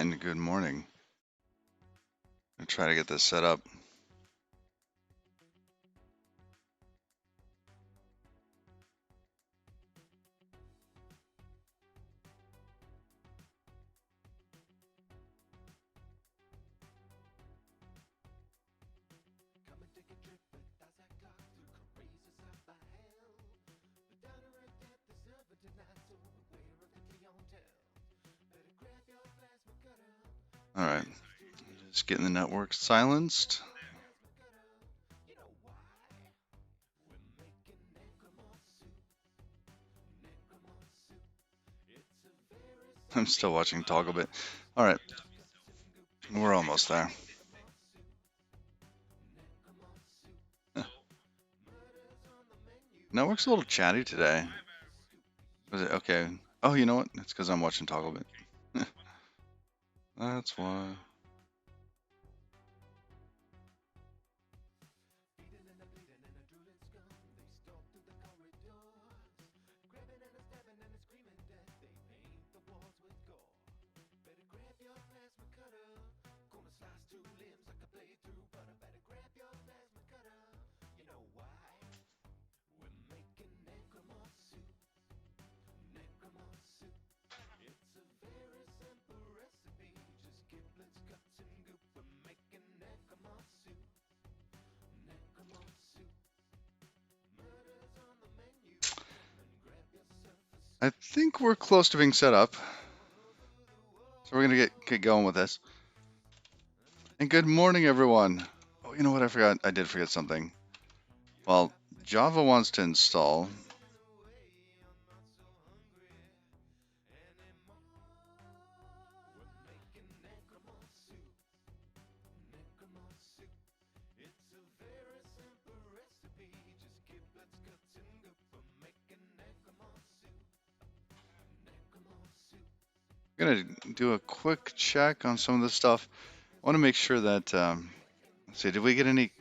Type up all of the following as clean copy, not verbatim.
and good morning. I'm trying to get this set up. All right, just getting the network silenced. I'm still watching Toggle Bit. All right, we're almost there. Network's a little chatty today. Was it okay? Oh, you know what? It's because I'm watching Toggle Bit. That's why. I think we're close to being set up. So we're gonna get going with this. And good morning, everyone. Oh, you know what? I forgot. I did forget something. Well, Java wants to install. I'm gonna do a quick check on some of this stuff. I want to make sure that. Let's see. Did we get any?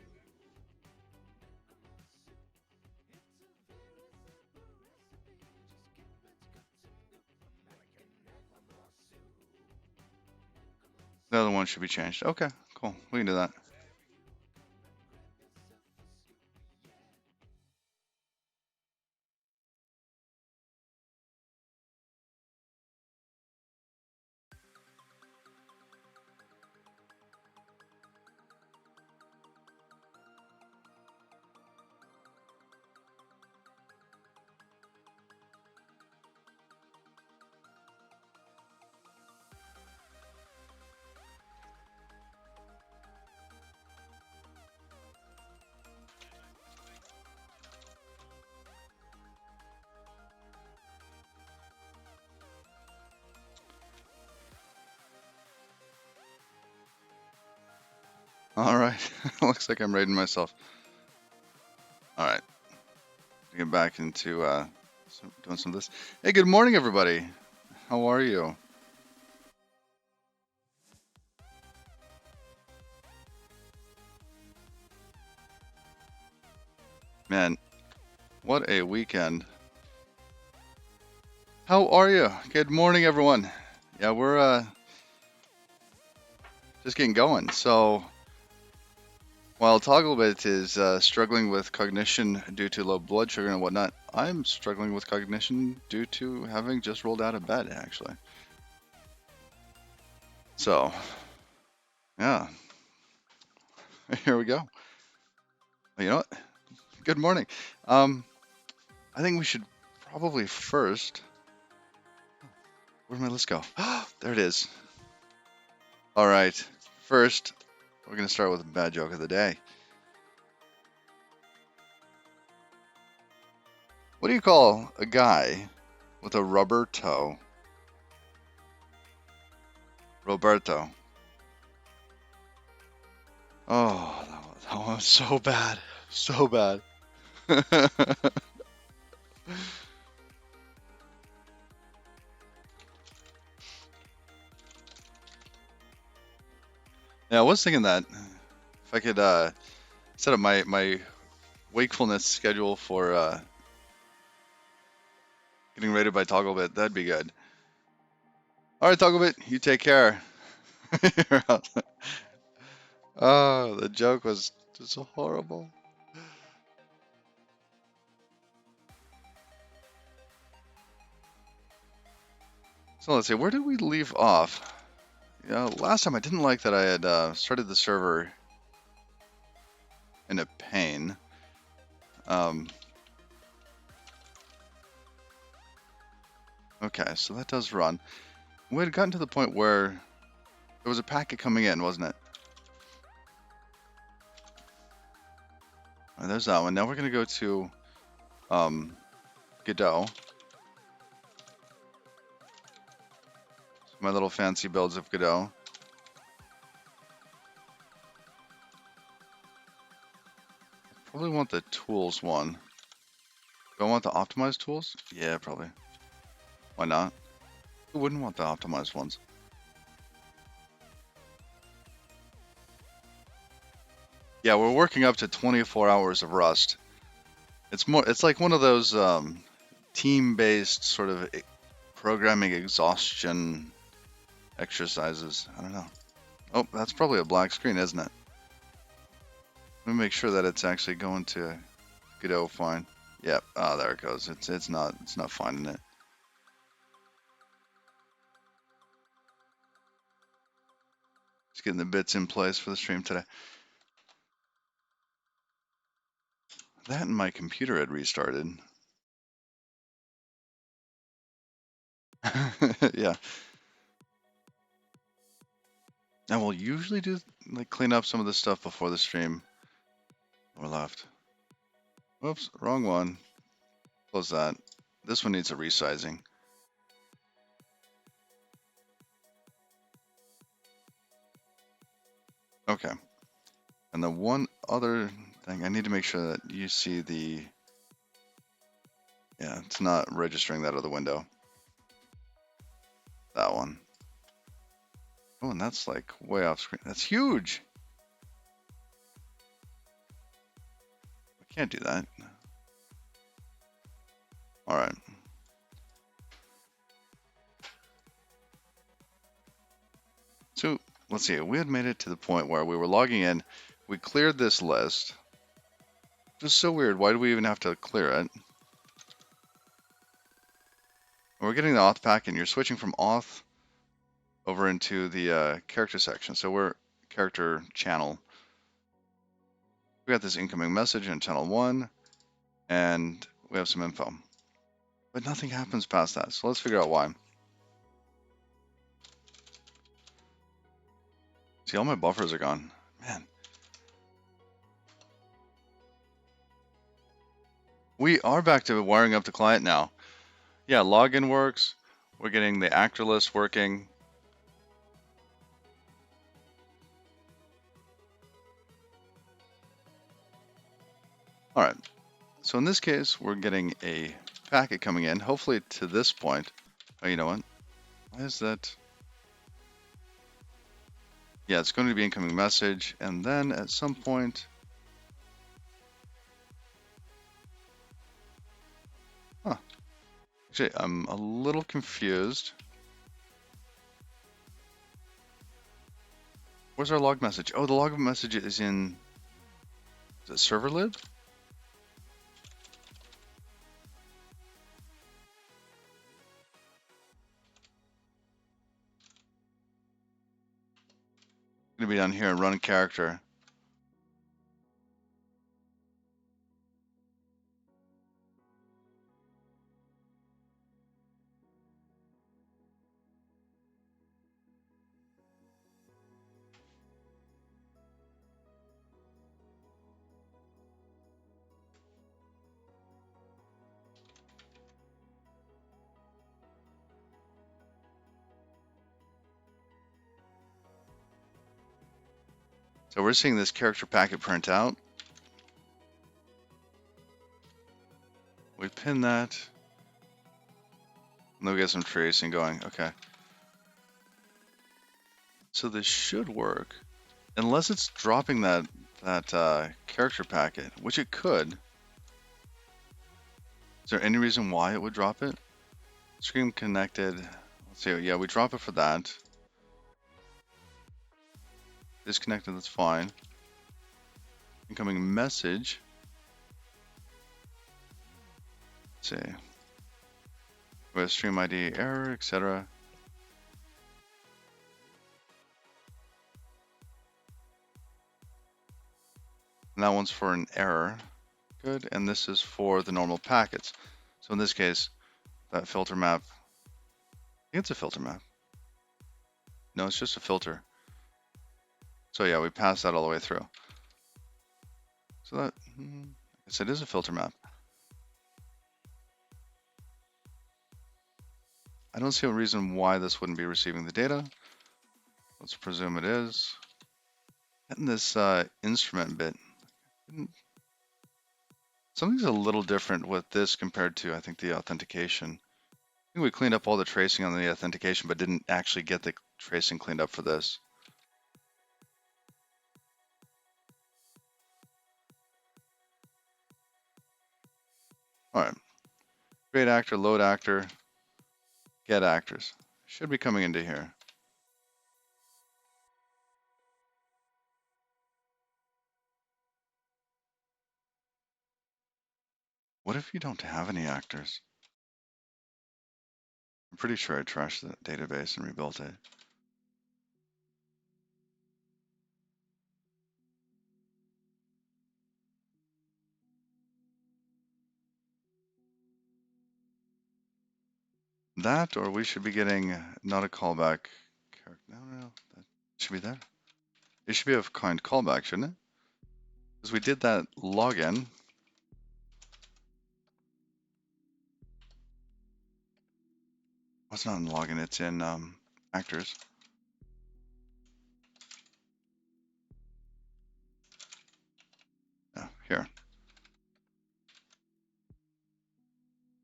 The other one should be changed. Okay, cool. We can do that. All right. Looks like I'm raiding myself. All right. Get back into doing some of this. Hey, good morning, everybody. How are you? Man, what a weekend. How are you? Good morning, everyone. Yeah, we're just getting going. So, while Togglebit is struggling with cognition due to low blood sugar and whatnot, I'm struggling with cognition due to having just rolled out of bed, actually. So, yeah, here we go. You know what? Good morning. I think we should probably first. Where'd my list go? There it is. All right. First, we're going to start with a bad joke of the day. What do you call a guy with a rubber toe? Roberto. Oh, that one was so bad. So bad. Yeah, I was thinking that if I could set up my wakefulness schedule for getting rated by Togglebit, that'd be good. All right, Togglebit, you take care. Oh, the joke was just horrible. So let's see, where did we leave off? Yeah, last time I didn't like that I had started the server in a pane. Um, okay, so that does run. We had gotten to the point where there was a packet coming in, wasn't it? All right, there's that one. Now we're going to go to Godot. My little fancy builds of Godot. Probably want the tools one. Do I want the optimized tools? Yeah, probably. Why not? Who wouldn't want the optimized ones? Yeah, we're working up to 24 hours of Rust. It's like one of those team-based sort of programming exhaustion exercises. I don't know. Oh, that's probably a black screen, isn't it? Let me make sure that it's actually going to Godot fine. Yep. Oh, there it goes. It's not finding it. Just getting the bits in place for the stream today. That and my computer had restarted. Yeah. And we'll usually do like clean up some of this stuff before the stream. Or left. Whoops, wrong one. Close that. This one needs a resizing. Okay. And the one other thing, I need to make sure that you see the, yeah, it's not registering that other window. That one. Oh, and that's like way off screen. That's huge. I can't do that. All right. So let's see. We had made it to the point where we were logging in. We cleared this list. Just so weird. Why do we even have to clear it? We're getting the auth pack, and you're switching from auth over into the character section. So we're character channel. We got this incoming message in channel 1, and we have some info. But nothing happens past that, so let's figure out why. See, all my buffers are gone. Man. We are back to wiring up the client now. Yeah, login works. We're getting the actor list working. All right. So in this case, we're getting a packet coming in, hopefully to this point. Oh, you know what? Why is that? Yeah, it's going to be incoming message, and then at some point, huh? Actually, I'm a little confused. Where's our log message? Oh, the log message is in, is it server lib? It's going to be down here in run character. So we're seeing this character packet print out. We pin that. And then we get some tracing going. Okay. So this should work. Unless it's dropping that character packet, which it could. Is there any reason why it would drop it? Stream connected. Let's see. Yeah, we drop it for that. Disconnected, that's fine. Incoming message. Let's see. We have stream ID error, etc. And that one's for an error. Good. And this is for the normal packets. So in this case, that filter map, I think it's a filter map. No, it's just a filter. So yeah, we pass that all the way through. So that, yes, it is a filter map. I don't see a reason why this wouldn't be receiving the data. Let's presume it is. And this instrument bit, something's a little different with this compared to, I think, the authentication. I think we cleaned up all the tracing on the authentication, but didn't actually get the tracing cleaned up for this. All right. Create actor, load actor, get actors. Should be coming into here. What if you don't have any actors? I'm pretty sure I trashed the database and rebuilt it. That, or we should be getting not a callback character. No, that should be there. It should be a kind callback, shouldn't it? Because we did that login. Well, it's not in login, it's in actors. Yeah, here.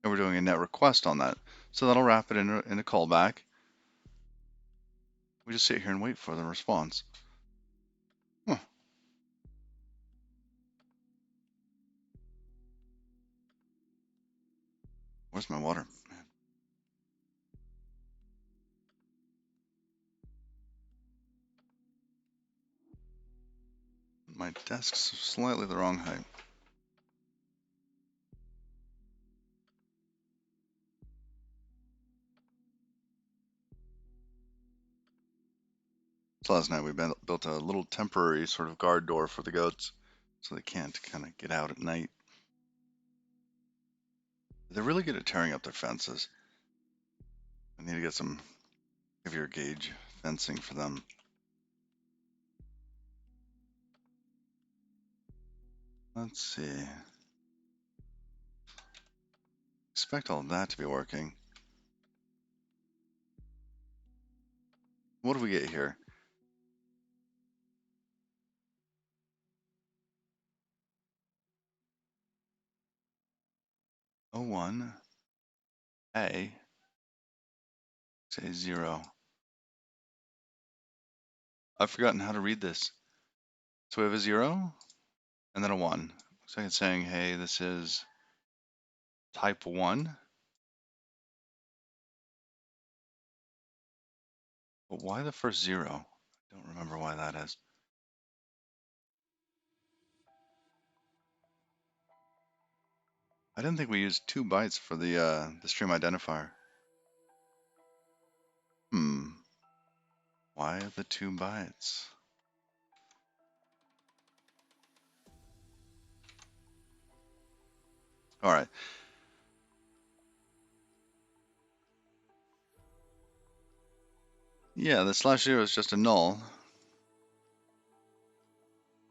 And we're doing a net request on that. So that'll wrap it in a callback. We just sit here and wait for the response. Huh. Where's my water? Man. My desk's slightly the wrong height. So last night we built a little temporary sort of guard door for the goats so they can't kind of get out at night. They're really good at tearing up their fences. I need to get some heavier gauge fencing for them. Let's see. Expect all of that to be working. What do we get here? O1 A, say 0. I've forgotten how to read this. So we have a 0 and then a 1. Looks like it's saying, hey, this is type 1. But why the first 0? I don't remember why that is. I didn't think we used 2 bytes for the stream identifier. Why the 2 bytes? All right. Yeah, the /0 is just a null.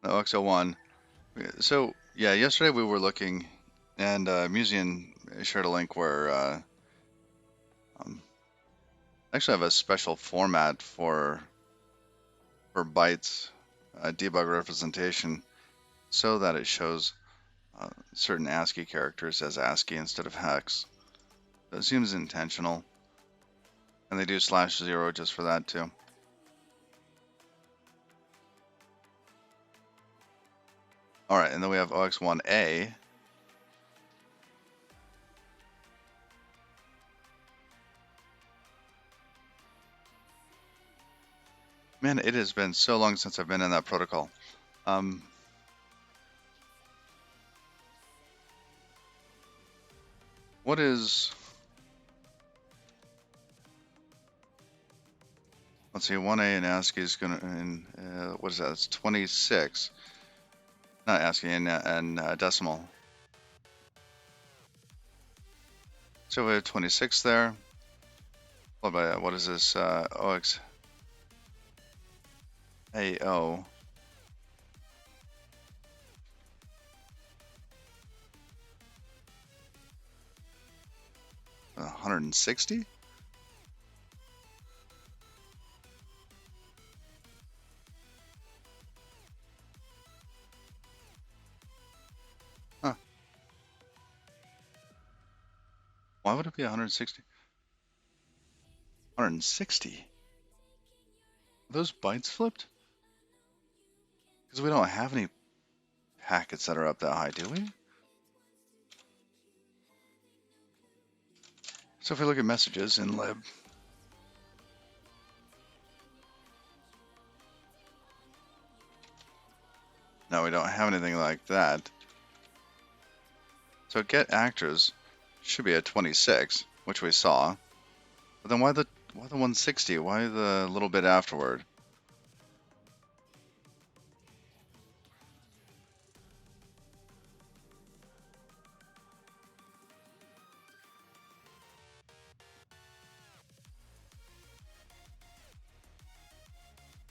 The OXL1. So yeah, yesterday we were looking, and Museum shared a link where actually I have a special format for bytes debug representation, so that it shows certain ASCII characters as ASCII instead of hex. So it seems intentional, and they do /0 just for that too. All right, and then we have OX1A. Man, it has been so long since I've been in that protocol. What is... Let's see, 1A in ASCII is going to... what is that? It's 26. Not ASCII, in decimal. So we have 26 there. Followed by, what is this? OXAO. 160? Huh. Why would it be 160? 160? Are those bytes flipped? Because we don't have any packets that are up that high, do we? So if we look at messages in lib, no, we don't have anything like that. So get actors should be at 26, which we saw. But then why the 160? Why the little bit afterward?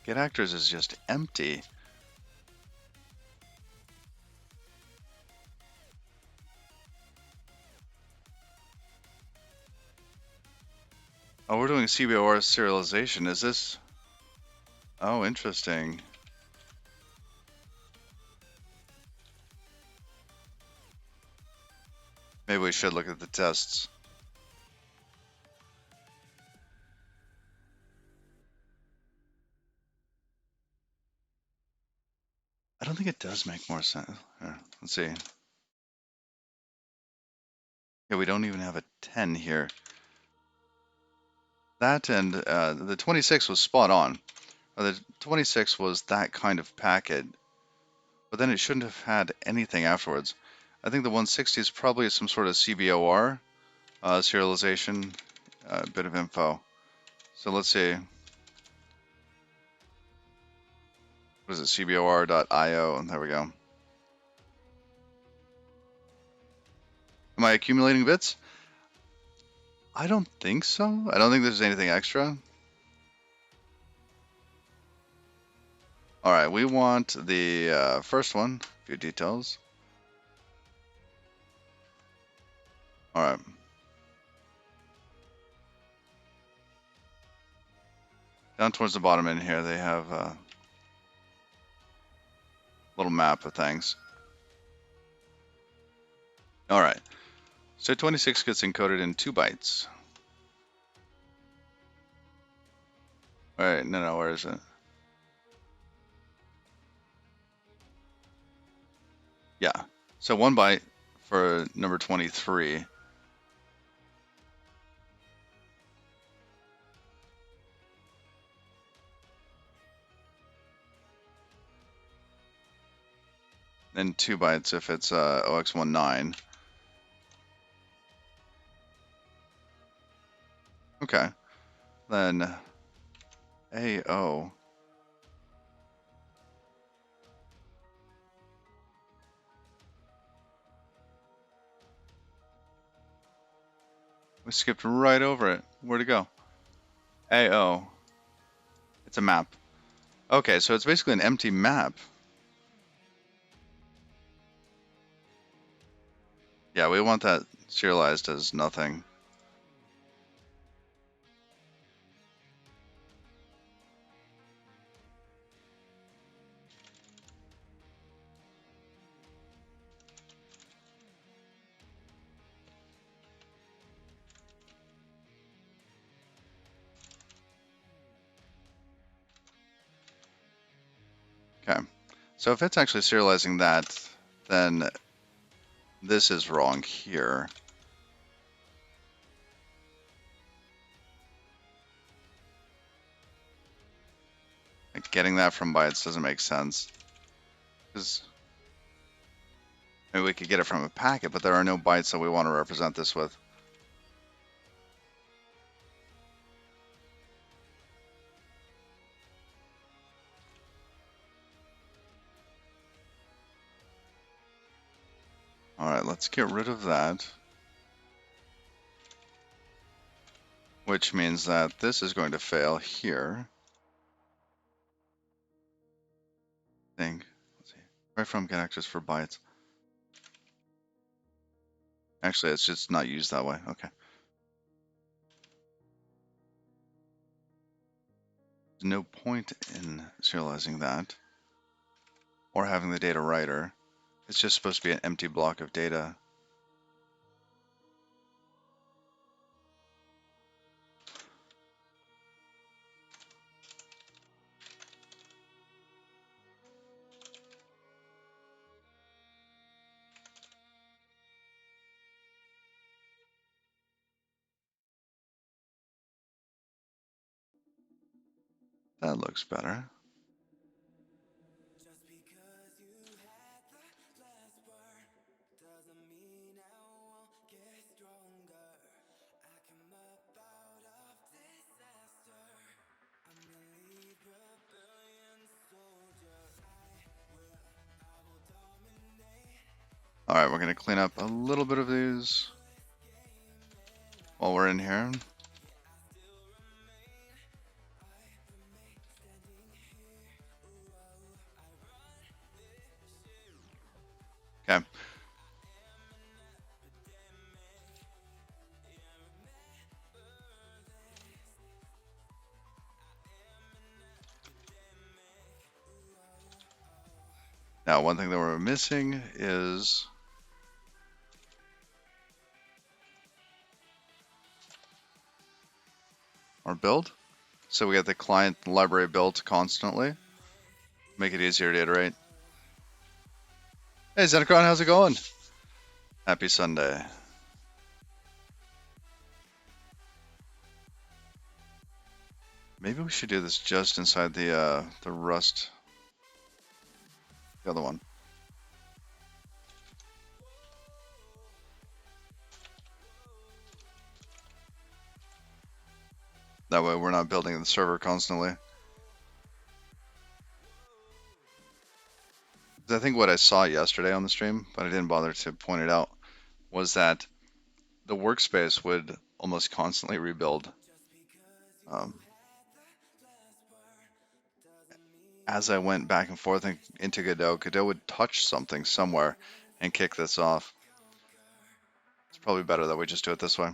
Get actors is just empty. Oh, we're doing CBOR serialization. Is this? Oh, interesting. Maybe we should look at the tests. I don't think it does make more sense. Here, let's see. Yeah, we don't even have a 10 here. That and the 26 was spot on. The 26 was that kind of packet, but then it shouldn't have had anything afterwards. I think the 160 is probably some sort of CBOR serialization, bit of info. So let's see. What is it? CBOR.io. There we go. Am I accumulating bits? I don't think so. I don't think there's anything extra. All right, we want the first one. A few details. All right. Down towards the bottom in here, they have a little map of things. All right. So 26 gets encoded in 2 bytes. All right, no, where is it? Yeah, so 1 byte for number 23. And 2 bytes if it's OX19. Okay, then AO. We skipped right over it. Where'd it go? AO. It's a map. Okay, so it's basically an empty map. Yeah, we want that serialized as nothing. Okay, so if it's actually serializing that, then this is wrong here. getting that from bytes doesn't make sense. Because maybe we could get it from a packet, but there are no bytes that we want to represent this with. All right, let's get rid of that. Which means that this is going to fail here. Let's see. Right from connectors for bytes. Actually, it's just not used that way. Okay. There's no point in serializing that or having the data writer. It's just supposed to be an empty block of data. That looks better. All right, we're going to clean up a little bit of these while we're in here. Okay. Now, one thing that we're missing is our build. So we get the client library built constantly. Make it easier to iterate. Hey, Zenacron, how's it going? Happy Sunday. Maybe we should do this just inside the Rust, the other one. That way we're not building the server constantly. I think what I saw yesterday on the stream, but I didn't bother to point it out, was that the workspace would almost constantly rebuild. As I went back and forth into Godot, Godot would touch something somewhere and kick this off. It's probably better that we just do it this way.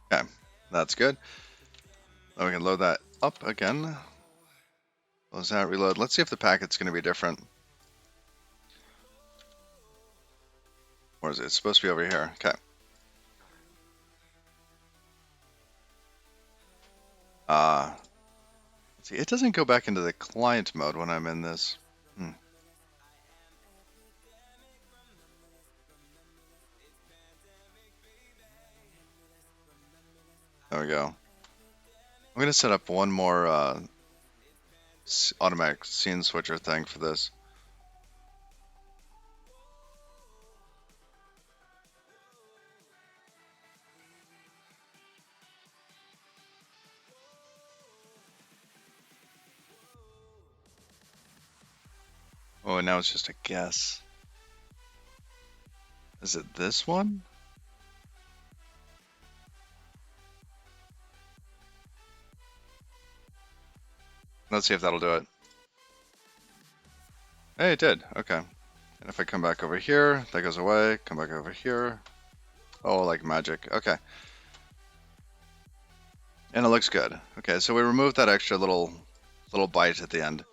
Okay, that's good. Then we can load that up again. Close that, reload. Let's see if the packet's going to be different. Or is it? It's supposed to be over here. Okay. See, it doesn't go back into the client mode when I'm in this. There we go. I'm going to set up one more automatic scene switcher thing for this. Oh, and now it's just a guess. Is it this one? Let's see if that'll do it. Hey, it did. Okay. And if I come back over here, that goes away. Come back over here. Oh, like magic. Okay. And it looks good. Okay, so we removed that extra little byte at the end.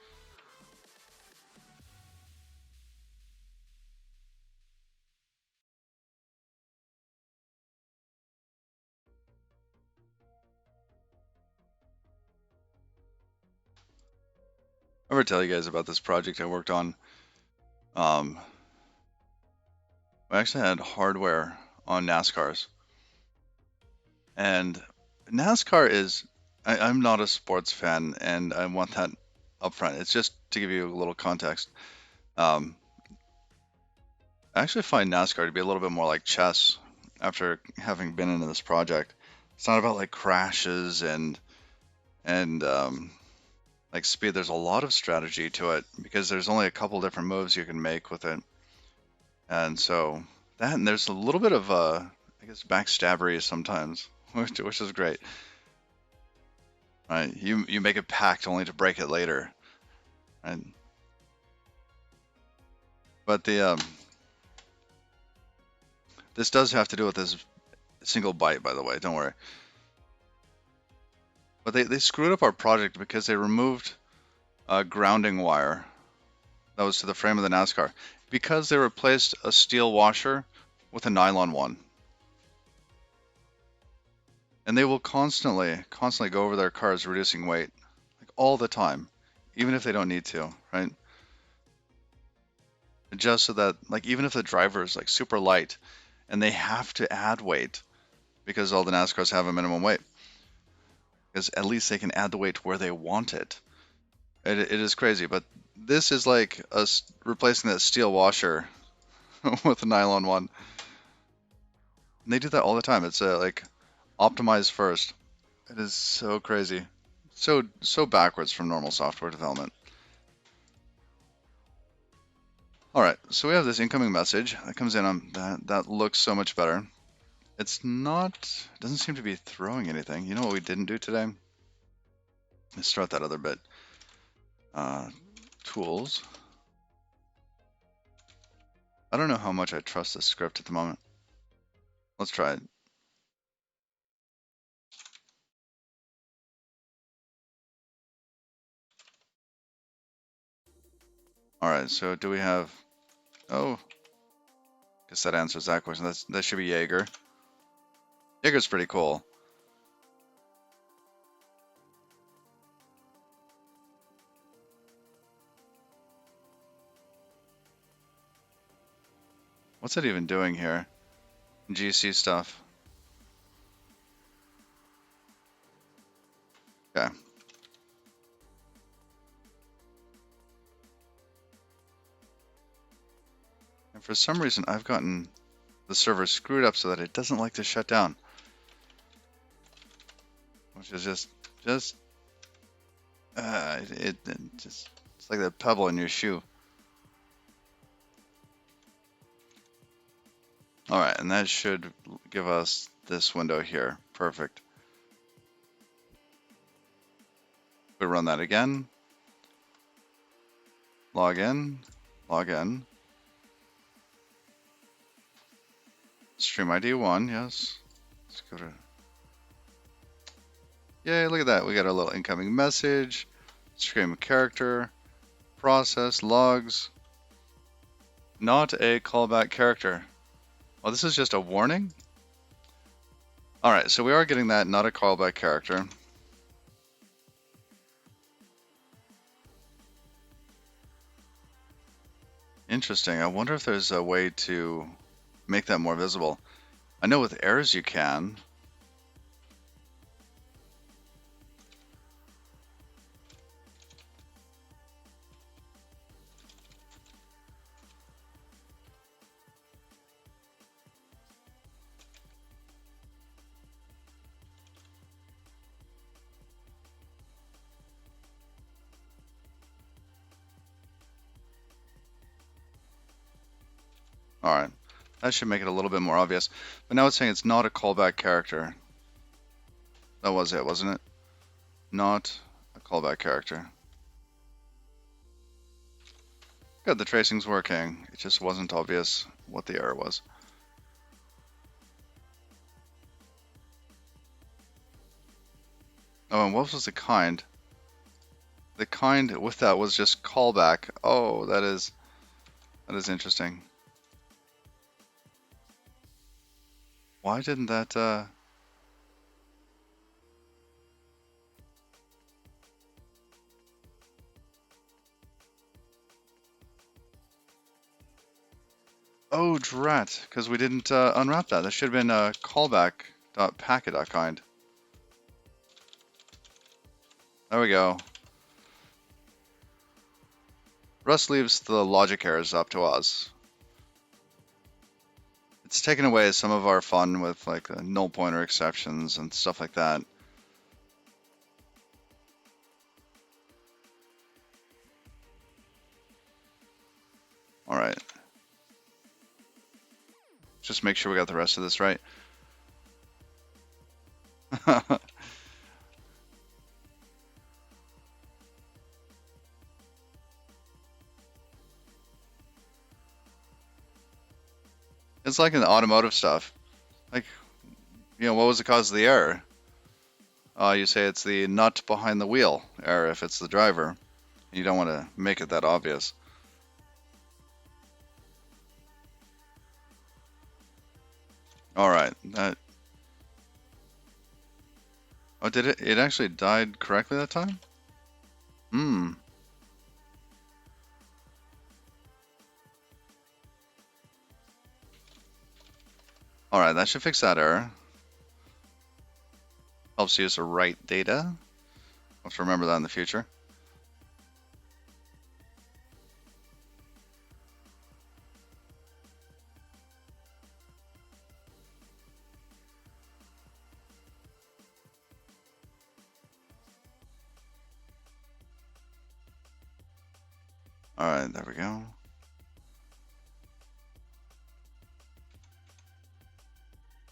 I ever tell you guys about this project I worked on? Um, I actually had hardware on NASCARs, and NASCAR is. I'm not a sports fan, and I want that up front. It's just to give you a little context. Um, I actually find NASCAR to be a little bit more like chess after having been into this project. It's not about like crashes and like speed. There's a lot of strategy to it because there's only a couple different moves you can make with it, and so that and there's a little bit of I guess backstabbery sometimes, which is great. Right? You make a pact only to break it later, and but the this does have to do with this single byte, by the way. Don't worry. But they screwed up our project because they removed a grounding wire that was to the frame of the NASCAR because they replaced a steel washer with a nylon one. And they will constantly go over their cars reducing weight, like all the time, even if they don't need to, right? Just so that, like, even if the driver is like super light and they have to add weight because all the NASCARs have a minimum weight, because at least they can add the weight where they want it. It is crazy, but this is like us replacing that steel washer with a nylon one. And they do that all the time. It's like optimize first. It is so crazy, so backwards from normal software development. All right, so we have this incoming message that comes in on that looks so much better. It's not, it doesn't seem to be throwing anything. You know what we didn't do today? Let's start that other bit. Uh, Tools. I don't know how much I trust this script at the moment. Let's try it. All right, so do we have, oh, guess that answers that question. That should be Jaeger. Jaeger's pretty cool. What's it even doing here? GC stuff. Okay. And for some reason, I've gotten the server screwed up so that it doesn't like to shut down, which is just it just it's like that pebble in your shoe. All right, and that should give us this window here. Perfect. We run that again. Log in. Log in. Stream ID 1, yes. Let's go to. Yay, look at that. We got a little incoming message. Stream character. Process. Logs. Not a callback character. Oh, this is just a warning? Alright, so we are getting that, not a callback character. Interesting. I wonder if there's a way to make that more visible. I know with errors you can. Alright, that should make it a little bit more obvious. But now it's saying it's not a callback character. That was it, wasn't it? Not a callback character. Good, the tracing's working. It just wasn't obvious what the error was. Oh, and what was the kind? The kind with that was just callback. Oh, that is interesting. Why didn't that Oh, drat, because we didn't unwrap that. That should have been callback.packet.kind. There we go. Rust leaves the logic errors up to us. It's taken away some of our fun with like the null pointer exceptions and stuff like that. All right. Just make sure we got the rest of this right. It's like in the automotive stuff. Like, what was the cause of the error? You say it's the nut behind the wheel error if it's the driver. You don't want to make it that obvious. All right. Oh, did it? It actually died correctly that time? Hmm. All right, that should fix that error. Helps use the right data. I'll have to remember that in the future. All right, there we go.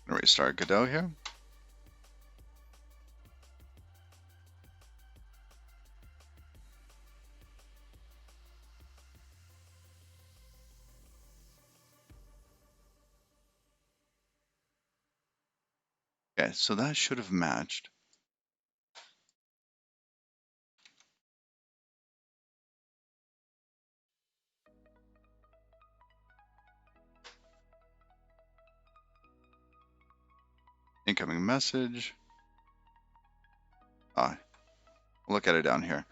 Gonna restart Godot here. Okay, so that should have matched. Incoming message. Ah, look at it down here.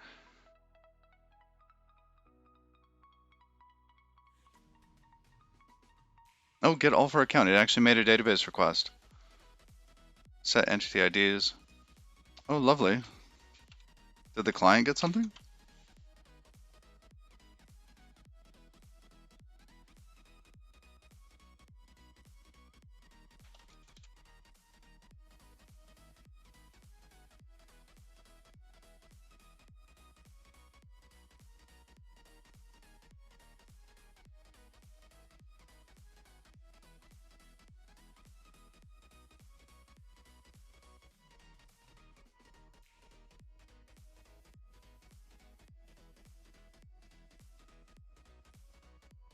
Oh, get all for account. It actually made a database request. Set entity IDs. Oh, lovely. Did the client get something?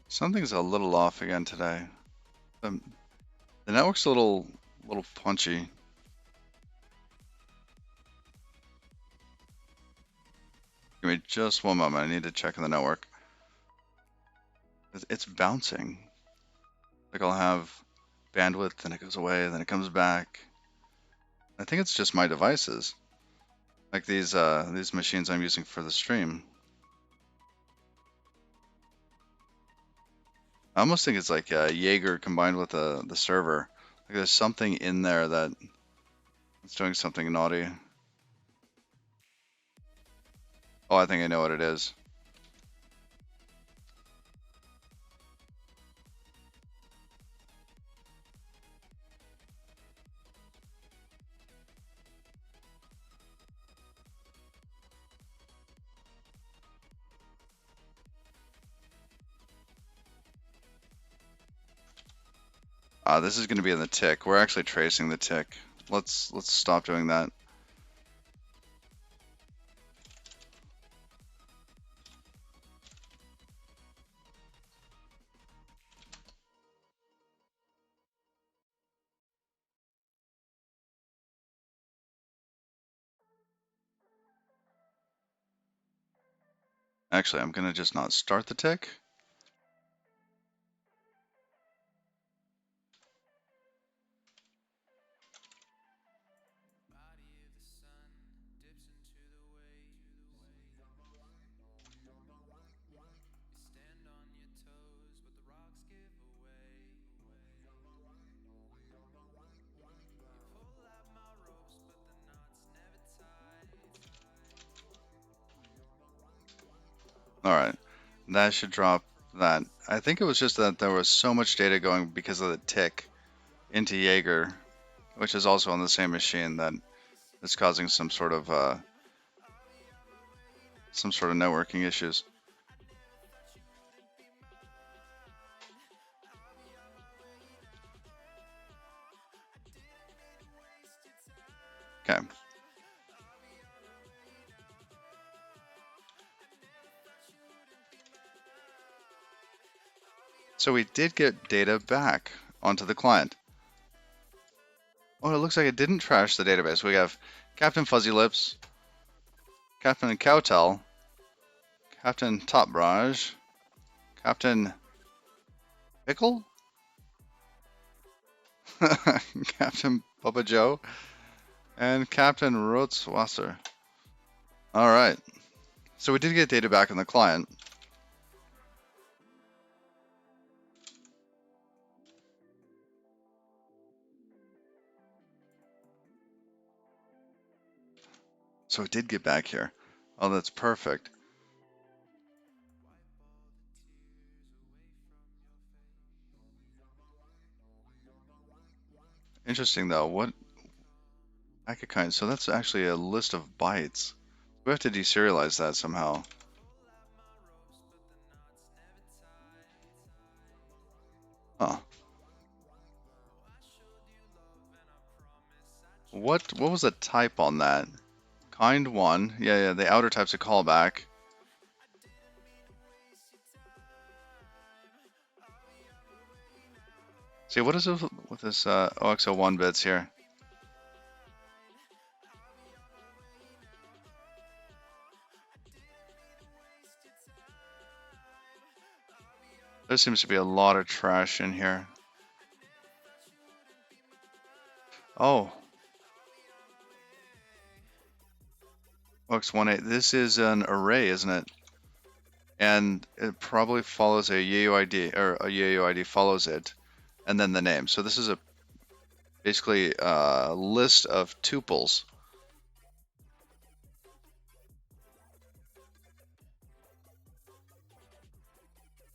Something's a little off again today. The network's a little punchy. Give me just one moment. I need to check in the network. It's bouncing. Like I'll have bandwidth, then it goes away, then it comes back. I think it's just my devices. Like these machines I'm using for the stream. I almost think it's like Jaeger combined with the server. Like there's something in there that's doing something naughty. Oh, I think I know what it is. This is going to be in the tick. We're actually tracing the tick. Let's stop doing that. Actually, I'm going to just not start the tick. All right. That should drop that. I think it was just that there was so much data going because of the tick into Jaeger, which is also on the same machine, that is causing some sort of networking issues. Okay. So we did get data back onto the client. Oh, it looks like it didn't trash the database. We have Captain Fuzzy Lips, Captain Cowtail, Captain Top Barrage, Captain Pickle, Captain Bubba Joe, and Captain Rotzwasser. All right. So we did get data back on the client. So it did get back here. Oh, that's perfect. Interesting though. What packet kind? So that's actually a list of bytes. We have to deserialize that somehow. Huh. What was the type on that? Kind 1. Yeah, the outer type's a callback. See, what is it with this OXO1 bits here? There seems to be a lot of trash in here. Oh, OX18. This is an array, isn't it? And it probably follows a UUID, or a UUID follows it, and then the name. So this is basically a list of tuples.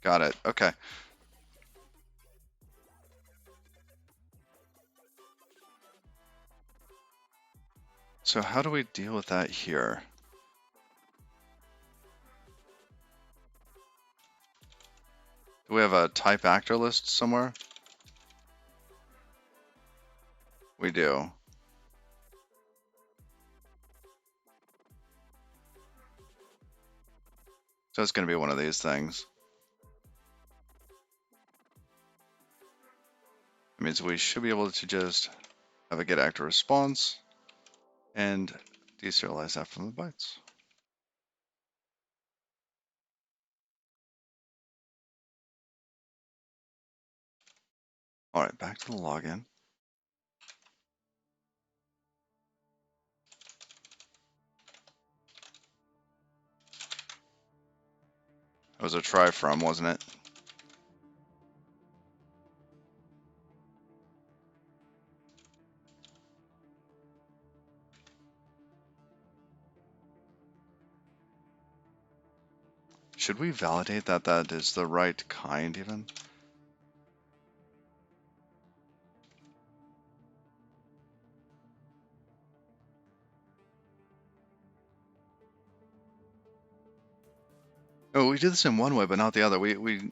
Got it. Okay. So how do we deal with that here? Do we have a type actor list somewhere? We do. So it's going to be one of these things. It means we should be able to just have a get actor response and deserialize that from the bytes. All right, back to the login. It was a try from, wasn't it? Should we validate that that is the right kind even? Oh, we did this in one way, but not the other. We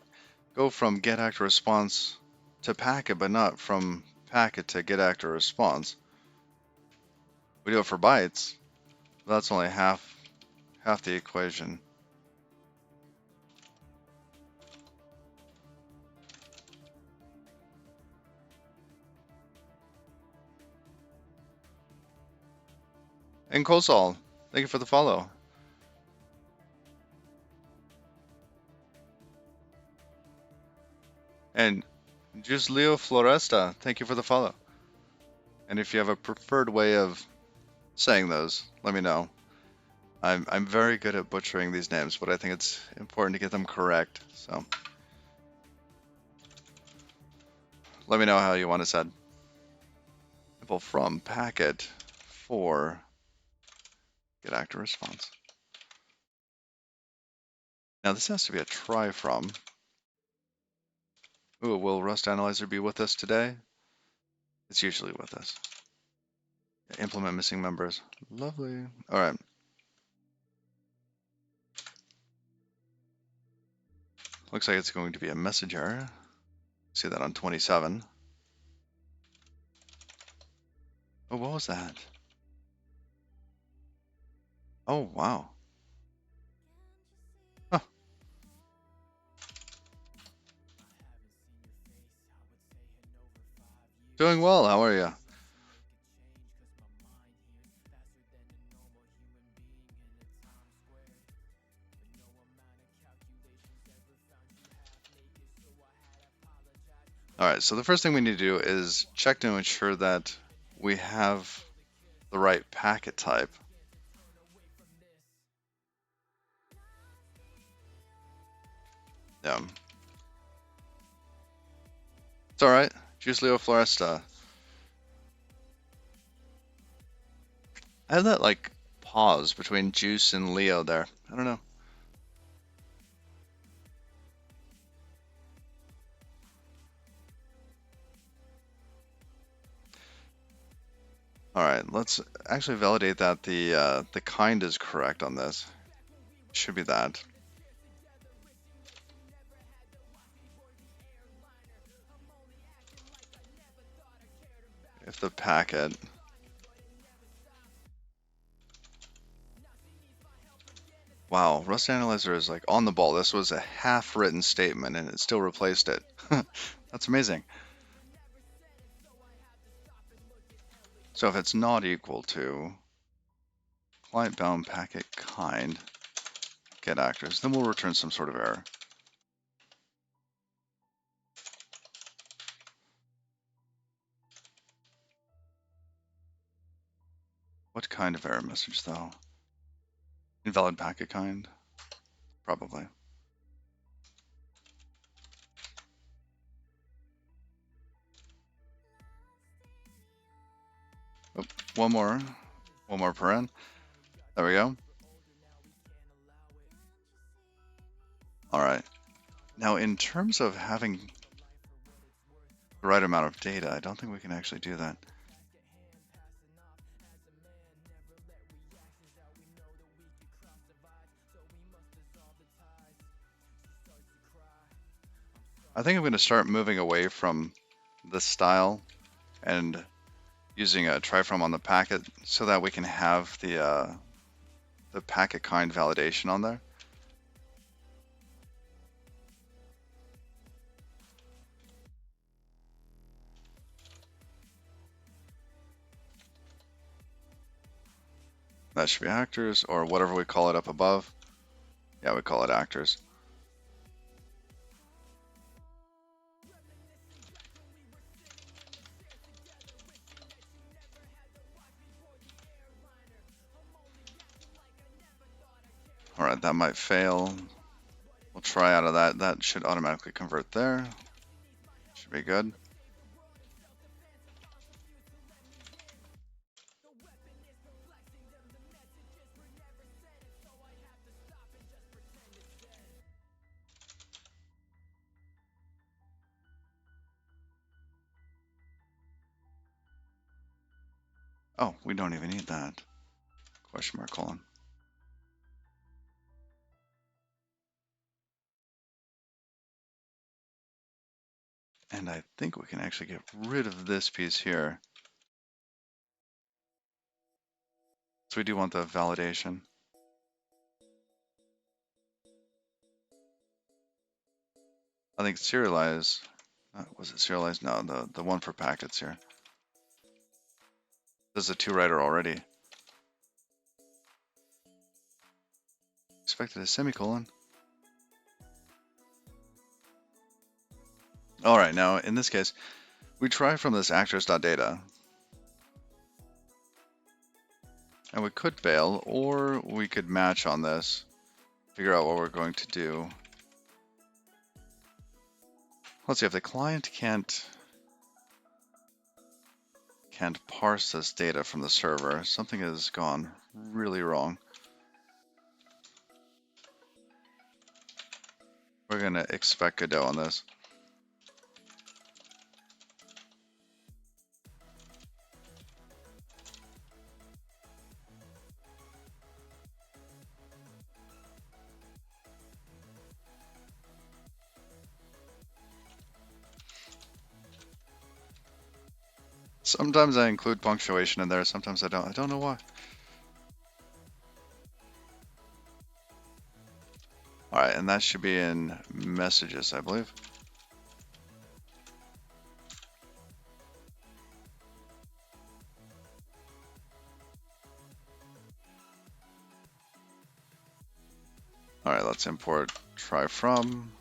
go from get actor response to packet, but not from packet to get actor response. We do it for bytes, but that's only half the equation. And Kosal, thank you for the follow. And just Leo Floresta, thank you for the follow. And if you have a preferred way of saying those, let me know. I'm very good at butchering these names, but I think it's important to get them correct. So let me know how you want to said. Example from packet for get actor response. Now this has to be a try from. Ooh, will Rust Analyzer be with us today? It's usually with us. Implement missing members. Lovely. All right. Looks like it's going to be a message error. See that on 27. Oh, what was that? Oh, wow. Huh. Doing well. How are you? All right. So the first thing we need to do is check to ensure that we have the right packet type. Yeah. It's all right. Juice Leo Floresta. I had that like pause between Juice and Leo there. I don't know. All right, let's actually validate that the kind is correct on this. Should be that. If the packet. Wow, Rust Analyzer is like on the ball. This was a half-written statement and it still replaced it. That's amazing. So if it's not equal to client-bound packet kind get actors, then we'll return some sort of error. What kind of error message though? Invalid packet kind? Probably. Oh, one more paren. There we go. All right. Now, in terms of having the right amount of data, I don't think we can actually do that. I think I'm going to start moving away from this style and using a try from on the packet so that we can have the packet kind validation on there. That should be actors or whatever we call it up above. Yeah, we call it actors. All right, that might fail. We'll try out of that. That should automatically convert there. Should be good. Oh, we don't even need that. Question mark colon. And I think we can actually get rid of this piece here. So we do want the validation. I think serialize, was it serialized? No, the one for packets here. This is a two writer already. Expected a semicolon. All right, now in this case, we try from this actors.data. And we could fail, or we could match on this, figure out what we're going to do. Let's see, if the client can't parse this data from the server, something has gone really wrong. We're going to expect Godot on this. Sometimes I include punctuation in there, sometimes I don't. I don't know why. All right, and that should be in messages, I believe. All right, let's import try from.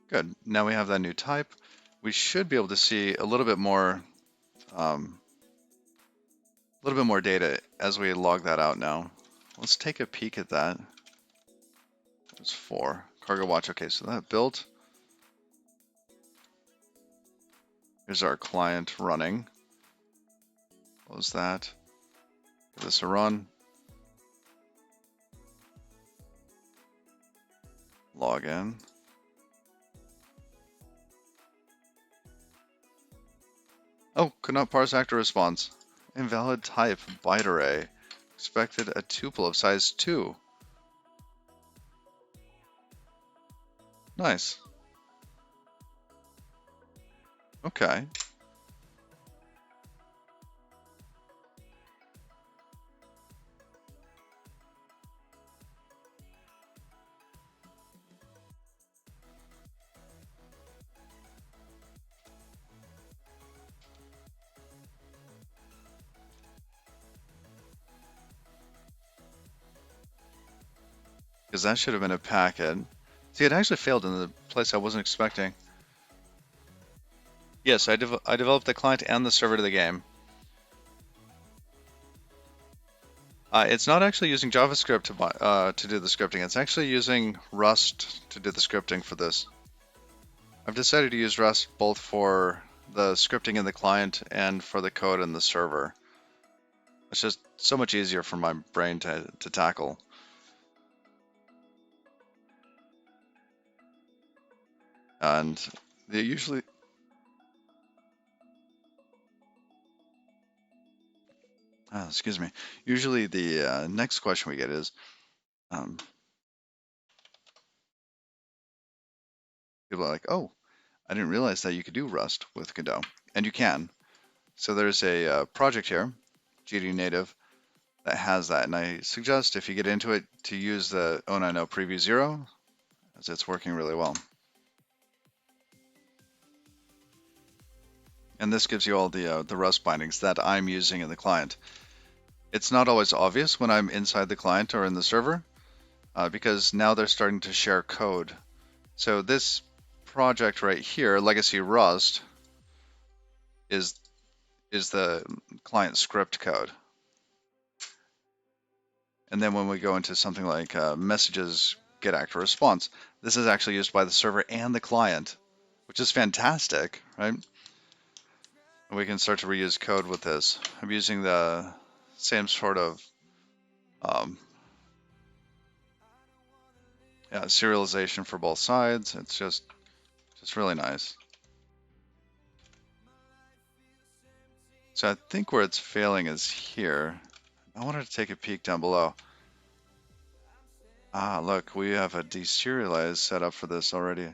Good. Now we have that new type. We should be able to see a little bit more data as we log that out now. Let's take a peek at that. It's 4. Cargo watch. Okay, so that built. Here's our client running. Close that. Give this a run. Log in. Oh, could not parse actor response. Invalid type, byte array. Expected a tuple of size 2. Nice. Okay. Because that should have been a packet. See, it actually failed in the place I wasn't expecting. Yes, I developed the client and the server to the game. It's not actually using JavaScript to do the scripting. It's actually using Rust to do the scripting for this. I've decided to use Rust both for the scripting in the client and for the code in the server. It's just so much easier for my brain to tackle. And they usually... excuse me. Usually the next question we get is, people are like, oh, I didn't realize that you could do Rust with Godot. And you can. So there's a project here, GD Native, that has that. And I suggest if you get into it to use the Oh9 Preview 0, as it's working really well. And this gives you all the Rust bindings that I'm using in the client. It's not always obvious when I'm inside the client or in the server, because now they're starting to share code. So this project right here, Legacy Rust, is the client script code. And then when we go into something like messages get actor response, this is actually used by the server and the client, which is fantastic, right? And we can start to reuse code with this. I'm using the same sort of serialization for both sides. It's just really nice. So I think where it's failing is here. I wanted to take a peek down below. Ah, look, we have a deserialize set up for this already.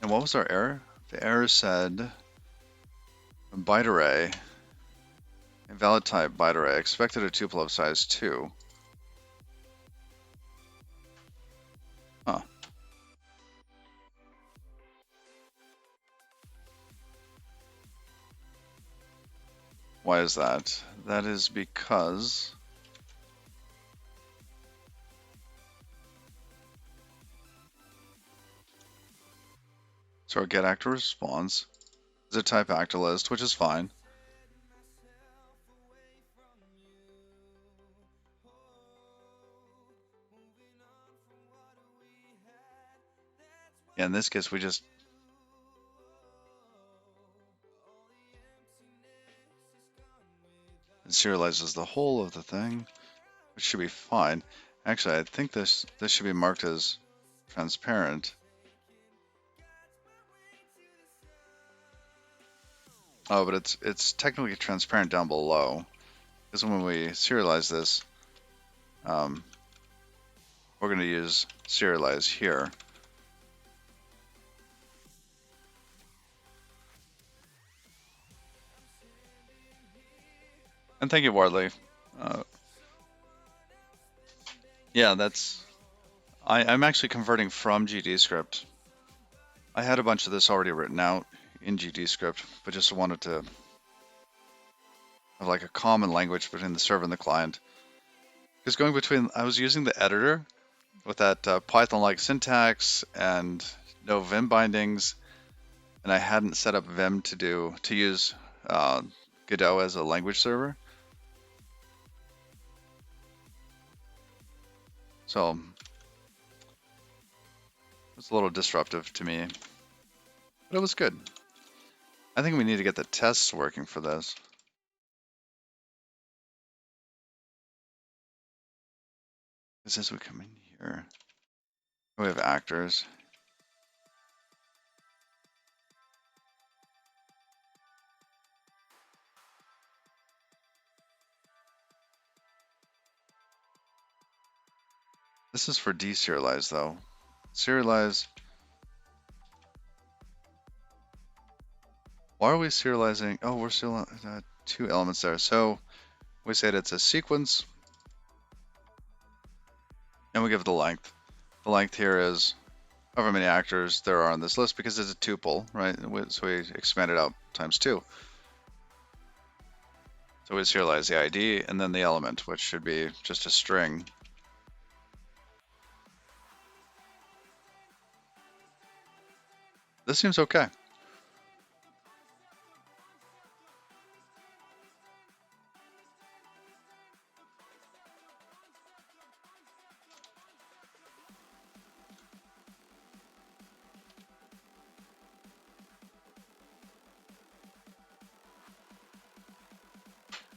And what was our error? The error said byte array, invalid type byte array, expected a tuple of size 2. Huh. Why is that? That is because so our get actor response is a type actor list, which is fine. Yeah, in this case, we just it serializes the whole of the thing, which should be fine. Actually, I think this should be marked as transparent. Oh, but it's technically transparent down below, because when we serialize this, we're going to use serialize here. And thank you, Wardley. Yeah, I'm actually converting from GDScript. I had a bunch of this already written out in GDScript, but just wanted to have like a common language between the server and the client. Because going between, I was using the editor with that Python-like syntax and no Vim bindings, and I hadn't set up Vim to use Godot as a language server. So it was a little disruptive to me, but it was good. I think we need to get the tests working for this. Because as we come in here, we have actors. This is for deserialize though. Serialize. Why are we serializing? Oh, we're still two elements there. So we said it's a sequence, and we give it the length. The length here is however many actors there are on this list because it's a tuple, right? So we expand it out times 2. So we serialize the ID and then the element, which should be just a string. This seems okay.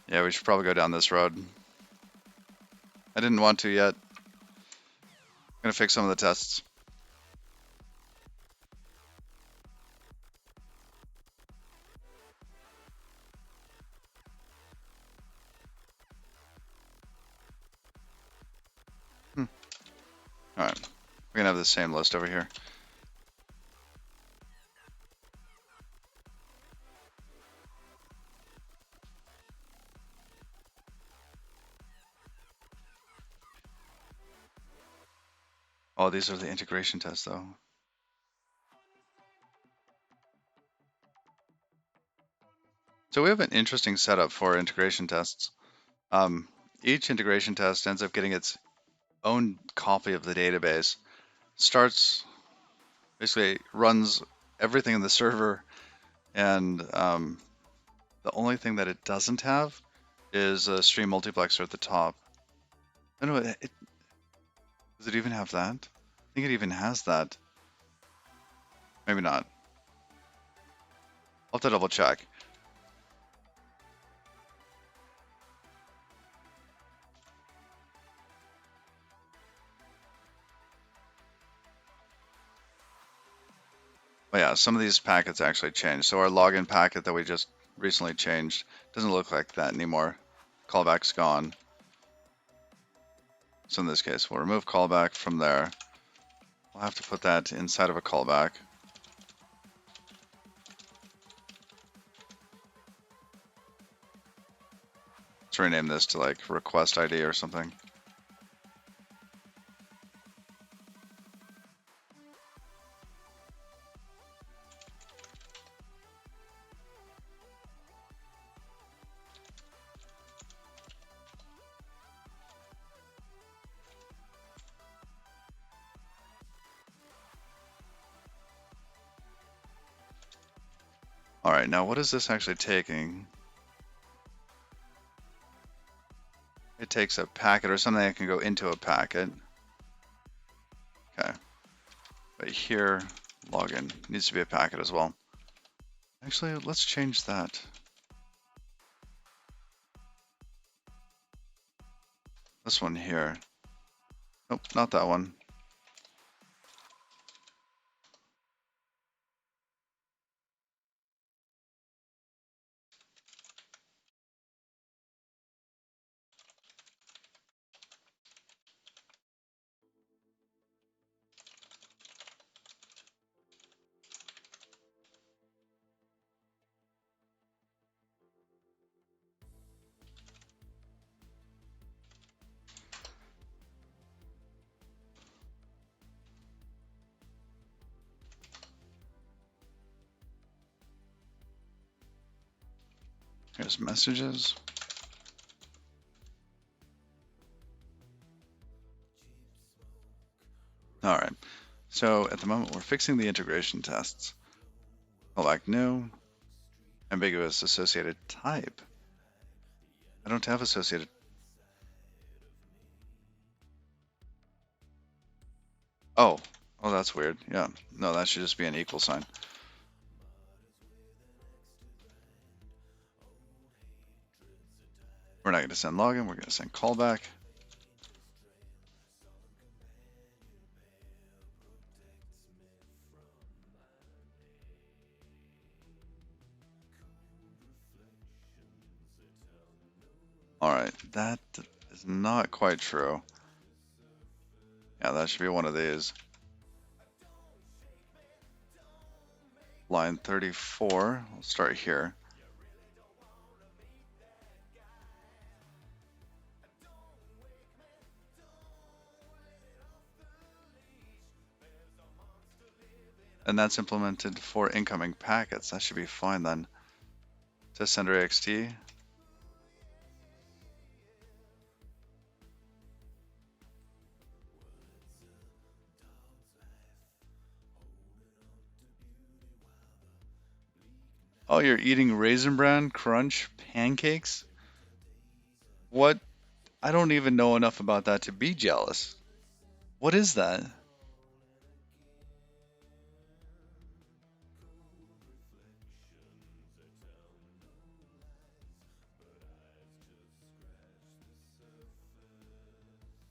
Yeah, we should probably go down this road. I didn't want to yet. I'm gonna fix some of the tests. All right, we're gonna have the same list over here. Oh, these are the integration tests though. So we have an interesting setup for integration tests. Each integration test ends up getting its own copy of the database. Starts, basically runs everything in the server, and the only thing that it doesn't have is a stream multiplexer at the top. I don't know, does it even have that? I think it even has that. Maybe not. I'll have to double check. But yeah, some of these packets actually changed. So our login packet that we just recently changed doesn't look like that anymore. Callback's gone. So in this case, we'll remove callback from there. We'll have to put that inside of a callback. Let's rename this to like request ID or something. All right, now what is this actually taking? It takes a packet or something that can go into a packet. Okay. But here, login needs to be a packet as well. Actually, let's change that. This one here. Nope, not that one. Here's messages. All right. So at the moment, we're fixing the integration tests. Callback new, ambiguous associated type. I don't have associated. Oh, that's weird. Yeah, no, that should just be an equal sign. We're not going to send login. We're going to send callback. All right, that is not quite true. Yeah, that should be one of these. Line 34, we'll start here. And that's implemented for incoming packets. That should be fine then. To sender AXT. Oh, you're eating Raisin Bran Crunch pancakes? What? I don't even know enough about that to be jealous. What is that?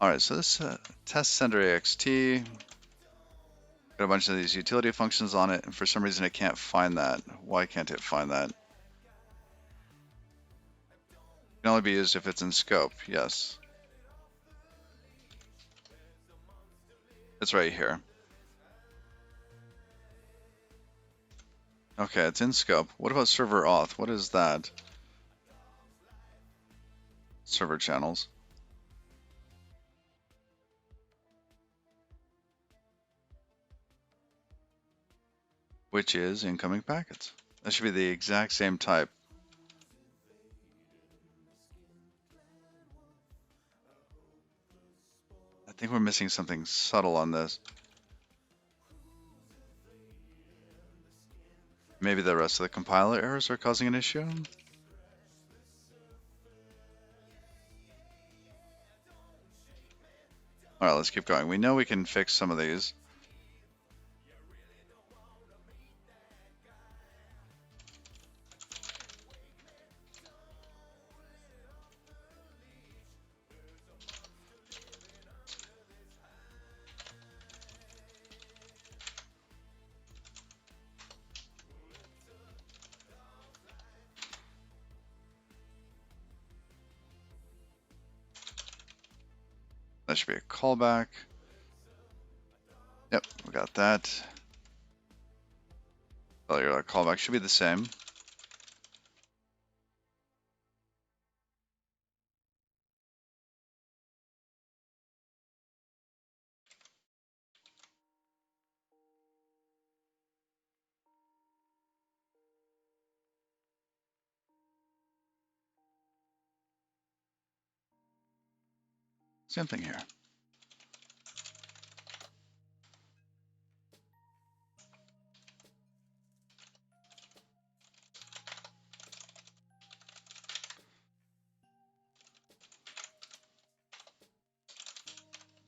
All right, so this test sender AXT got a bunch of these utility functions on it, and for some reason it can't find that. Why can't it find that? It can only be used if it's in scope. Yes, it's right here. Okay, it's in scope. What about server auth? What is that? Server channels. Which is incoming packets. That should be the exact same type. I think we're missing something subtle on this. Maybe the rest of the compiler errors are causing an issue? All right, let's keep going. We know we can fix some of these. That should be a callback. Yep, we got that. Failure callback should be the same. Same thing here.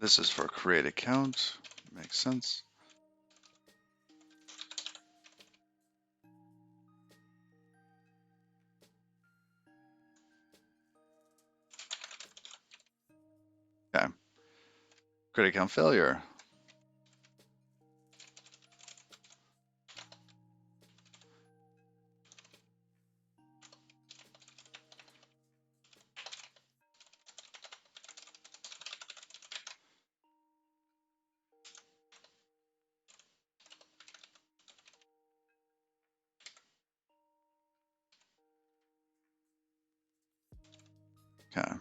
This is for create account. Makes sense. Okay. Create account failure. Okay.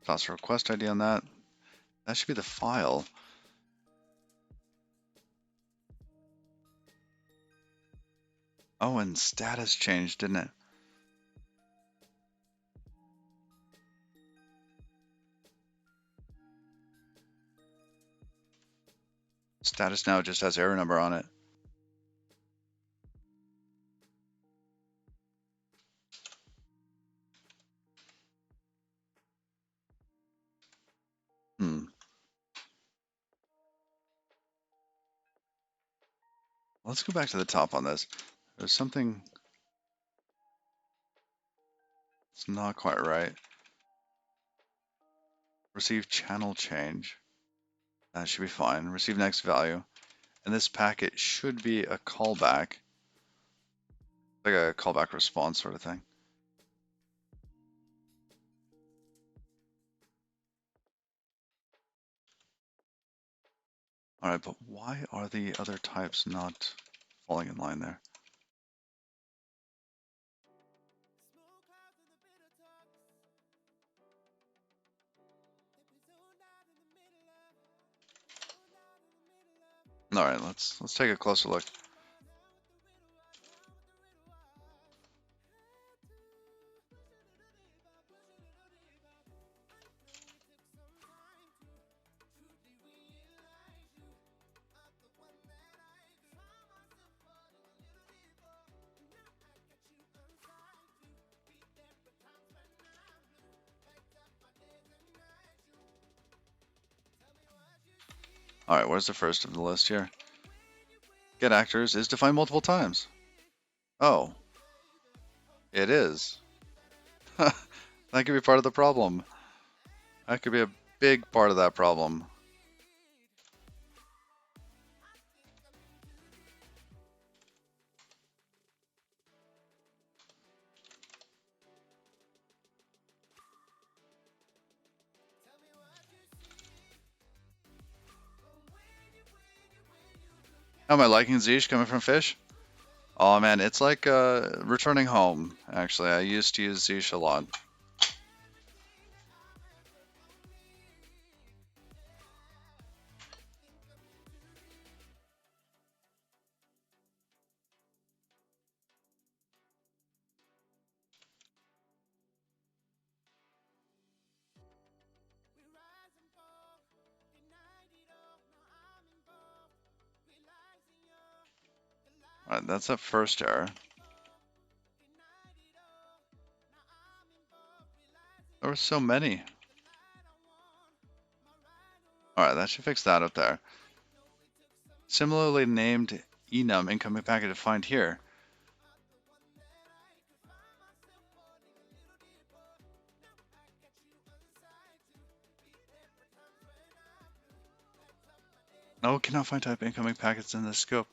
Toss a request ID on that. That should be the file. Oh, and status changed, didn't it? Status now just has error number on it. Let's go back to the top on this. There's something that's not quite right. Receive channel change. That should be fine. Receive next value. And this packet should be a callback. Like a callback response sort of thing. All right, but why are the other types not falling in line there? All right, let's take a closer look. All right, where's the first of the list here? Get actors is defined multiple times. Oh, it is. That could be part of the problem. That could be a big part of that problem. How am I liking Zeesh coming from fish? Oh man, it's like returning home, actually. I used to use Zeesh a lot. Alright, that's a first error. There were so many. Alright, that should fix that up there. Similarly named enum incoming packet defined here. No, cannot find type incoming packets in this scope.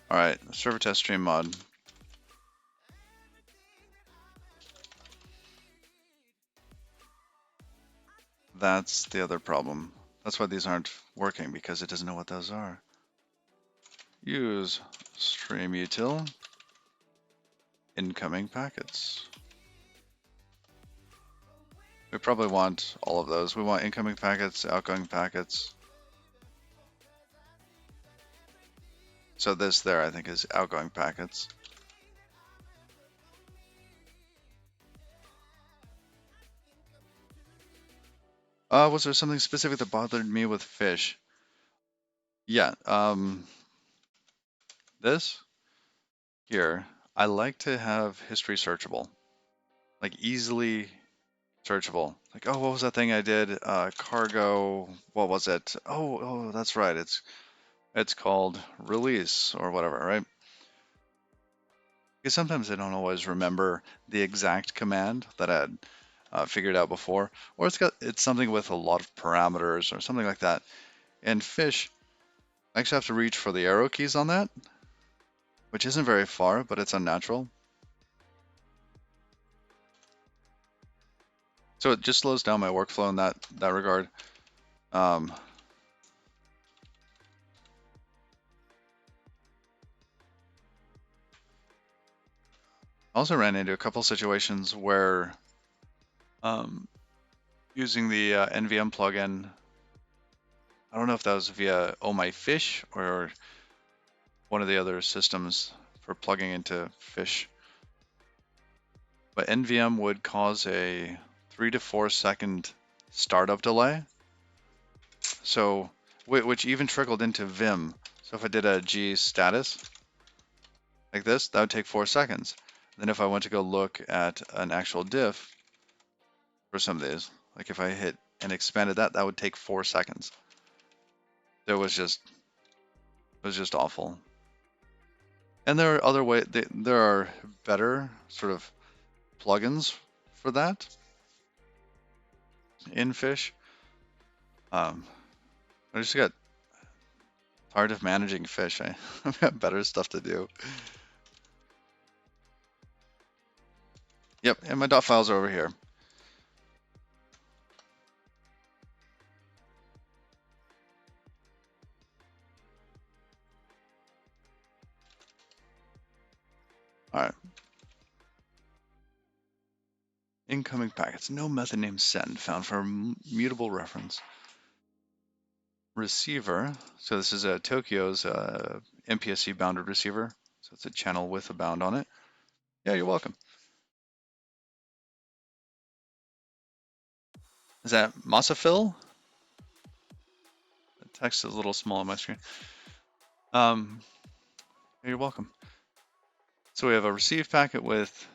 Alright, server test stream mod. That's the other problem. That's why these aren't working, because it doesn't know what those are. Use stream util incoming packets. We probably want all of those. We want incoming packets, outgoing packets. So this there, I think, is outgoing packets. Was there something specific that bothered me with fish? Yeah, this here, I like to have history searchable, like easily searchable. Like, oh, what was that thing I did? Cargo, what was it? Oh, that's right. It's called release or whatever, right? Because sometimes I don't always remember the exact command that I had figured out before, or it's something with a lot of parameters or something like that. And fish, I actually have to reach for the arrow keys on that, which isn't very far, but it's unnatural. So it just slows down my workflow in that regard. I also ran into a couple situations where um, using the NVM plugin, I don't know if that was via Oh My Fish or one of the other systems for plugging into fish, but NVM would cause a 3 to 4 second startup delay. So, which even trickled into Vim. So if I did a G status like this, that would take 4 seconds. Then if I went to go look at an actual diff for some of these, like if I hit and expanded that, that would take 4 seconds. It was just awful. And there are other there are better sort of plugins for that in Fish. I just got tired of managing fish. I've got better stuff to do. Yep, and my dot files are over here. All right. Incoming packets. No method name send found for mutable reference. Receiver. So this is a Tokyo's MPSC bounded receiver. So it's a channel with a bound on it. Yeah, you're welcome. Is that Masafil? The text is a little small on my screen. You're welcome. So we have a receive packet with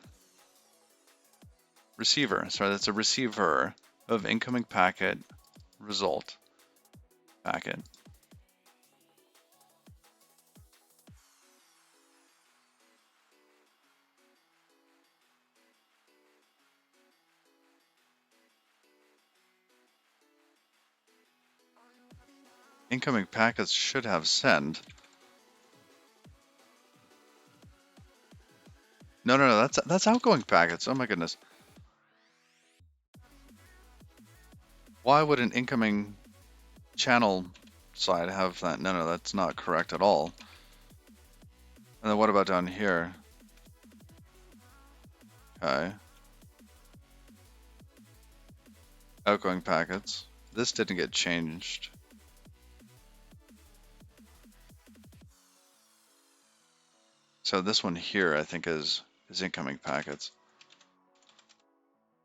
receiver. Sorry, that's a receiver of incoming packet result packet. Incoming packets should have send. No, that's outgoing packets. Oh my goodness. Why would an incoming channel side have that? No, that's not correct at all. And then what about down here? Okay. Outgoing packets. This didn't get changed. So this one here, I think, is incoming packets.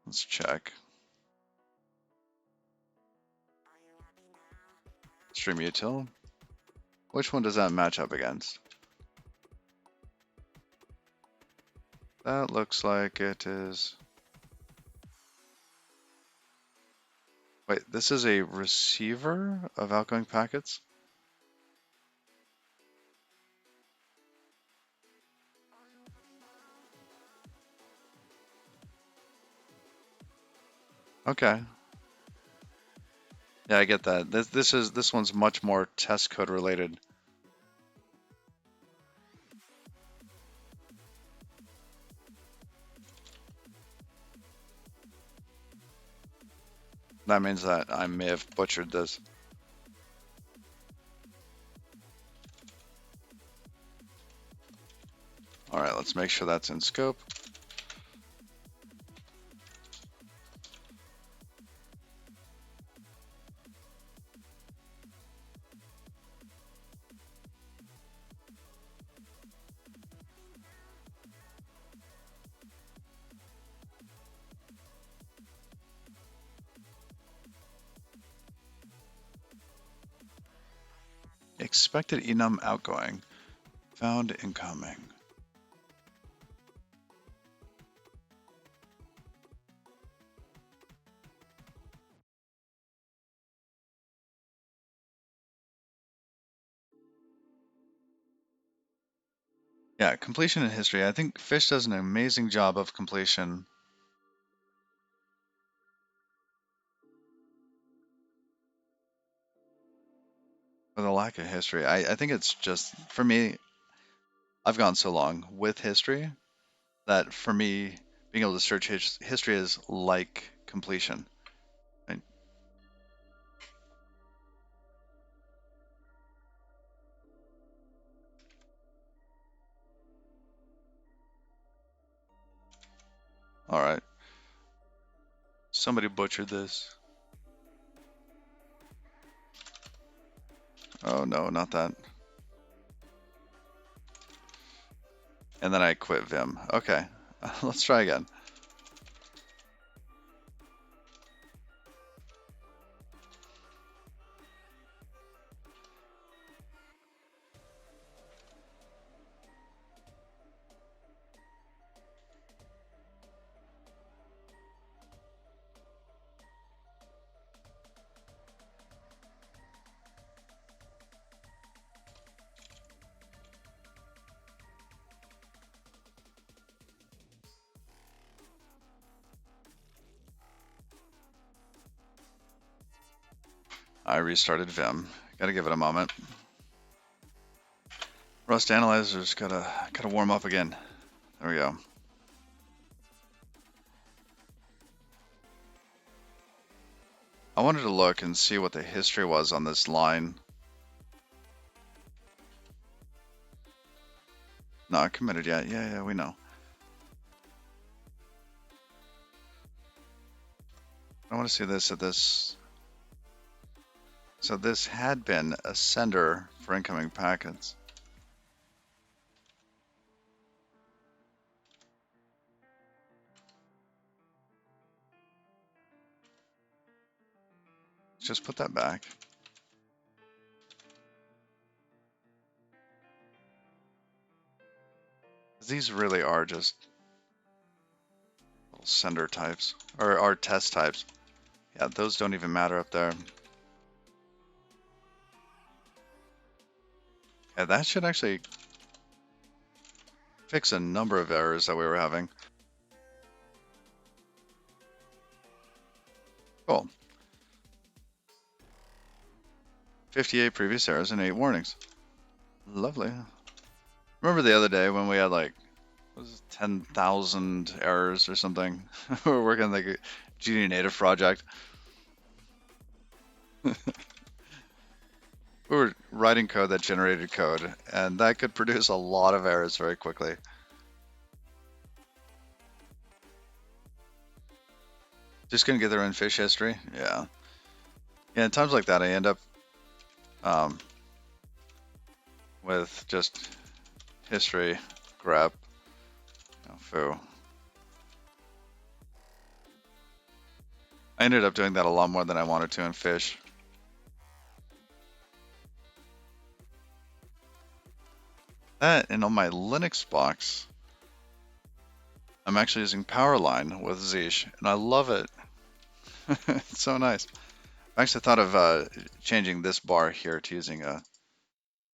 Let's check. Stream util. Which one does that match up against? That looks like it is. Wait, this is a receiver of outgoing packets? Okay. Yeah, I get that. This one's much more test code related. That means that I may have butchered this. All right, let's make sure that's in scope. expected enum outgoing. Found incoming. Yeah, completion in history. I think Fish does an amazing job of completion. With a lack of history. I think it's just, for me, I've gone so long with history that for me, being able to search history is like completion. Right? All right. Somebody butchered this. Oh no, not that. And then I quit Vim. Okay, let's try again. I restarted Vim. Gotta give it a moment. Rust analyzers gotta warm up again. There we go. I wanted to look and see what the history was on this line. Not committed yet. Yeah, we know. I want to see this at this. So this had been a sender for incoming packets. Just put that back. These really are just little sender types, or are test types. Yeah, those don't even matter up there. Yeah, that should actually fix a number of errors that we were having. Cool. 58 previous errors and 8 warnings. Lovely. Remember the other day when we had like, was it 10,000 errors or something? We were working on like a GD native project. We were writing code that generated code, and that could produce a lot of errors very quickly. Just gonna get their own fish history. Yeah. Yeah, in times like that, I end up um, with just history grep. Foo. I ended up doing that a lot more than I wanted to in fish. That, and on my Linux box, I'm actually using Powerline with Zeesh, and I love it. It's so nice. I actually thought of changing this bar here to using a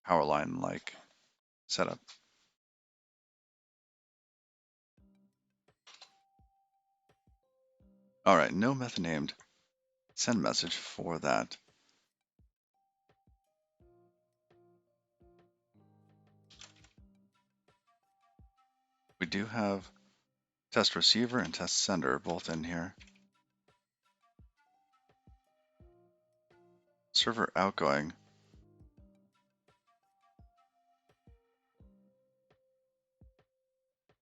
Powerline-like setup. All right, no method named. Send message for that. We do have test receiver and test sender both in here. Server outgoing.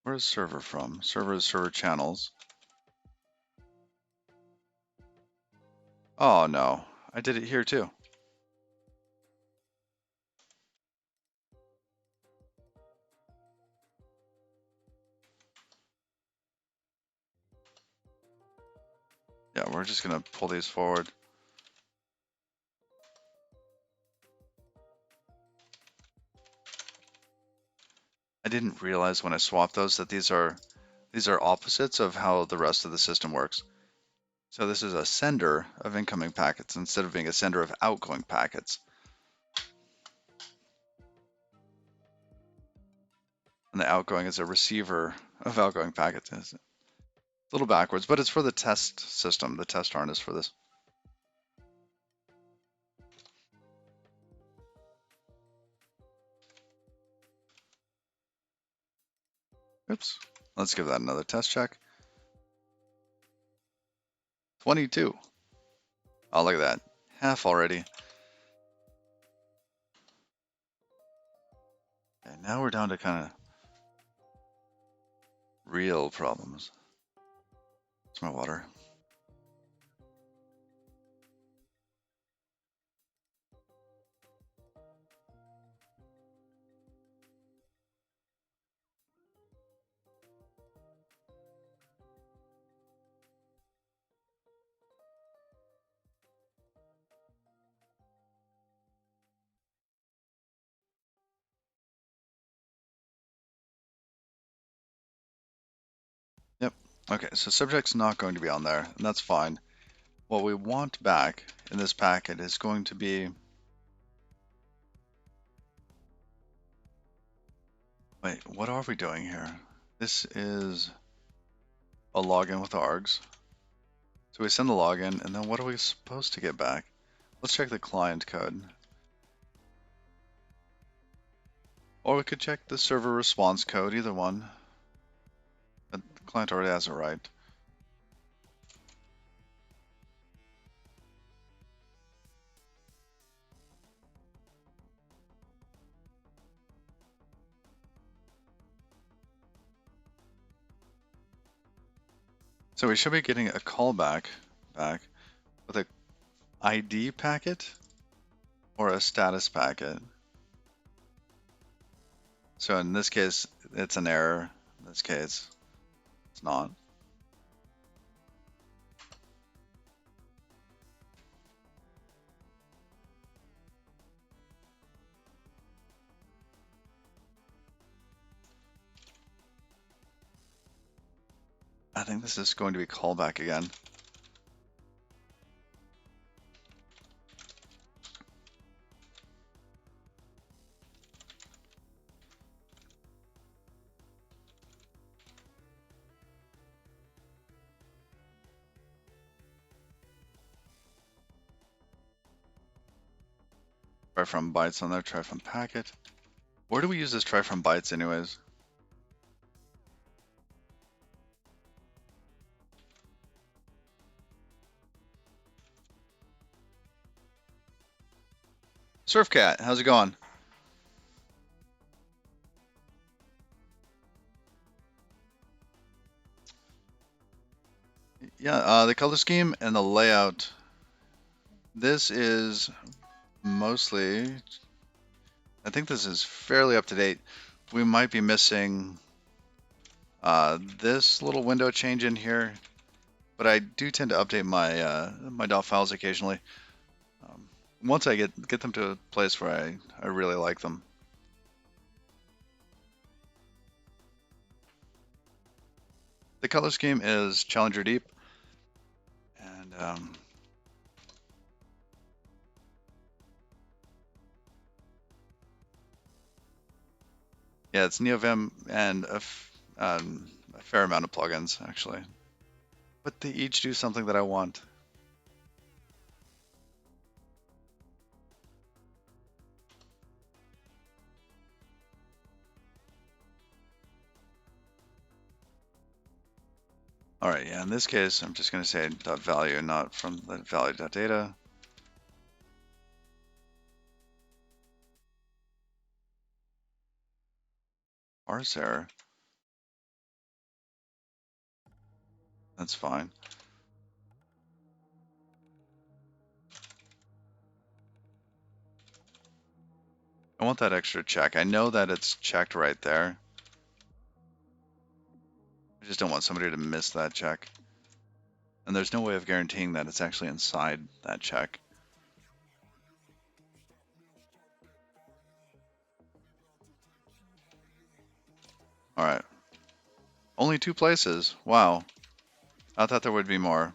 Where is server from? Server is server channels. Oh no, I did it here too. Yeah, we're just gonna pull these forward. didn't realize when I swapped those that these are opposites of how the rest of the system works. So this is a sender of incoming packets instead of being a sender of outgoing packets. And the outgoing is a receiver of outgoing packets. It's a little backwards, but it's for the test system, the test harness for this. Oops. Let's give that another test check. 22. Oh, look at that. Half already. And now we're down to kind of real problems. It's my water. Yep. Okay, so subject's not going to be on there, and that's fine. What we want back in this packet is going to be... Wait, what are we doing here? This is a login with args. So we send the login, and then what are we supposed to get back? Let's check the client code. Or we could check the server response code, either one. But the client already has it right. So we should be getting a callback back with a ID packet or a status packet. So in this case, it's an error. In this case, it's not. I think this is going to be callback again. Try from bytes on there, try from packet. Where do we use this try from bytes anyways? Surfcat, how's it going? Yeah, the color scheme and the layout. This is mostly, I think this is fairly up to date. We might be missing this little window change in here, but I do tend to update my my dot files occasionally. Once I get them to a place where I really like them. The color scheme is Challenger Deep, and yeah, it's NeoVim and a fair amount of plugins actually, but they each do something that I want. All right, yeah, in this case, I'm just going to say .value, not from the value.data. Parse error. That's fine. I want that extra check. I know that it's checked right there. I just don't want somebody to miss that check. And there's no way of guaranteeing that it's actually inside that check. All right. Only 2 places. Wow. I thought there would be more.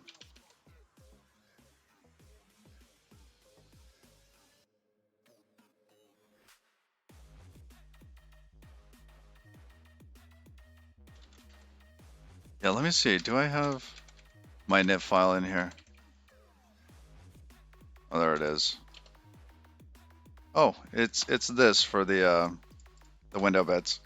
Yeah, let me see. Do I have my init file in here? Oh, there it is. Oh, it's this for the window bits.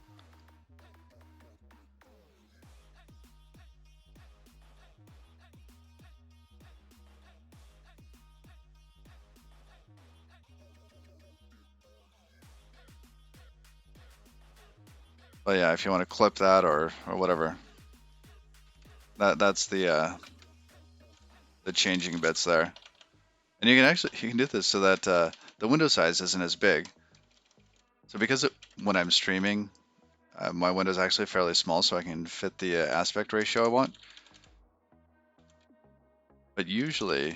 But yeah, if you want to clip that or whatever, that's the changing bits there. And you can do this so that the window size isn't as big. So because when I'm streaming, my window is actually fairly small, so I can fit the aspect ratio I want. But usually,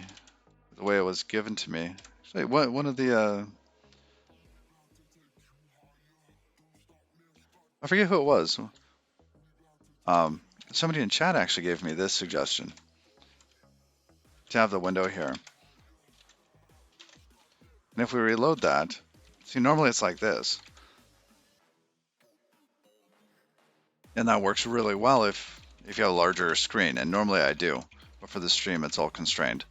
the way it was given to me, actually, one of the I forget who it was. Um, Somebody in chat actually gave me this suggestion to have the window here. And if we reload that, see, normally it's like this. And that works really well if you have a larger screen, and normally I do. But for the stream, it's all constrained.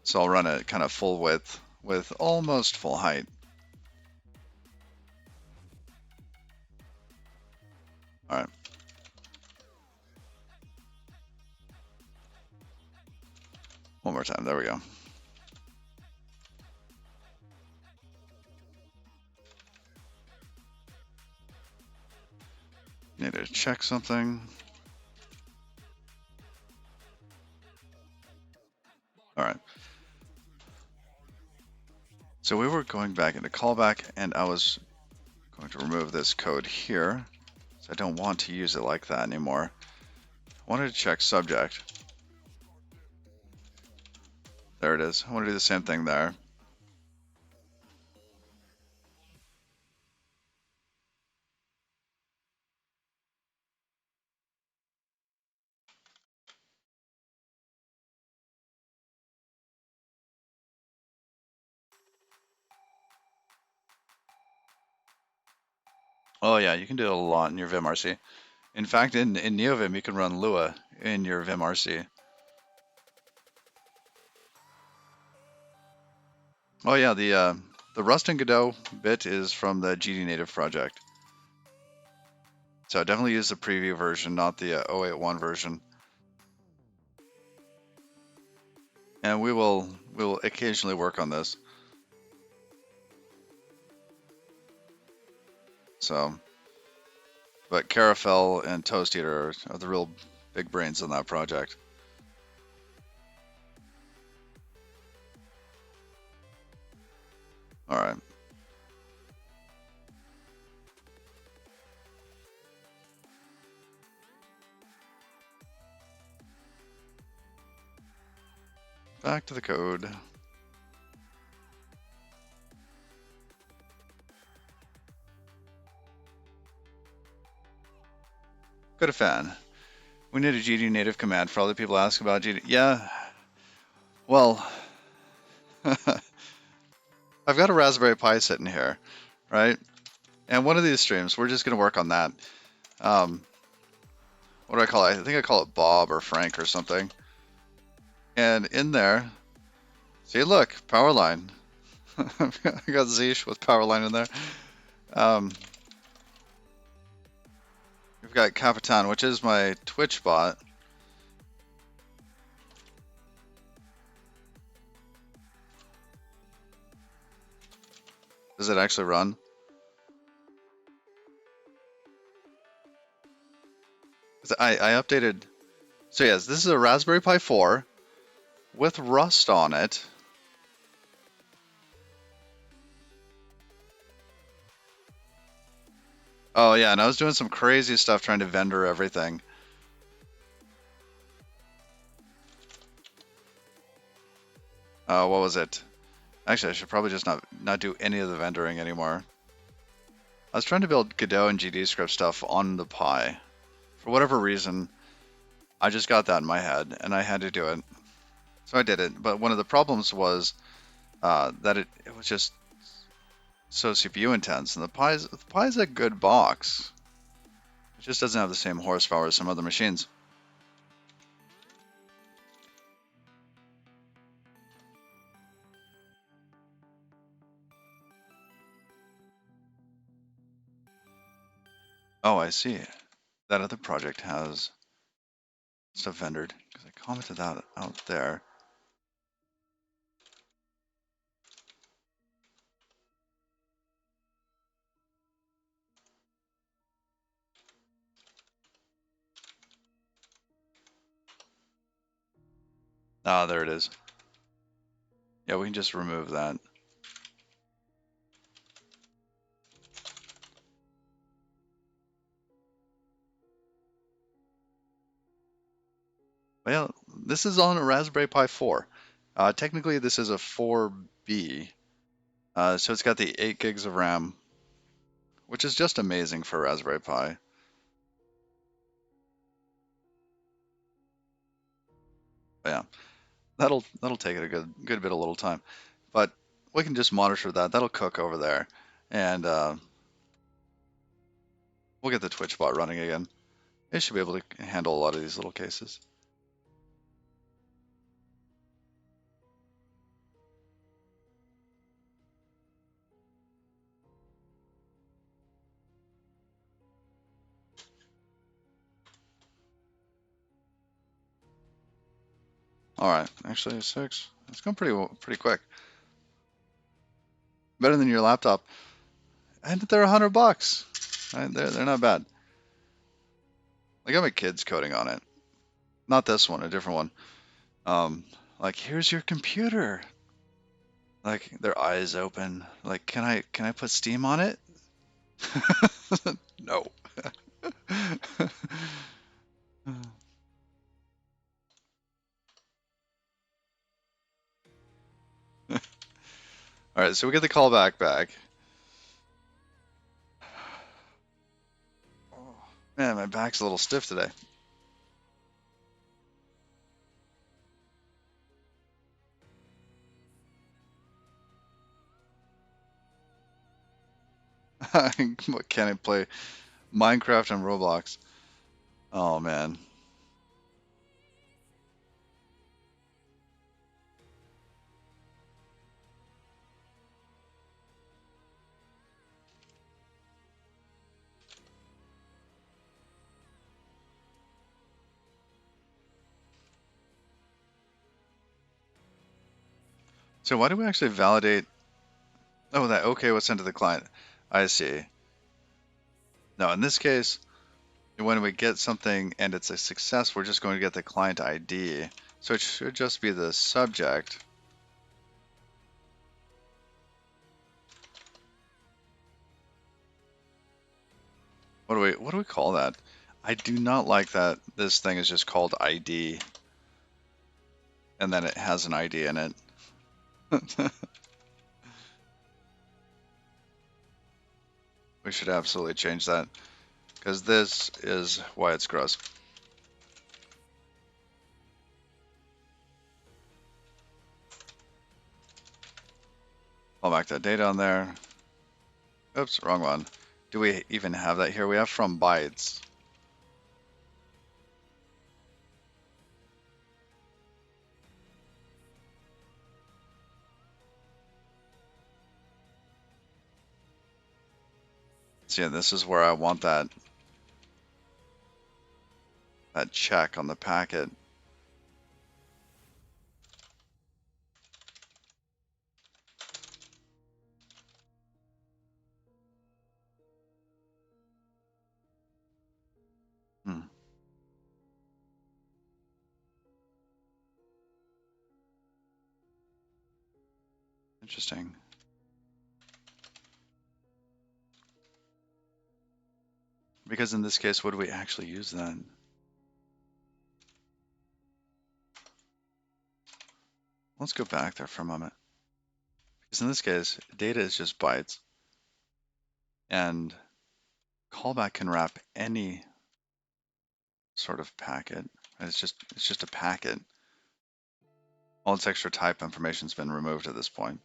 So I'll run it kind of full width with almost full height. All right. One more time. There we go. Need to check something. All right. So we were going back into callback, and I was going to remove this code here. So I don't want to use it like that anymore. I wanted to check subject. There it is. I want to do the same thing there. Oh yeah, you can do a lot in your vimrc. In fact, in NeoVim, you can run Lua in your vimrc. Oh yeah, the Rust and Godot bit is from the GD Native project. So definitely use the preview version, not the 081 version. And we will occasionally work on this. So, but Carafel and Toast Eater are the real big brains on that project. All right. Back to the code. Go to fan. We need a GD native command for all the people ask about GD. Yeah. Well, I've got a Raspberry Pi sitting here, right? And one of these streams, we're just going to work on that. What do I call it? I think I call it Bob or Frank or something. And in there, see, look, Powerline. I got Zeesh with Powerline in there. We've got Capitan, which is my Twitch bot. Does it actually run? I updated. So yes, this is a Raspberry Pi 4 with Rust on it. Oh yeah, and I was doing some crazy stuff trying to vendor everything. What was it? Actually, I should probably just not do any of the vendoring anymore. I was trying to build Godot and GD script stuff on the Pi. For whatever reason, I just got that in my head, and I had to do it. So I did it. But one of the problems was that it was just so CPU intense, and the Pi's a good box. It just doesn't have the same horsepower as some other machines. Oh, I see. That other project has stuff vendored, because I commented that out there. Ah, there it is. Yeah, we can just remove that. Well, this is on a Raspberry Pi 4. Technically, this is a 4B, so it's got the 8 gigs of RAM, which is just amazing for Raspberry Pi. But yeah, that'll take it a good bit of little time, but we can just monitor that. That'll cook over there, and we'll get the Twitch bot running again. It should be able to handle a lot of these little cases. All right, actually 6. It's going pretty quick. Better than your laptop, and they're $100. Right? They're not bad. I got my kids coding on it. Not this one, a different one. Like, here's your computer. Like, their eyes open. Like, can I put Steam on it? No. All right, so we get the callback back. Oh, man, my back's a little stiff today. What can I play? Minecraft and Roblox. Oh man. So why do we actually validate? Oh, that okay was sent to the client. I see. No, in this case, when we get something and it's a success, we're just going to get the client ID. So it should just be the subject. What do we call that? I do not like that this thing is just called ID and then it has an ID in it. We should absolutely change that because this is why it's gross. I'll back that data on there. Oops, wrong one. Do we even have that here? We have from bytes. So yeah, this is where I want that check on the packet. Hmm. Interesting. Because in this case, would we actually use that? Let's go back there for a moment. Because in this case, data is just bytes. And Callback can wrap any sort of packet. It's just a packet. All its extra type information's been removed at this point.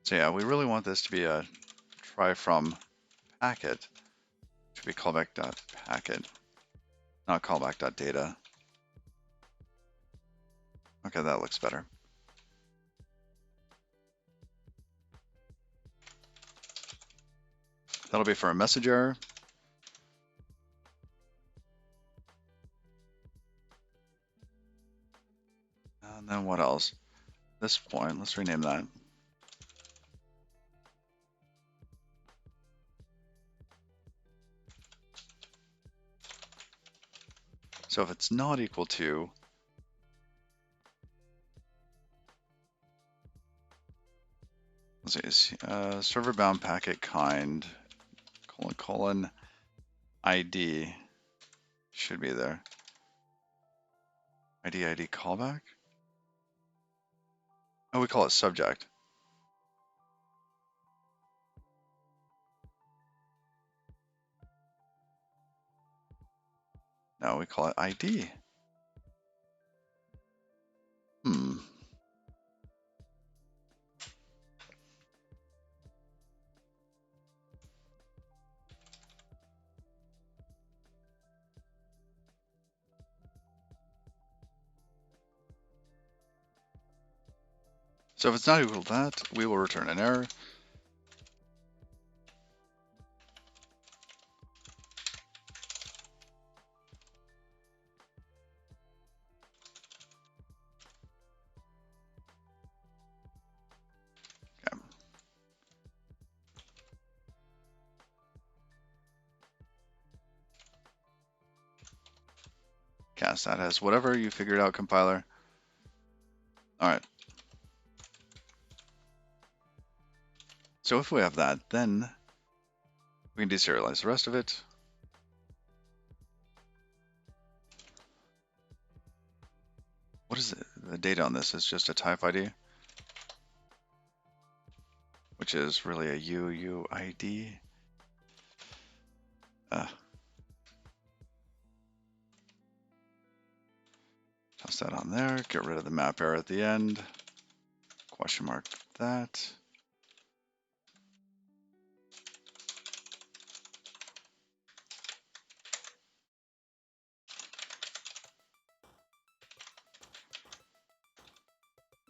So yeah, we really want this to be a try from packet. It should be callback.packet, not callback.data. Okay, that looks better. That'll be for a message error. And then what else? At this point, let's rename that. So if it's not equal to, let's see, server bound packet kind, : ID should be there. ID callback? Oh, we call it subject. No, we call it ID. So if it's not equal to that, we will return an error. Okay. Cast that as whatever you figured out, compiler. All right. So if we have that, then we can deserialize the rest of it. What is it? The data on this is just a type ID, which is really a UUID. Toss that on there, get rid of the map error at the end, question mark that.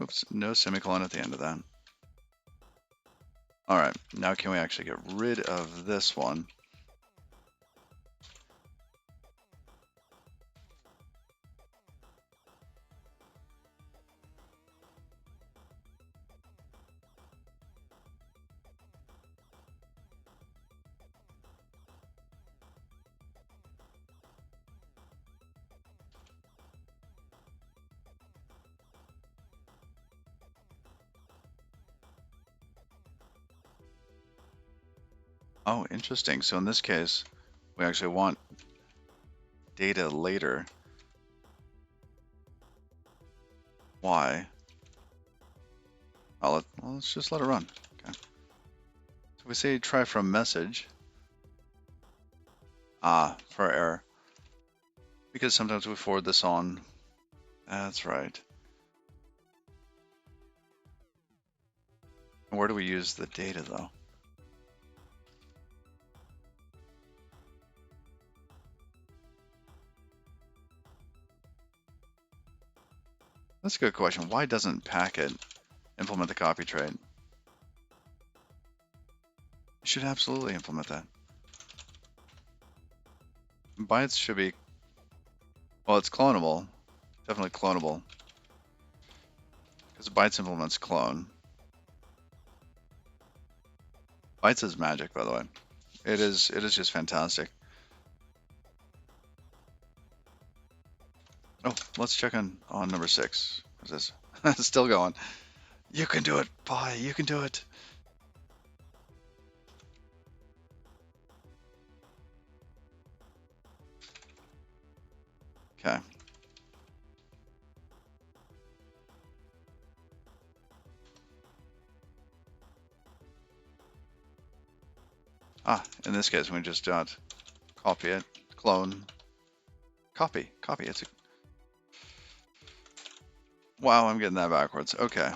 Oops, no semicolon at the end of that. All right, now can we actually get rid of this one? Oh, interesting. So in this case, we actually want data later. Why? Well, let's just let it run. Okay. So we say try from message. For error. Because sometimes we forward this on. That's right. And where do we use the data though? That's a good question. Why doesn't Packet implement the copy trait? It should absolutely implement that. Bytes should be, well, it's clonable. Definitely clonable. Because bytes implements clone. Bytes is magic, by the way. It is just fantastic. Oh, let's check on number 6. What's this? It's still going. You can do it, Pi. You can do it. Okay. In this case, we just copy it, clone, copy. It's a... Wow, I'm getting that backwards. Okay.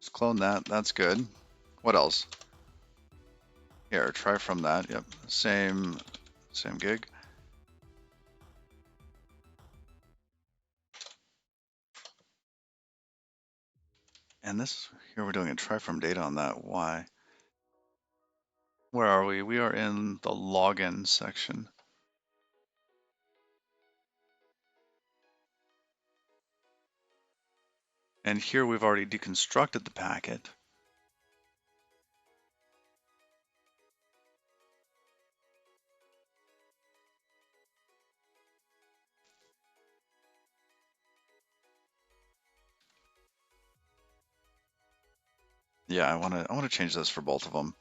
Just clone that. That's good. What else? Here, try from that. Yep. Same gig. And this, here we're doing a try from data on that. Why? Where are we? We are in the login section. And here we've already deconstructed the packet. Yeah, I want to change this for both of them.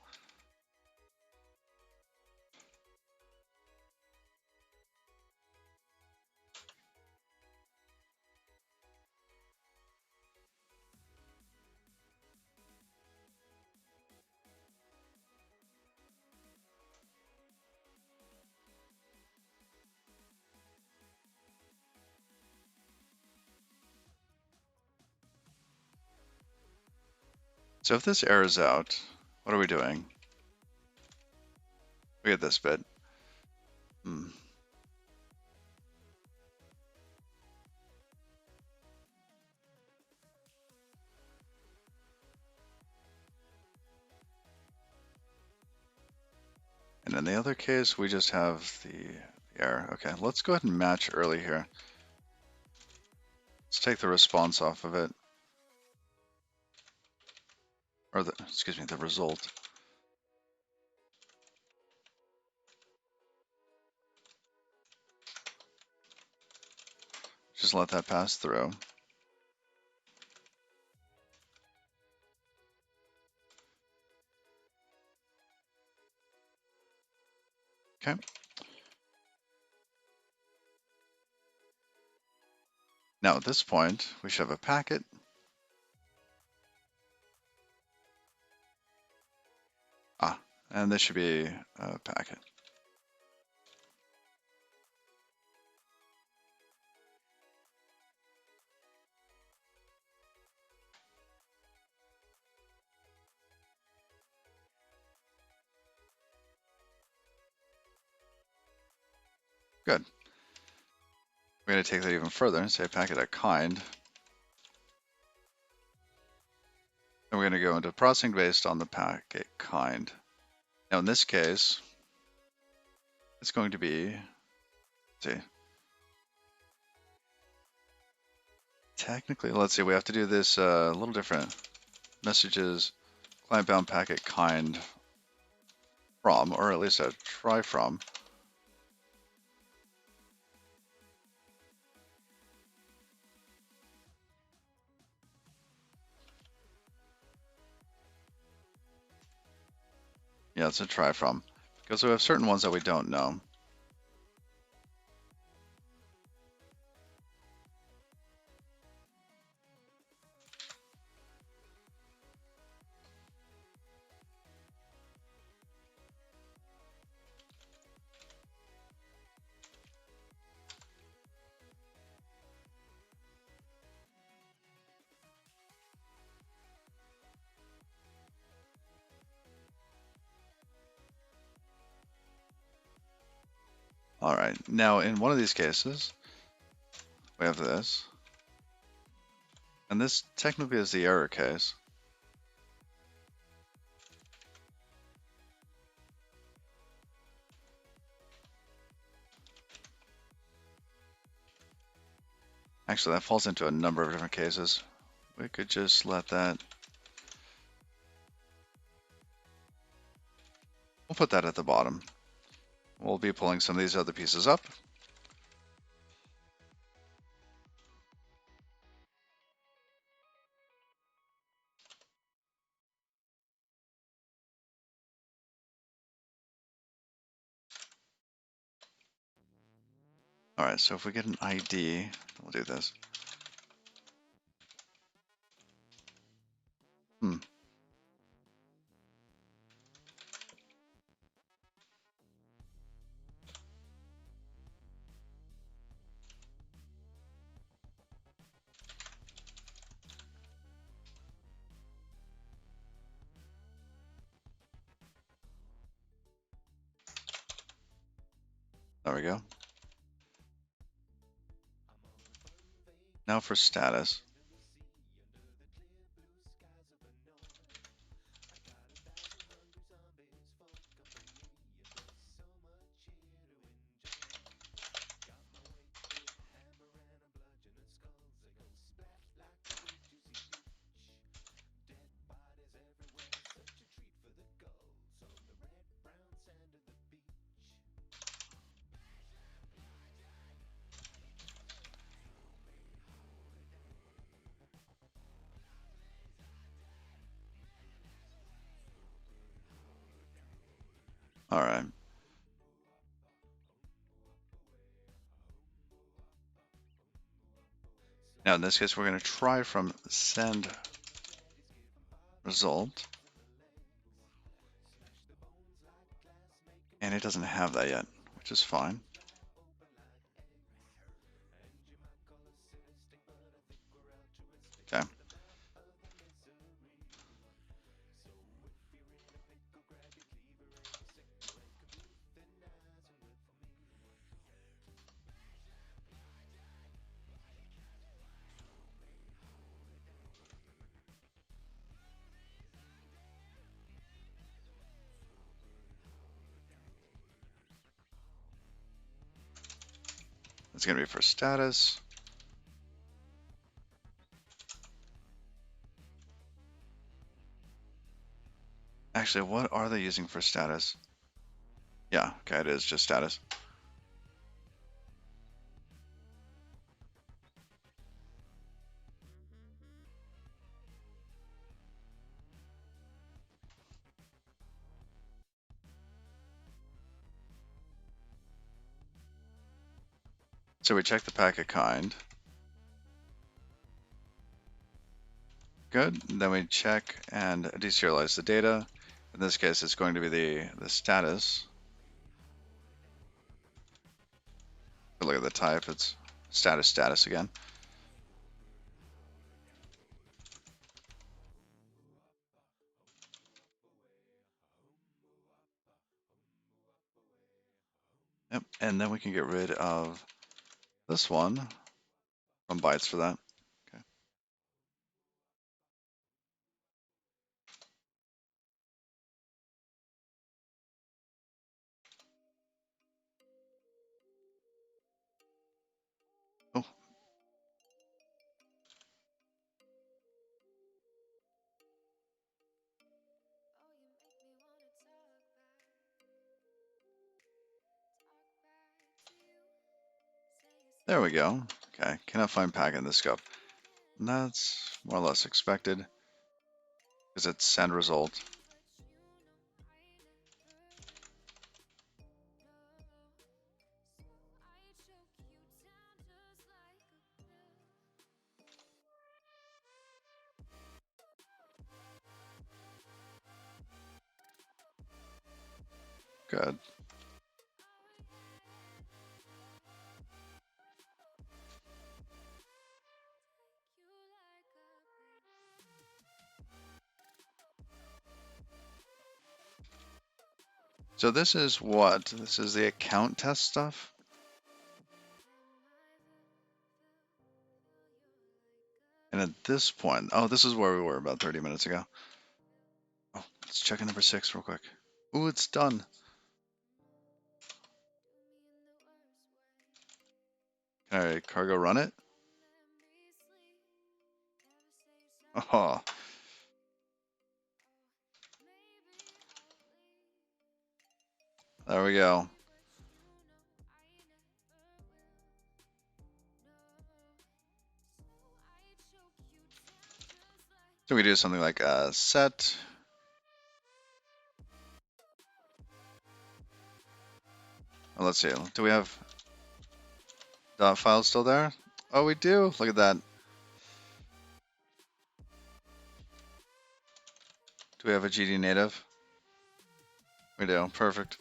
So if this errors out, what are we doing? We get this bit. Hmm. And in the other case, we just have the error. Okay, let's go ahead and match early here. Let's take the response off of it. Or excuse me, the result. Just let that pass through. Okay. Now at this point, we should have a packet. And this should be a packet. Good. We're going to take that even further and say packet at kind. And we're going to go into processing based on the packet kind. Now in this case, it's going to be, let's see, technically, let's see, we have to do this a little different. Messages, client bound packet kind from, or at least a try from. Yeah, it's a try from. Because we have certain ones that we don't know. All right, now in one of these cases, we have this. And this technically is the error case. Actually, that falls into a number of different cases. We could just let that. We'll put that at the bottom. We'll be pulling some of these other pieces up. All right, so if we get an ID, we'll do this. There we go. Now for status. All right. Now in this case, we're going to try from send result. And it doesn't have that yet, which is fine. Okay. It's going to be for status. Actually, what are they using for status? Yeah, okay, it is just status. So we check the packet kind. Good. Then we check and deserialize the data. In this case, it's going to be the status. Look at the type. It's status again. Yep. And then we can get rid of this one from bytes for that. Okay. Oh, there we go. Okay. Cannot find packet in the scope. And that's more or less expected because it's send result. Good. So this is what? This is the account test stuff? And at this point, oh, this is where we were about 30 minutes ago. Oh, let's check in number 6 real quick. Ooh, it's done. Can I cargo run it? Oh, there we go. So we do something like set. Let's see. Do we have? Dot file still there? Oh, we do. Look at that. Do we have a GD native? We do. Perfect.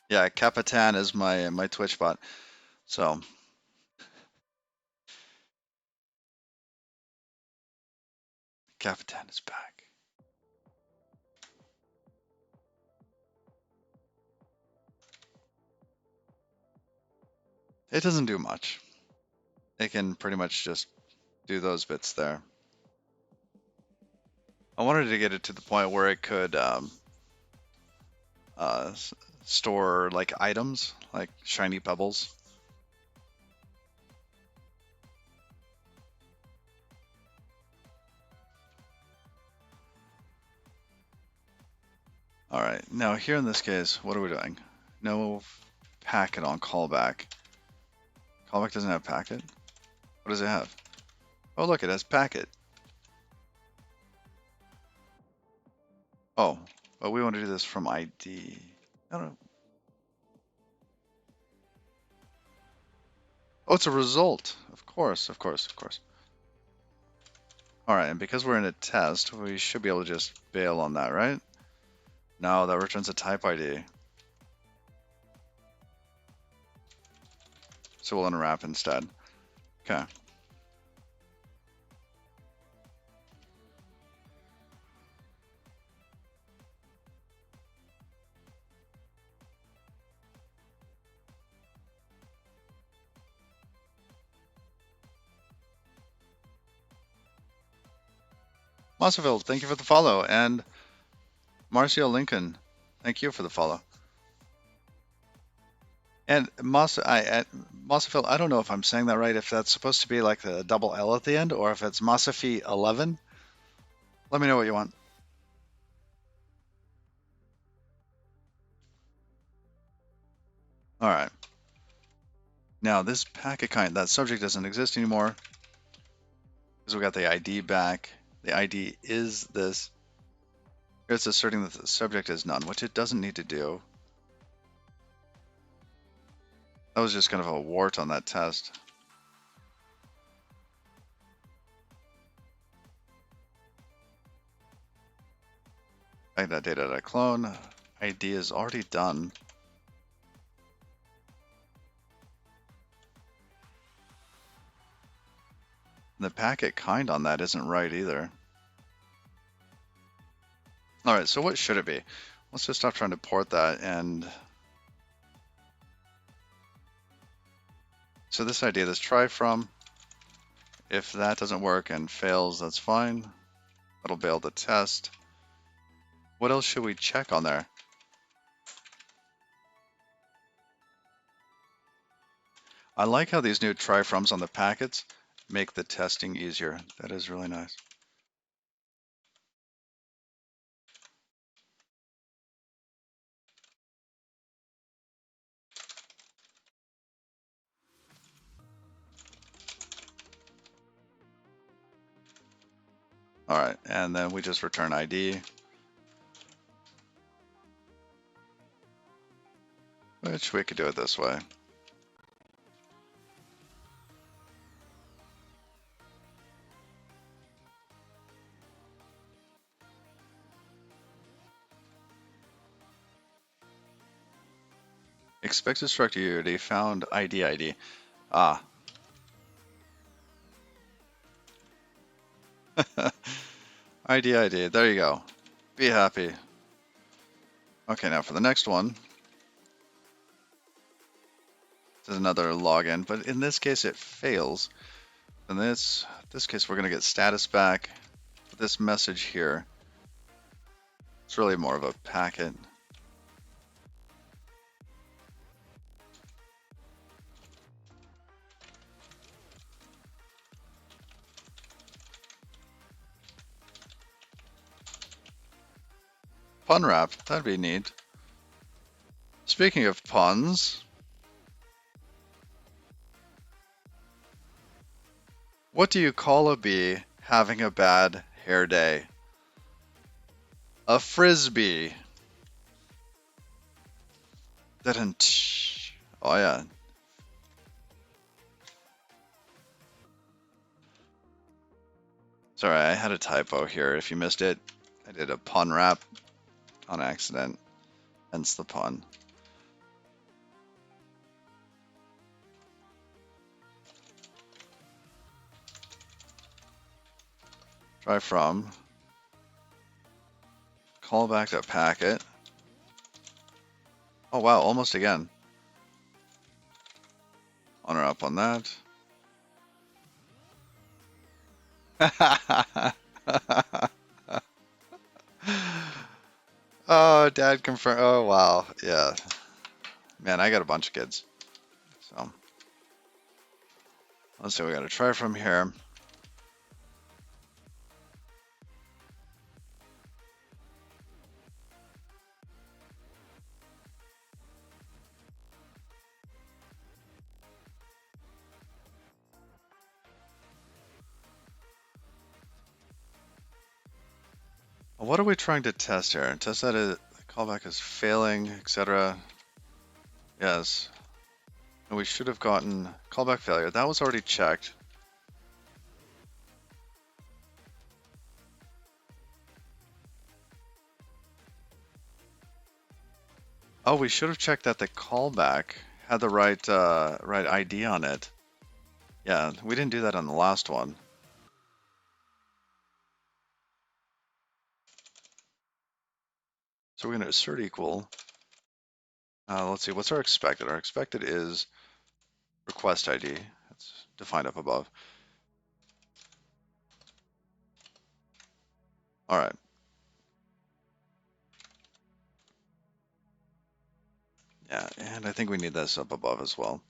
Yeah, Capitan is my Twitch bot. So Capitan is back. It doesn't do much. It can pretty much just do those bits there. I wanted to get it to the point where it could uh, store like items, like shiny pebbles. All right, now here in this case, what are we doing? No packet on callback. Callback doesn't have packet. What does it have? Oh, look, it has packet. Oh, but we want to do this from ID. I don't know. Oh, it's a result. Of course, of course, of course. All right, and because we're in a test, we should be able to just bail on that, right? No, that returns a type ID. So we'll unwrap instead. Okay. Mossville, thank you for the follow. And Marcio Lincoln, thank you for the follow. And Mossville, I don't know if I'm saying that right, if that's supposed to be like the double L at the end, or if it's Mossafi 11. Let me know what you want. All right. Now this packet kind, that subject doesn't exist anymore because we got the ID back. The ID is this. It's asserting that the subject is none, which it doesn't need to do. That was just kind of a wart on that test. Back that data.clone. ID is already done. The packet kind on that isn't right either. All right, so what should it be? Let's just stop trying to port that. And so this idea, this try from, if that doesn't work and fails, that's fine. That'll bail the test. What else should we check on there? I like how these new try froms on the packets make the testing easier. That is really nice. All right, and then we just return ID, which we could do it this way. Expected structure utility found ID. Ah. ID. There you go. Be happy. Okay, now for the next one. This is another login, but in this case it fails. In this case we're going to get status back. But this message here, it's really more of a packet. Pun wrap, that'd be neat. Speaking of puns, what do you call a bee having a bad hair day? A frisbee. Didn't. Oh yeah. Sorry, I had a typo here. If you missed it, I did a pun wrap on accident, hence the pun. Try from, call back to packet. Oh wow, almost again. On or up on that. Oh, dad confirm. Oh wow, yeah. Man, I got a bunch of kids. So let's see. We got to try from here. What are we trying to test here? Test that the callback is failing, etc. Yes. And we should have gotten callback failure. That was already checked. Oh, we should have checked that the callback had the right right ID on it. Yeah, we didn't do that on the last one. So we're going to assert equal. Let's see, what's our expected? Our expected is request ID. It's defined up above. All right. Yeah, and I think we need this up above as well.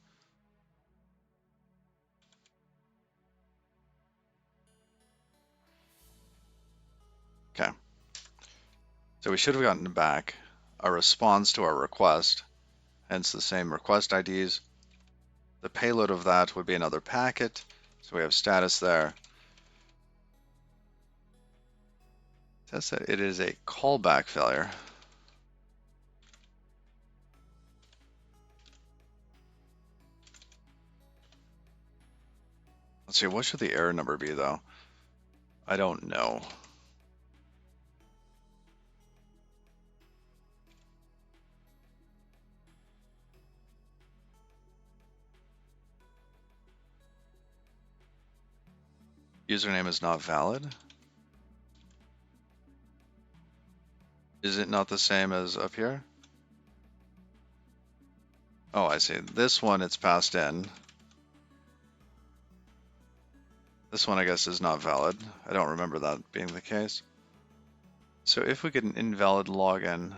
Okay. So we should have gotten back a response to our request, hence the same request IDs. The payload of that would be another packet. So we have status there. Test that it is a callback failure. Let's see, what should the error number be though? I don't know. Username is not valid. Is it not the same as up here? Oh, I see. This one it's passed in. This one I guess is not valid. I don't remember that being the case. So if we get an invalid login,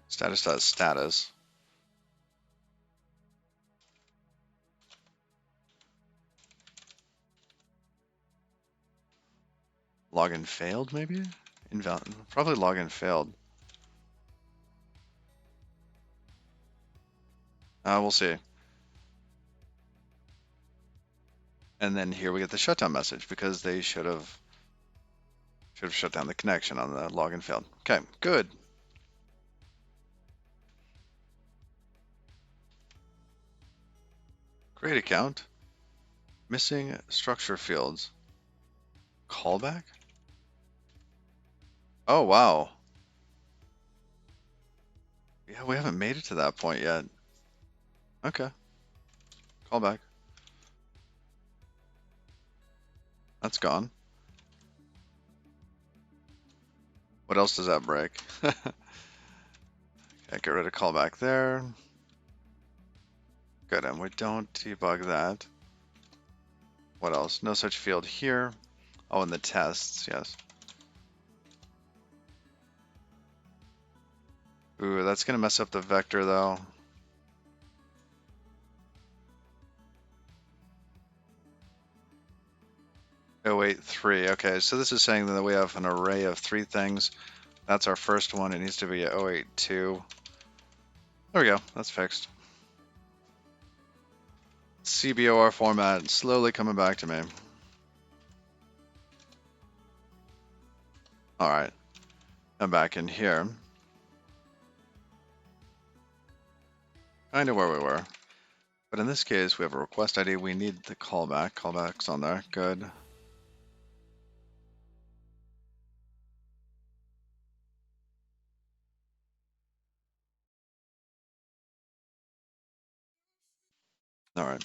status. Login failed maybe? Invalid, probably login failed. We'll see. And then here we get the shutdown message because they should have shut down the connection on the login failed. Okay, good. Great account. Missing structure fields. Callback? Oh, wow. Yeah, we haven't made it to that point yet. Okay. Callback. That's gone. What else does that break? Okay, get rid of callback there. Good, and we don't debug that. What else? No such field here. Oh, and the tests, yes. Ooh, that's gonna mess up the vector though. Oh wait, 3. Okay, so this is saying that we have an array of 3 things. That's our first one. It needs to be 082. There we go. That's fixed. CBOR format slowly coming back to me. All right, I'm back in here. Kind of where we were. But in this case, we have a request ID. We need the callback. Callback's on there. Good. All right.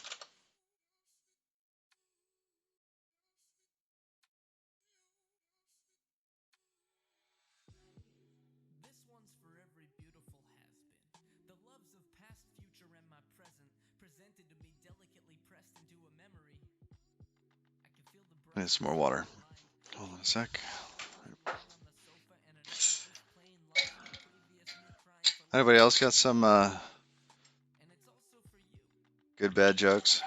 I need some more water. Hold on a sec. Anybody else got some good bad jokes?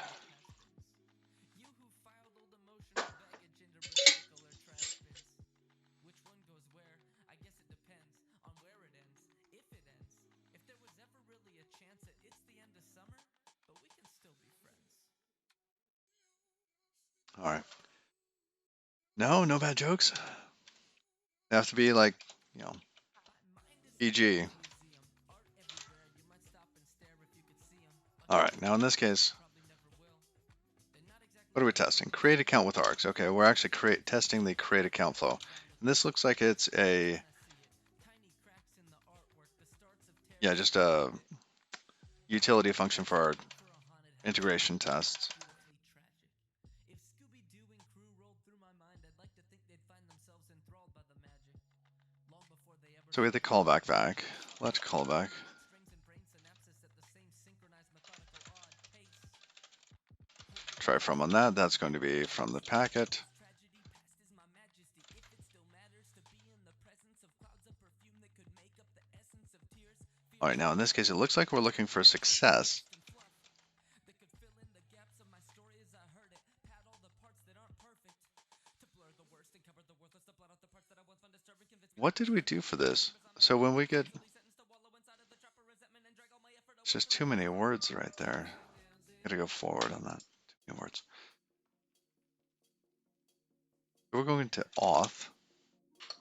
All right. No, no bad jokes. They have to be like, you know, PG. All right. Now in this case, what are we testing? Create account with args. Okay, we're actually testing the create account flow. And this looks like it's a, yeah, just a utility function for our integration tests. So we have the callback back. Let's callback. Try from on that. That's going to be from the packet. All right, now in this case, it looks like we're looking for success. What did we do for this? So when we get, it's just too many words right there. Gotta go forward on that. Too many words. We're going to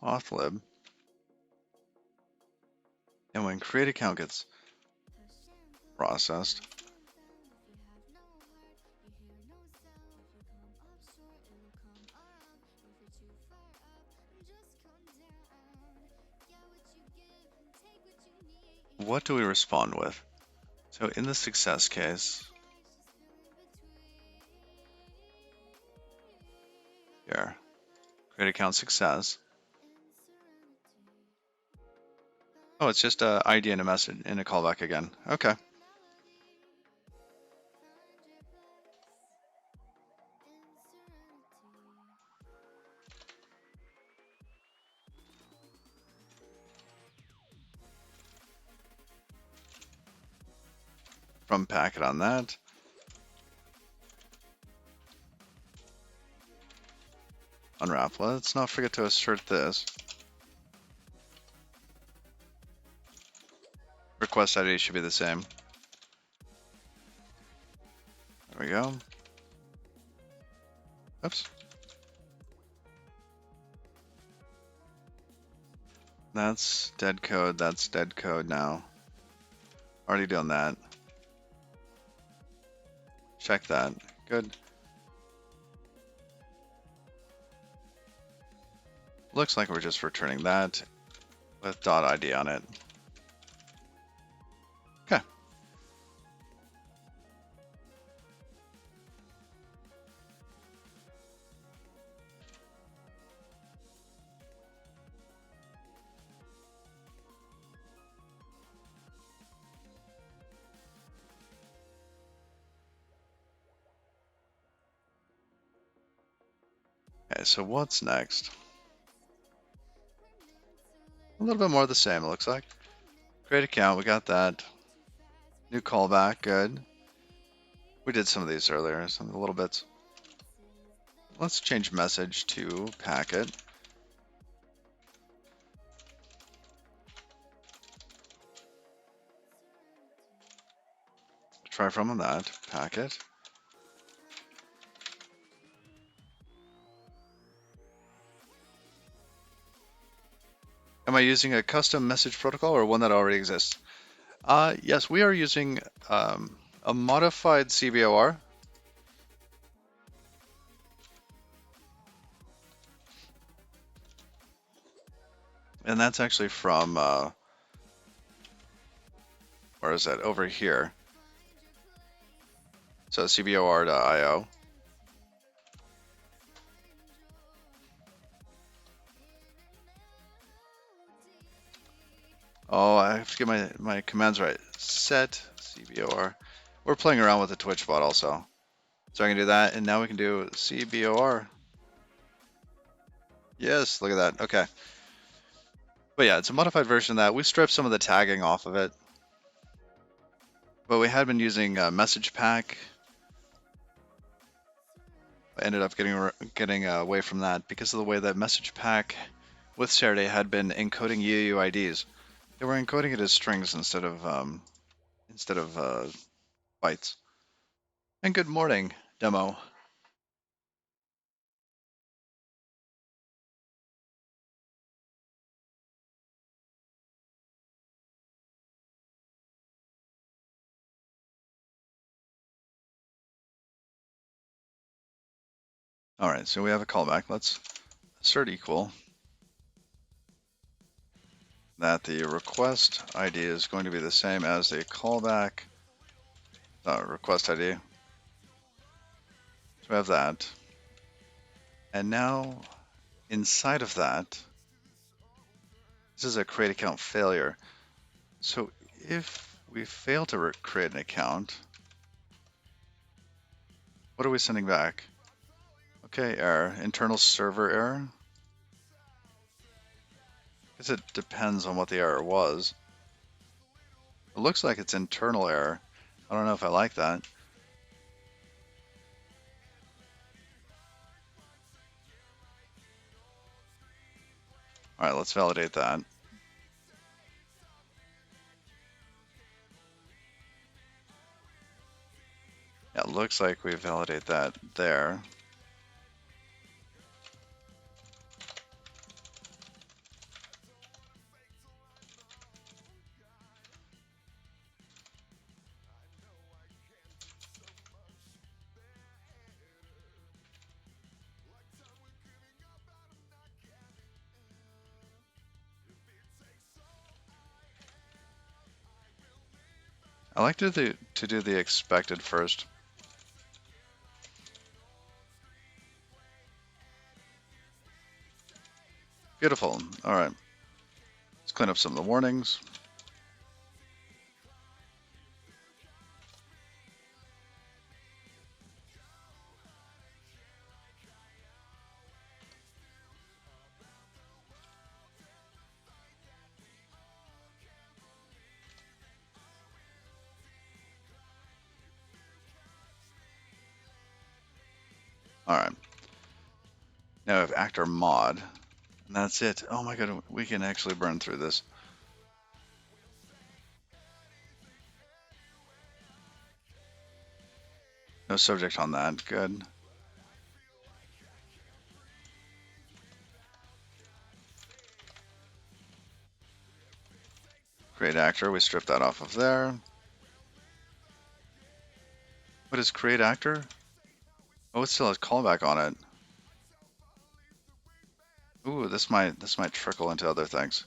authlib, and when create account gets processed, what do we respond with? So in the success case, here, create account success. Oh, it's just a ID and a message and a callback again. Okay. From packet on that. Unwrap. Let's not forget to assert this. Request ID should be the same. There we go. Oops. That's dead code. That's dead code now. Already done that. Check that. Good. Looks like we're just returning that with .id on it. Okay. Okay, so what's next? A little bit more of the same, it looks like. Create account, we got that. New callback, good. We did some of these earlier, some little bits. Let's change message to packet. Try from on that, packet. Am I using a custom message protocol or one that already exists? Yes, we are using a modified CBOR. And that's actually from, where is that? Over here. So cbor.io. Oh, I have to get my commands right. Set cbor. We're playing around with the Twitch bot also. So I can do that, and now we can do cbor. Yes, look at that. Okay. But yeah, it's a modified version of that. We stripped some of the tagging off of it. But we had been using message pack. I ended up getting away from that because of the way that message pack with Saturday had been encoding UUIDs. They were encoding it as strings instead of bytes. And good morning, demo. All right, so we have a callback. Let's assert equal that the request ID is going to be the same as the callback request ID. So we have that. And now inside of that, this is a create account failure. So if we fail to create an account, what are we sending back? Okay, error, internal server error. I guess it depends on what the error was. It looks like it's internal error. I don't know if I like that. All right, let's validate that. Yeah, it looks like we validate that there. I like to do the expected first. Beautiful. All right. Let's clean up some of the warnings. All right. Now we have actor mod, and that's it. Oh my god, we can actually burn through this. No subject on that. Good. Create actor. We strip that off of there. What is create actor? Oh, it still has callback on it. Ooh, this might trickle into other things.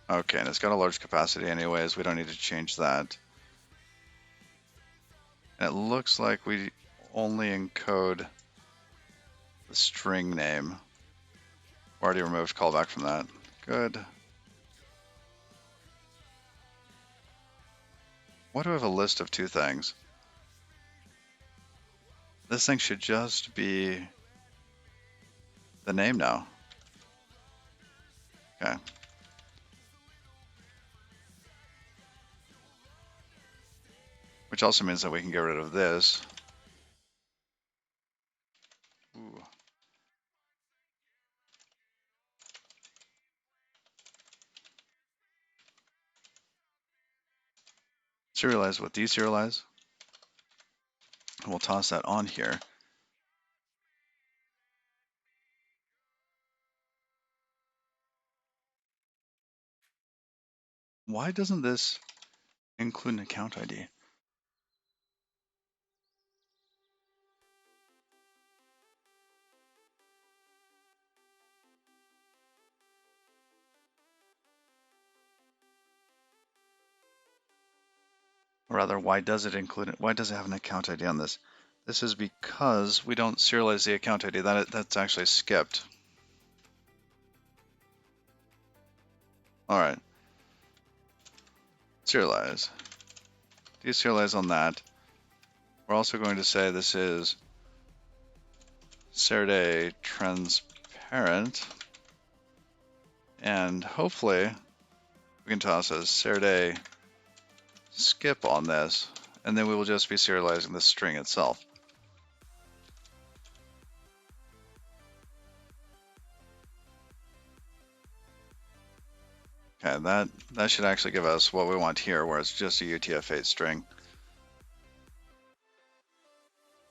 Okay, and it's got a large capacity anyways. We don't need to change that. And it looks like we only encode the string name. Already removed callback from that. Good. Why do I have a list of two things? This thing should just be the name now. Okay. Which also means that we can get rid of this. Ooh. Serialize with deserialize. And we'll toss that on here. Why doesn't this include an account ID? Or rather, why does it include it? Why does it have an account ID on this? This is because we don't serialize the account ID. That's actually skipped. All right, serialize. Deserialize on that. We're also going to say this is Saturday transparent, and hopefully we can toss a Saturday skip on this, and then we will just be serializing the string itself. Okay, that should actually give us what we want here, where it's just a UTF-8 string.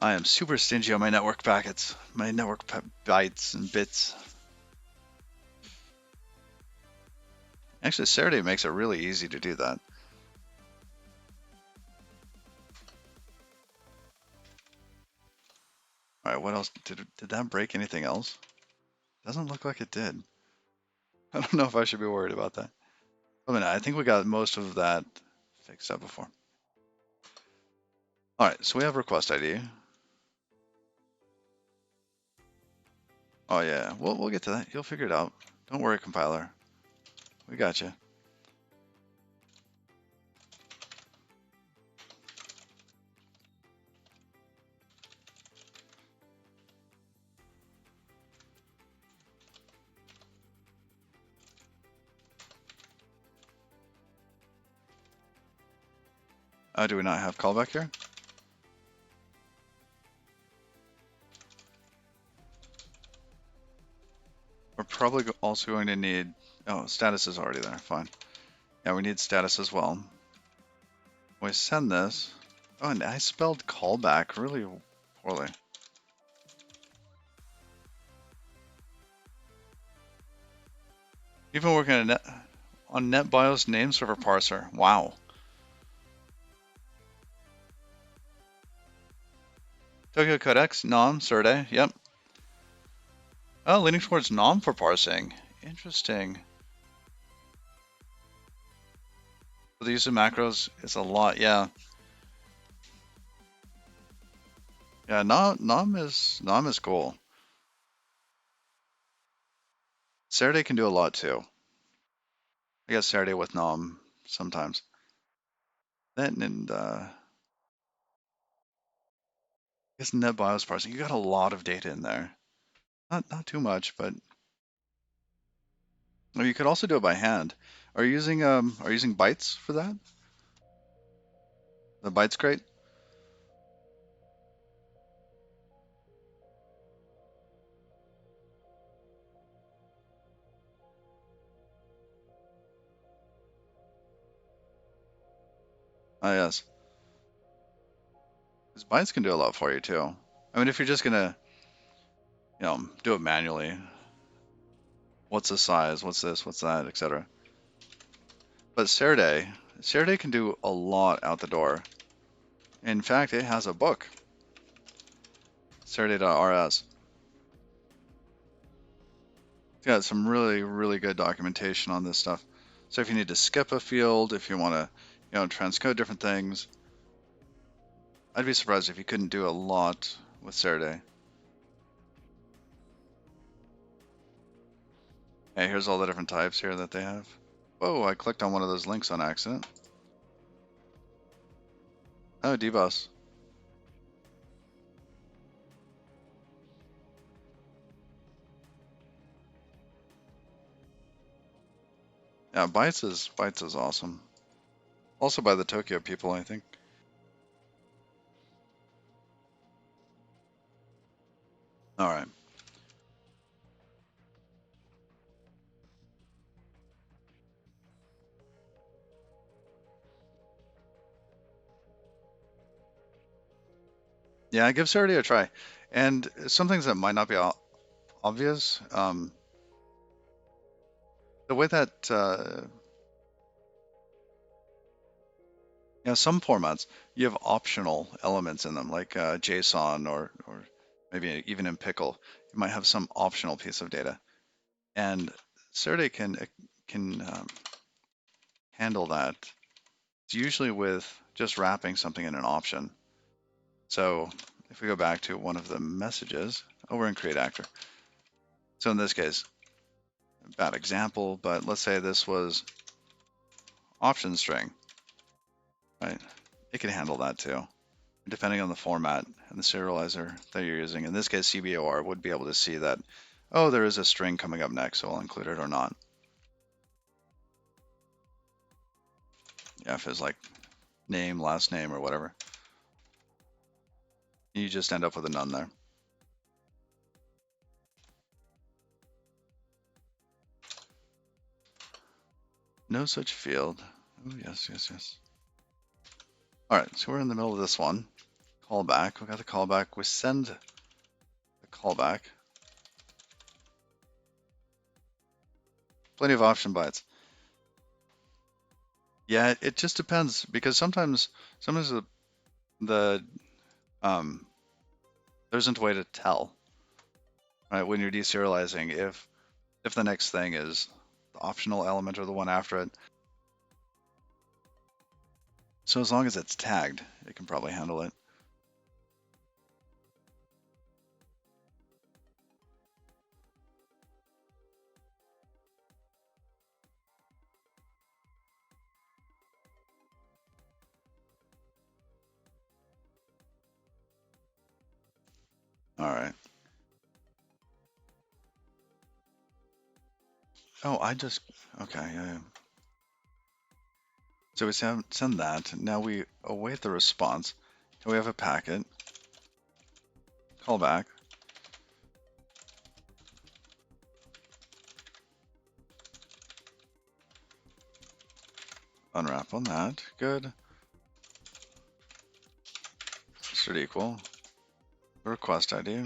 I am super stingy on my network packets, my network bytes and bits. Actually, Saturday makes it really easy to do that. All right, what else? Did that break anything else? Doesn't look like it did. I don't know if I should be worried about that. I mean, I think we got most of that fixed up before. All right, so we have request ID. Oh yeah, we'll get to that. You'll figure it out. Don't worry, compiler. We got you. Do we not have callback here? We're probably also going to need, oh, status is already there, fine. Yeah, we need status as well. When we send this, oh, and I spelled callback really poorly. Even working on NetBIOS name server parser, wow. Tokyo Codex, NOM, Serde, yep. Oh, leaning towards NOM for parsing, interesting. The use of macros is a lot, yeah. Yeah, nom is cool. Saturday can do a lot too. I guess Saturday with nom sometimes. Then and I guess NetBIOS parsing. You got a lot of data in there. Not too much, but you could also do it by hand. Are you using bytes for that? The bytes crate? Ah yes. Because bytes can do a lot for you too. I mean, if you're just gonna, do it manually, what's the size, what's this, what's that, etc. But Saturday can do a lot out the door. In fact, it has a book, Saturday.rs. It's got some really, really good documentation on this stuff. So if you need to skip a field, if you want to, transcode different things, I'd be surprised if you couldn't do a lot with Saturday. Hey, here's all the different types here that they have. Whoa, I clicked on one of those links on accident. Oh, dboss. Yeah, Bytes is awesome. Also by the Tokyo people, I think. All right. Yeah, give Saturday a try. And some things that might not be obvious. The way that Yeah, some formats you have optional elements in them, like JSON or maybe even in Pickle, you might have some optional piece of data, and Cerde can handle that. It's usually with just wrapping something in an option. So if we go back to one of the messages, oh, we're in create actor. So in this case, bad example, but let's say this was option string, right? It can handle that too, depending on the format and the serializer that you're using. In this case, CBOR would be able to see that, oh, there is a string coming up next, so I'll include it or not. Yeah, if it's like name, last name, or whatever, you just end up with a none there. No such field. Oh, yes, yes, yes. All right, so we're in the middle of this one. Callback. We got the callback. We send the callback. Plenty of option bytes. Yeah, it just depends because sometimes the there isn't a way to tell, right, when you're deserializing if the next thing is the optional element or the one after it. So as long as it's tagged, it can probably handle it. All right. Oh, okay. Yeah. So we send that. Now we await the response. We have a packet. Callback. Unwrap on that. Good. Should equal request ID.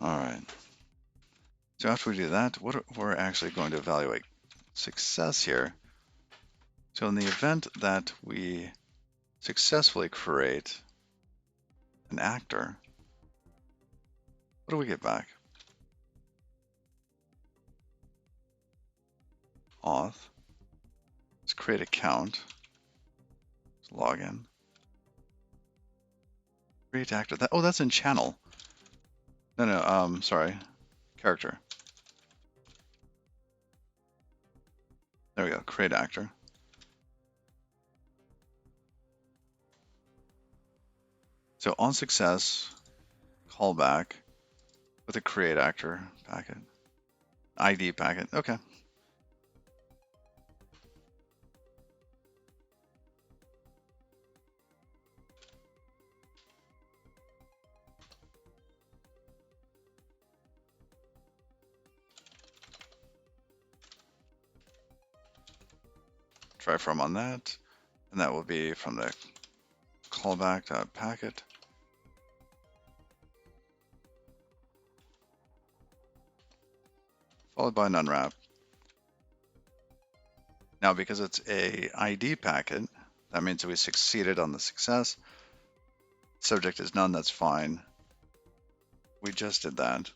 All right. So after we do that, we're actually going to evaluate success here. So in the event that we successfully create an actor, what do we get back? Auth. Let's create account. Let's log in. Create actor. That's in channel. No, sorry. Character. There we go. Create actor. So on success, callback with a create actor packet. ID packet. Okay. Try from on that. And that will be from the callback.packet. Followed by an unwrap. Now, because it's a ID packet, that means that we succeeded on the success. Subject is none, that's fine. We just did that.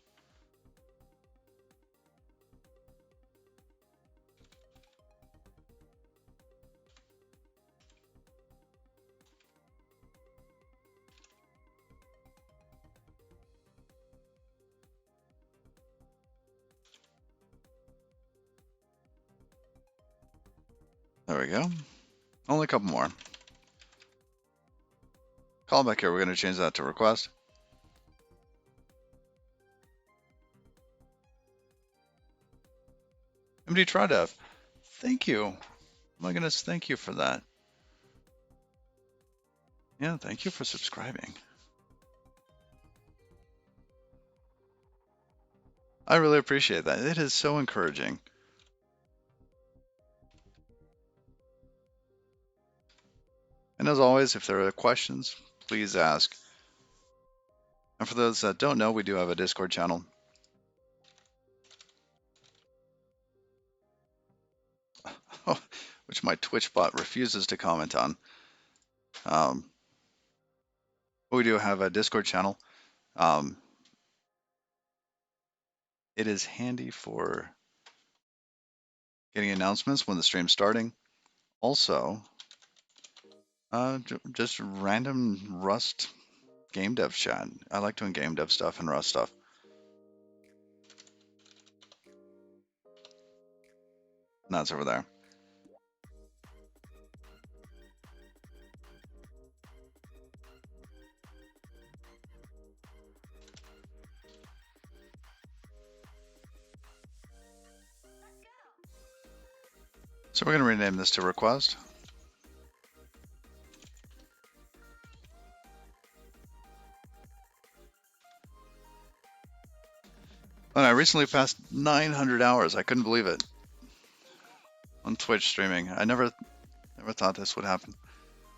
There we go. Only a couple more. Callback here, we're going to change that to request. MD Tridev, thank you. Oh my goodness, thank you for that. Yeah, thank you for subscribing. I really appreciate that. It is so encouraging. And as always, if there are questions, please ask. And for those that don't know, we do have a Discord channel. Which my Twitch bot refuses to comment on. But we do have a Discord channel. It is handy for getting announcements when the stream's starting. Also, just random Rust game dev chat. I like doing game dev stuff and Rust stuff. And that's over there. So we're going to rename this to request. And I recently passed 900 hours. I couldn't believe it. On Twitch streaming. I never thought this would happen.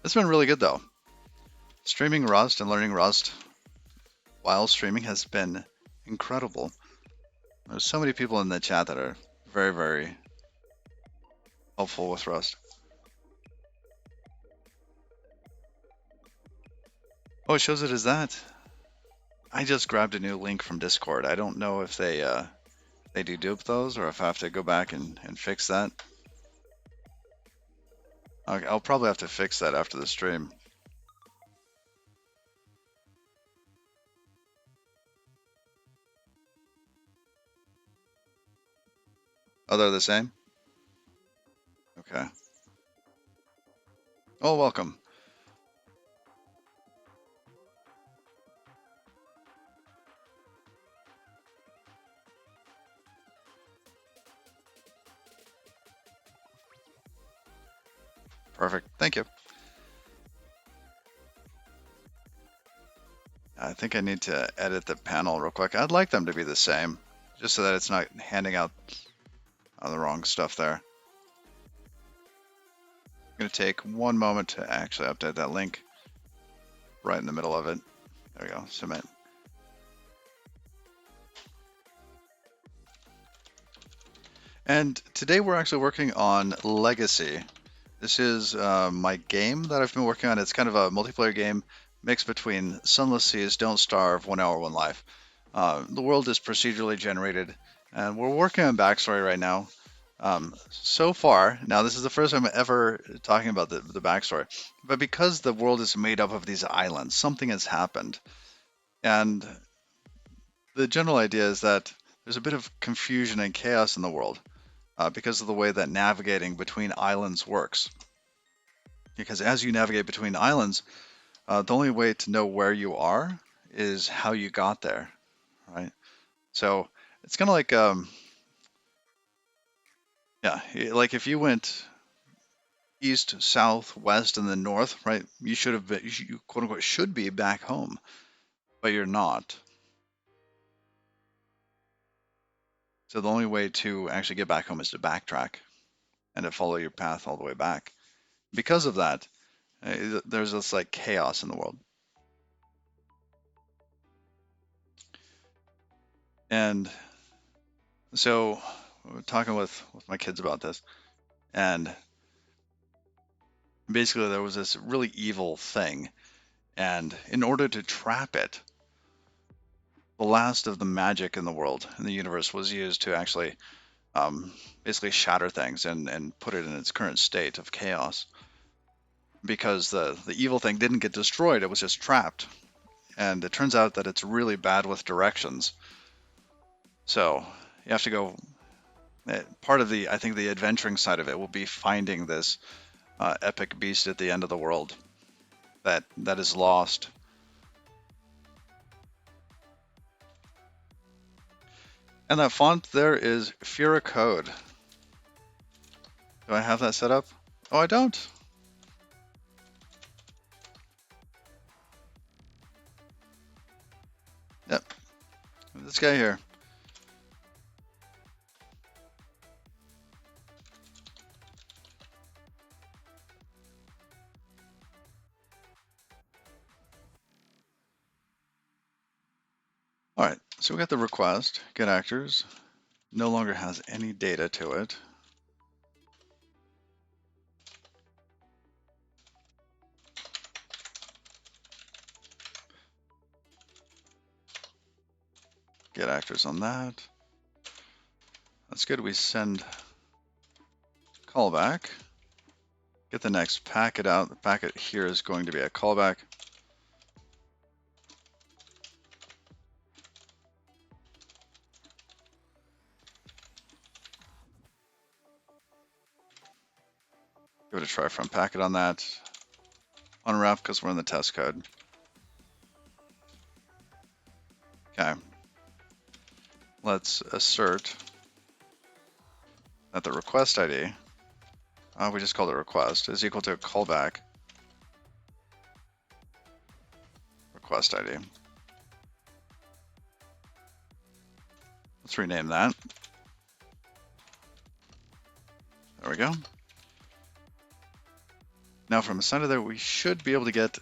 It's been really good though. Streaming Rust and learning Rust while streaming has been incredible. There's so many people in the chat that are very, very helpful with Rust. Oh, it shows it as that. I just grabbed a new link from Discord. I don't know if they do dupe those or if I have to go back and fix that. I'll probably have to fix that after the stream. Oh, they're the same? Okay. Oh, welcome. Perfect. Thank you. I think I need to edit the panel real quick. I'd like them to be the same, just so that it's not handing out the wrong stuff there. I'm going to take one moment to actually update that link right in the middle of it. There we go. Submit. And today we're actually working on Legacy. This is my game that I've been working on. It's kind of a multiplayer game mixed between Sunless Seas, Don't Starve, 1 Hour, 1 Life. The world is procedurally generated, and we're working on backstory right now. So far, now this is the first time I'm ever talking about the backstory, but because the world is made up of these islands, something has happened. And the general idea is that there's a bit of confusion and chaos in the world because of the way that navigating between islands works. Because as you navigate between islands, the only way to know where you are is how you got there, right? So it's kind of like, yeah, like if you went east, south, west, and then north, right? You should have been, you quote unquote should be back home, but you're not. So the only way to actually get back home is to backtrack and to follow your path all the way back. Because of that, there's this like chaos in the world. And so we're talking with my kids about this, and basically there was this really evil thing, and in order to trap it, the last of the magic in the world, in the universe, was used to actually basically shatter things and put it in its current state of chaos. Because the evil thing didn't get destroyed, it was just trapped. And it turns out that it's really bad with directions. So you have to go. Part of I think the adventuring side of it will be finding this epic beast at the end of the world that is lost. And that font there is Fura Code. Do I have that set up? Oh, I don't. Yep. This guy here. All right, so we got the request, get actors, no longer has any data to it. Get actors on that. That's good. We send callback. Get the next packet out. The packet here is going to be a callback. Give it a try from packet on that. Unwrap because we're in the test code. Okay. Let's assert that the request ID, we just called it request, is equal to a callback request ID. Let's rename that. There we go. Now from inside of there, we should be able to get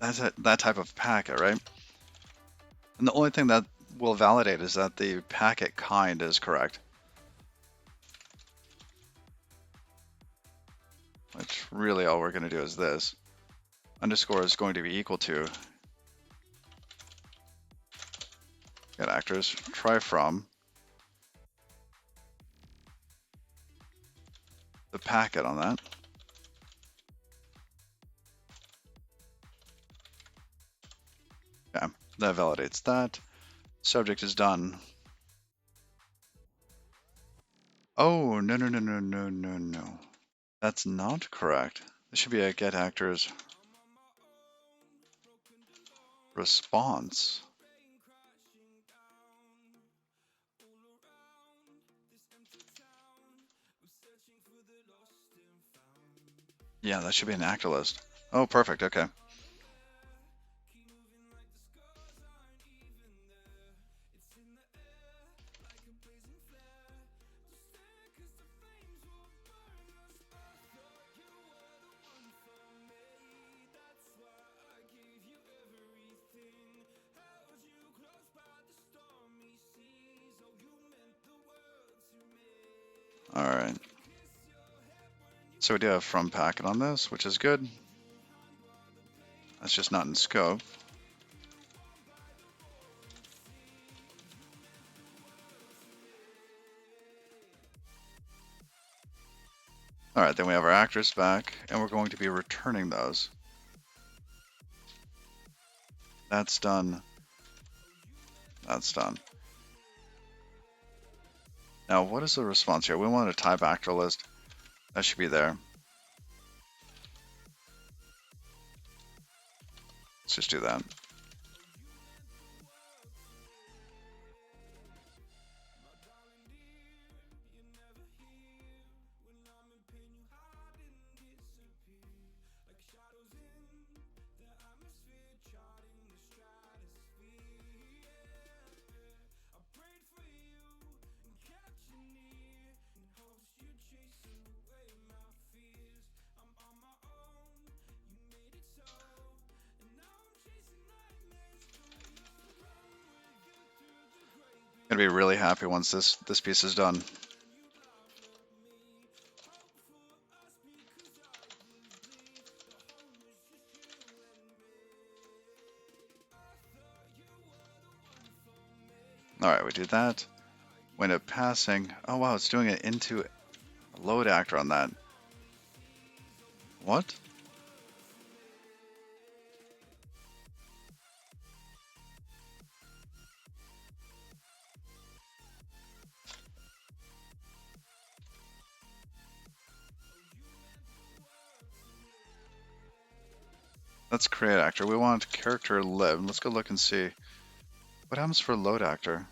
that type of packet, right? And the only thing that will validate is that the packet kind is correct. Which really all we're going to do is this. Underscore is going to be equal to get actors, try from the packet on that. Yeah, that validates that. Subject is done. Oh, no. That's not correct. This should be a get actors response. Yeah, that should be an actor list. Oh, perfect. Okay. All right. So we do have from packet on this, which is good. That's just not in scope. All right, then we have our actors back, and we're going to be returning those. That's done. That's done. Now, what is the response here? We want a type actor list. That should be there. Let's just do that. Gonna be really happy once this piece is done. All right, we do that. When it passing, oh wow, it's doing it into a load actor on that. What? Let's create actor. We want character live. Let's go look and see what happens for load actor.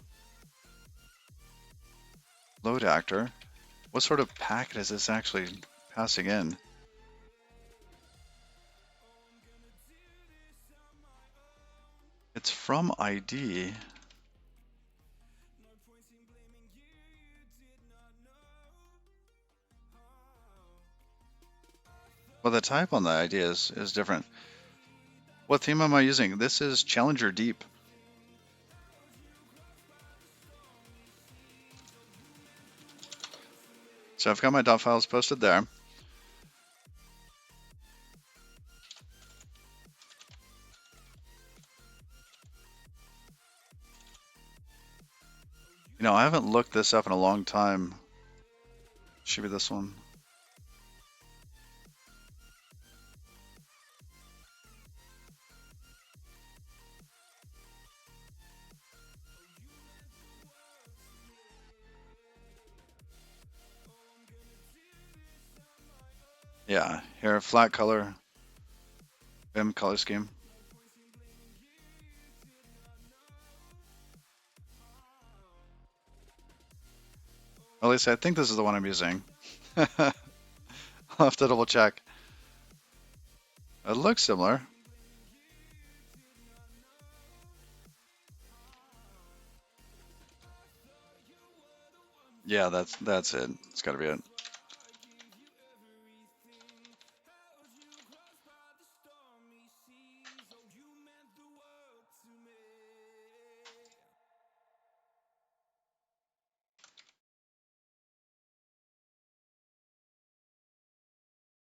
Load actor. What sort of packet is this actually passing in? It's from ID. Well, the type on the ID is different. What theme am I using? This is Challenger Deep. So I've got my dot files posted there. You know, I haven't looked this up in a long time. Should be this one. Yeah, here, flat color, BIM color scheme. At least I think this is the one I'm using. I'll have to double check. It looks similar. Yeah, that's it. It's got to be it.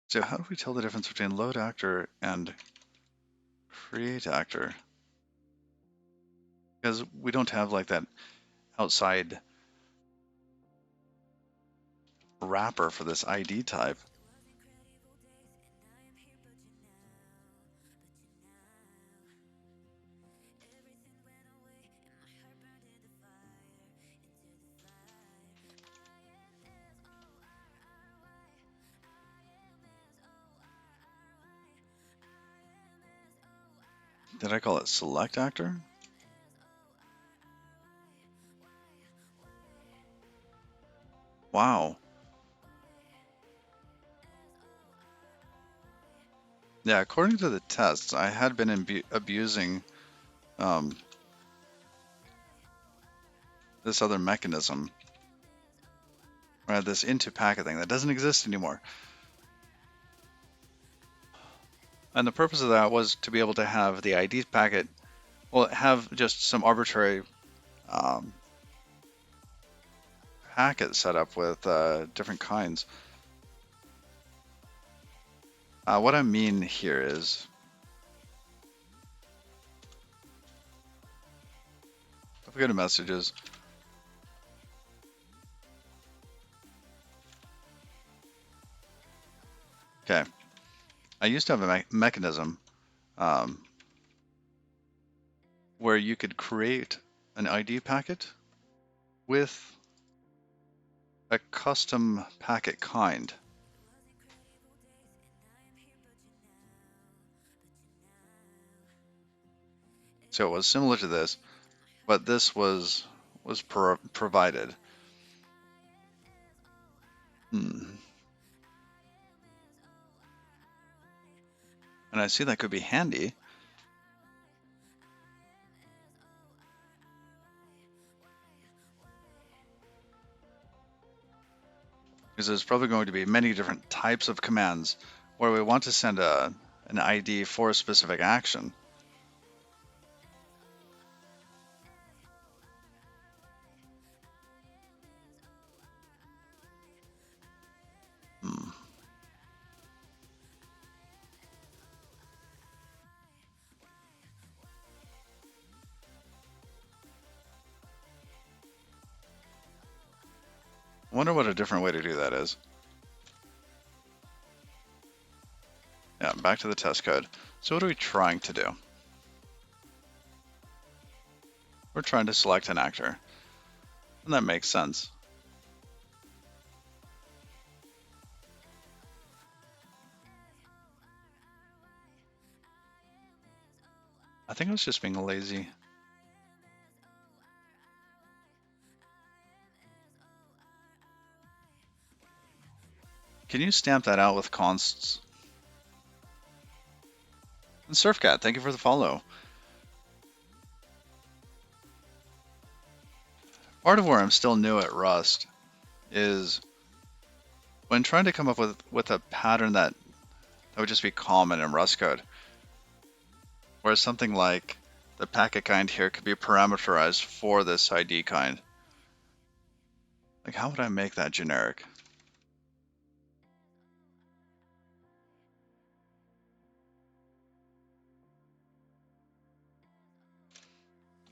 So how do we tell the difference between load actor and create actor? Because we don't have like that outside wrapper for this ID type. Did I call it select actor? Wow. Yeah, according to the tests, I had been abusing this other mechanism, or this into packet thing that doesn't exist anymore. And the purpose of that was to be able to have the ID packet, well, have just some arbitrary um, packet set up with different kinds. What I mean here is, if we go to messages, okay, I used to have a mechanism um, where you could create an ID packet with a custom packet kind. So it was similar to this, but this was provided. And I see that could be handy. Because there's probably going to be many different types of commands where we want to send an ID for a specific action. I wonder what a different way to do that is. Yeah, back to the test code. So what are we trying to do? We're trying to select an actor. And that makes sense. I think I was just being lazy. Can you stamp that out with consts? And Surfcat, thank you for the follow. Part of where I'm still new at Rust is when trying to come up with a pattern that would just be common in Rust code, where something like the packet kind here could be parameterized for this ID kind. Like, how would I make that generic?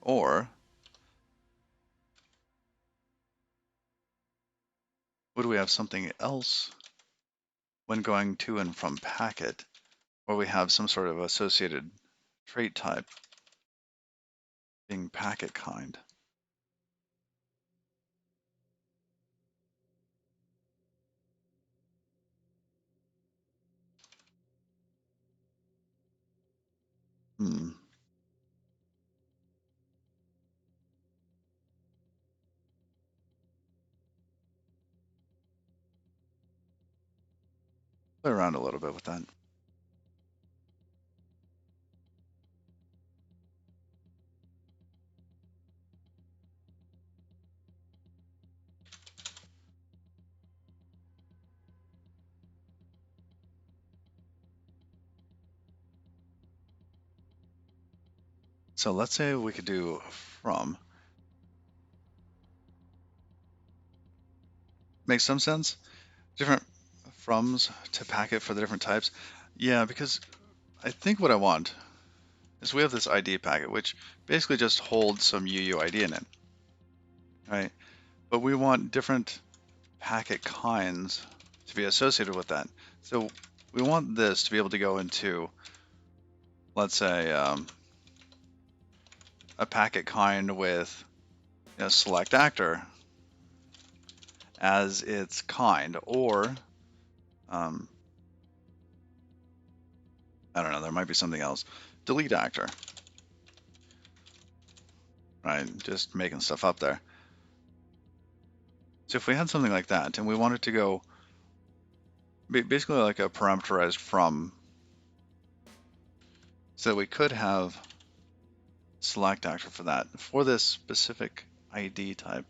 Or would we have something else when going to and from packet, where we have some sort of associated trait type being packet kind? Hmm. Play around a little bit with that. So let's say we could do from. Makes some sense? Different froms to packet for the different types. Yeah, because I think what I want is we have this ID packet, which basically just holds some UUID in it, right? But we want different packet kinds to be associated with that. So we want this to be able to go into, let's say, a packet kind with select actor as its kind, or um, I don't know, there might be something else. Delete actor, right? Just making stuff up there. So if we had something like that and we wanted to go basically like a parameterized from, so we could have select actor for that, for this specific ID type.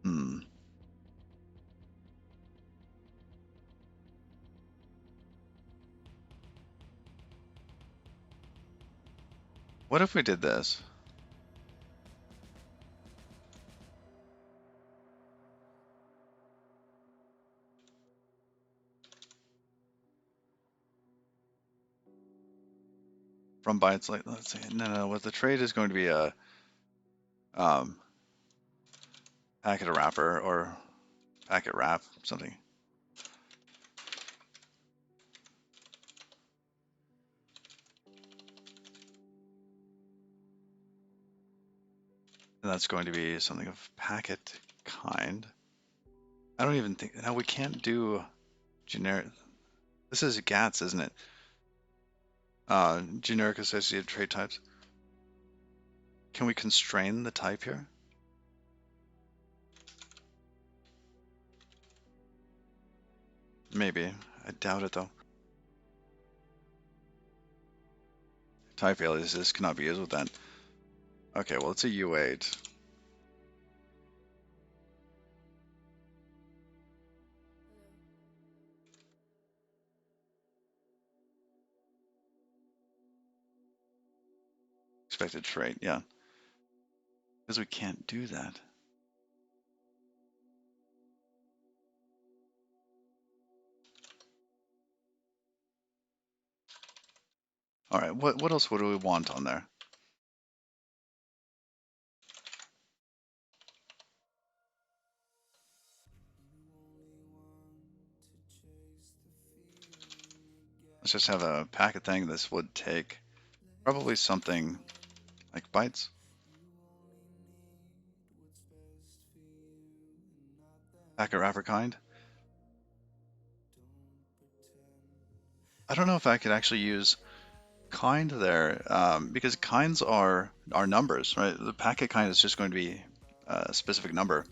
Hmm. What if we did this? From bytes, like, let's see, no, what the trait is going to be a um, packet wrapper or packet wrap, something. And that's going to be something of packet kind. I don't even think, now we can't do generic, this is GATS, isn't it? Generic associated trait types. Can we constrain the type here? Maybe. I doubt it though. Type aliases cannot be used with that. Okay, well, it's a U8. Expected trait, yeah. Because we can't do that. All right, what else would we want on there? Let's just have a packet thing. This would take probably something like bytes. Packet wrapper kind. I don't know if I could actually use kind there, because kinds are numbers, right? The packet kind is just going to be a specific number.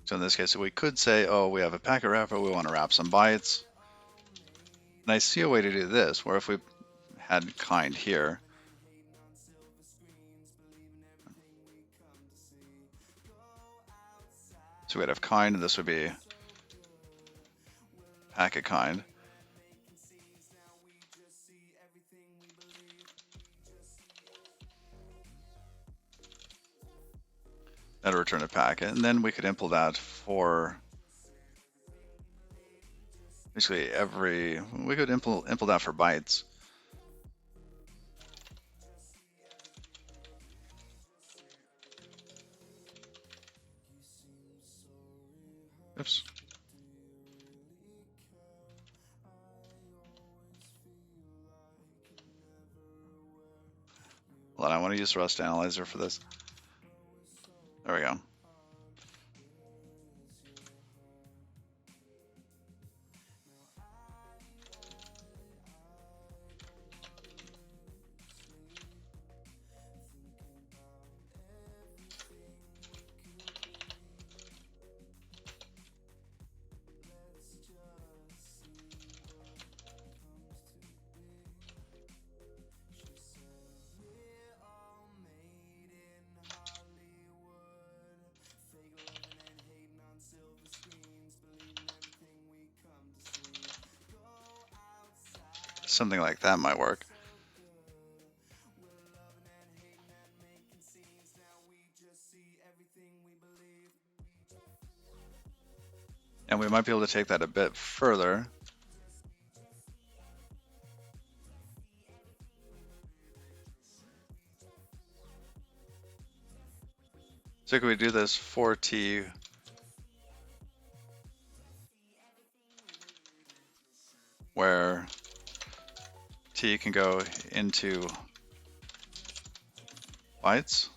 So in this case, we could say, oh, we have a packet wrapper, we want to wrap some bytes. And I see a way to do this, where if we had kind here, so we'd have kind, and this would be packet kind. That'll return a packet, and then we could implement that for basically we could implement that for bytes. Oops. Hold on, I want to use Rust Analyzer for this. There we go. Something like that might work. And we might be able to take that a bit further. So could we do this for T where T can go into bytes?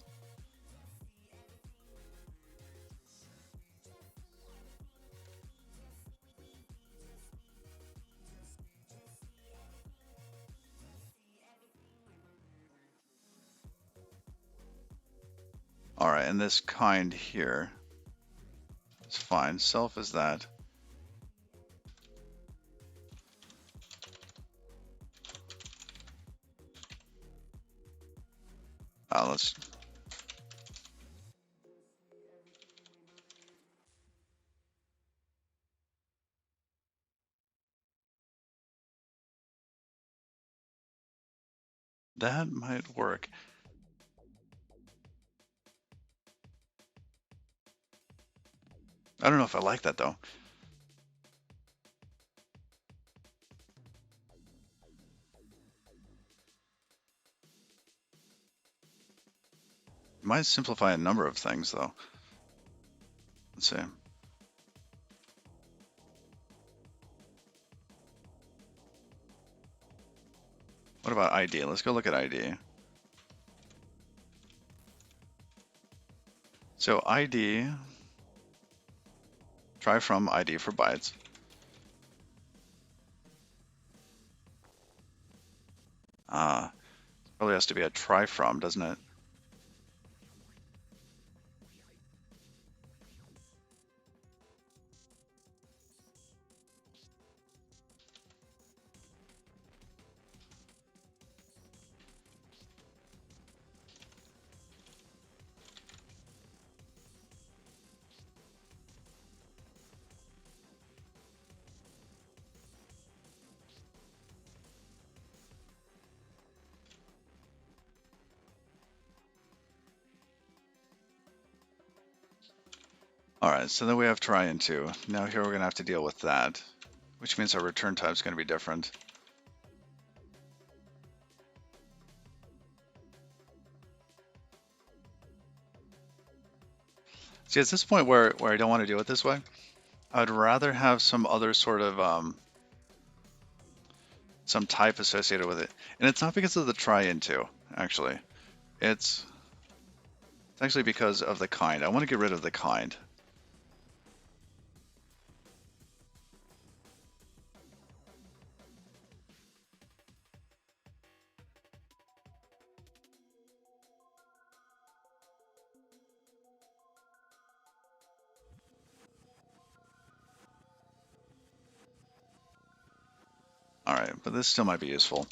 All right, and this kind here is fine. Self is that. Let's. That might work. I don't know if I like that though. It might simplify a number of things though. Let's see. What about ID? Let's go look at ID. So ID, try from ID for bytes. Probably has to be a try from, doesn't it? All right, so then we have try and two. Now here we're gonna have to deal with that, which means our return type is gonna be different. See, at this point where I don't want to do it this way, I'd rather have some other sort of some type associated with it. And it's not because of the try and two, actually. It's actually because of the kind. I want to get rid of the kind. right, but this still might be useful.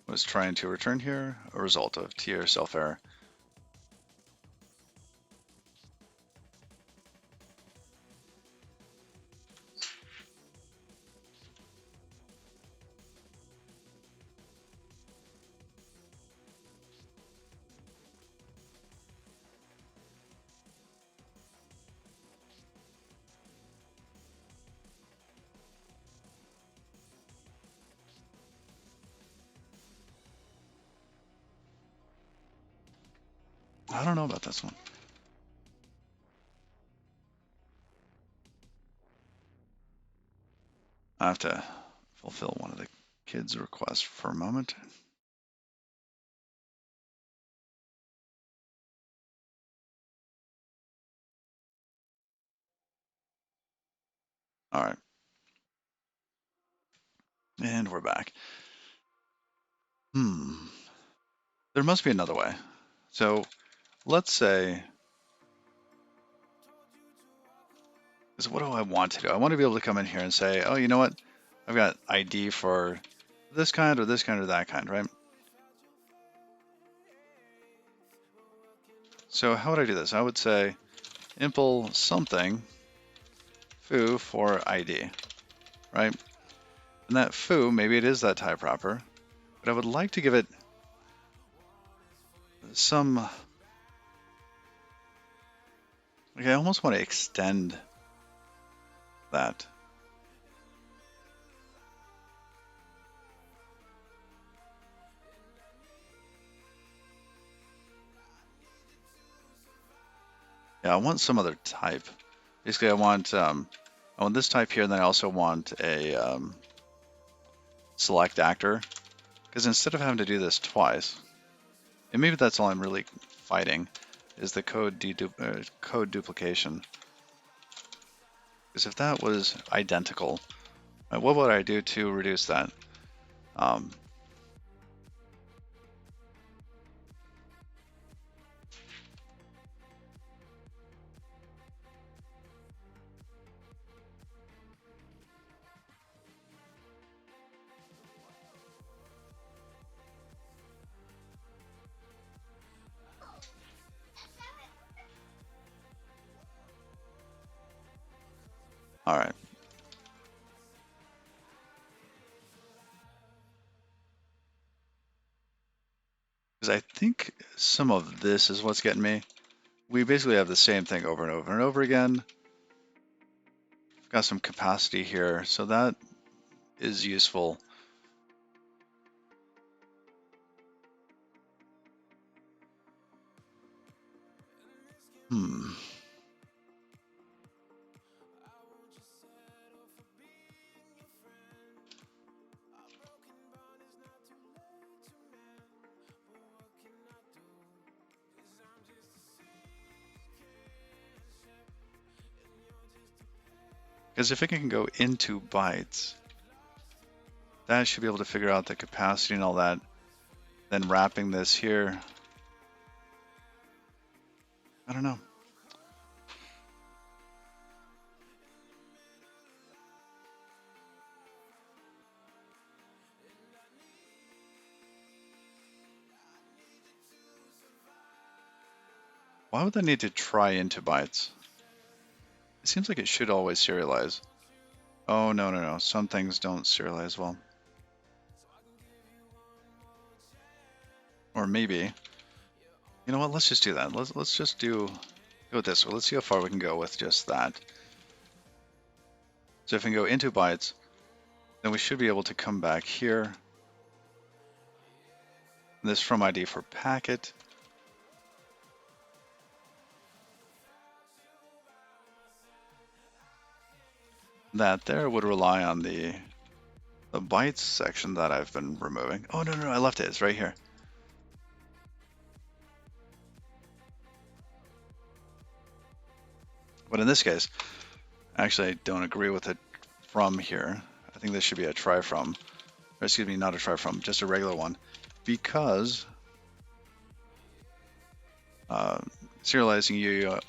Was trying to return here a result of tier self error. I don't know about this one. I have to fulfill one of the kids' requests for a moment. All right. And we're back. There must be another way. So let's say, so what do I want to do? I want to be able to come in here and say, oh, you know what? I've got ID for this kind or this kind or that kind, right? So how would I do this? I would say impl something foo for ID, right? And that foo, maybe it is that type proper, but I would like to give it some, like I almost want to extend that. Yeah, I want some other type. Basically, I want this type here, and then I also want a select actor, because instead of having to do this twice, and maybe that's all I'm really fighting, is the code duplication. Because if that was identical, what would I do to reduce that? All right. Because I think some of this is what's getting me. We basically have the same thing over and over and over again. We've got some capacity here, so that is useful. Because if it can go into bytes, that should be able to figure out the capacity and all that. Then wrapping this here, I don't know. Why would that need to try into bytes? It seems like it should always serialize. Oh, no. Some things don't serialize well. Or maybe, you know what, let's just do that. Let's just go with this. Let's see how far we can go with just that. So if we can go into bytes, then we should be able to come back here. This from ID for packet. That there would rely on the bytes section that I've been removing. Oh, no, I left it. It's right here. But in this case, actually, I don't agree with it from here. I think this should be a try from, or excuse me, not a try from, just a regular one, because serializing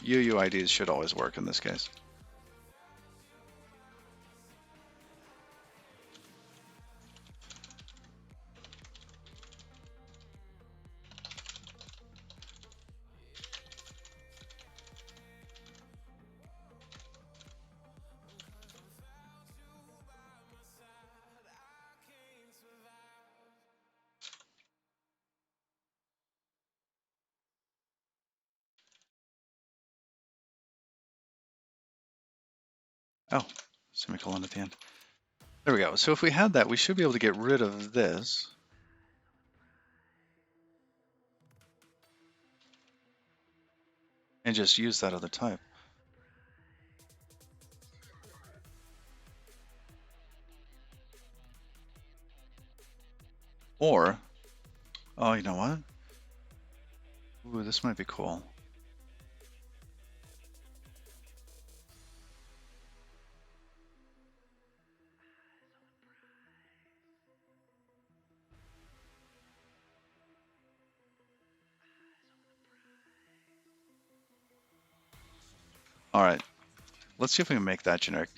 UUIDs should always work in this case. Oh, semicolon at the end. There we go. So if we had that, we should be able to get rid of this. And just use that other type. Or, oh, you know what? Ooh, this might be cool. All right, let's see if we can make that generic.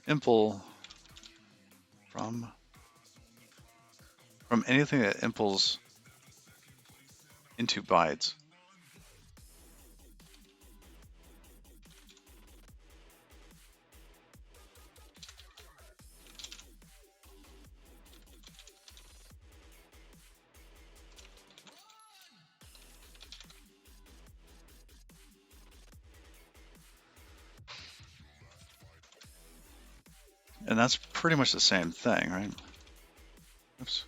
Impl from anything that impls into bytes. And that's pretty much the same thing, right? Oops.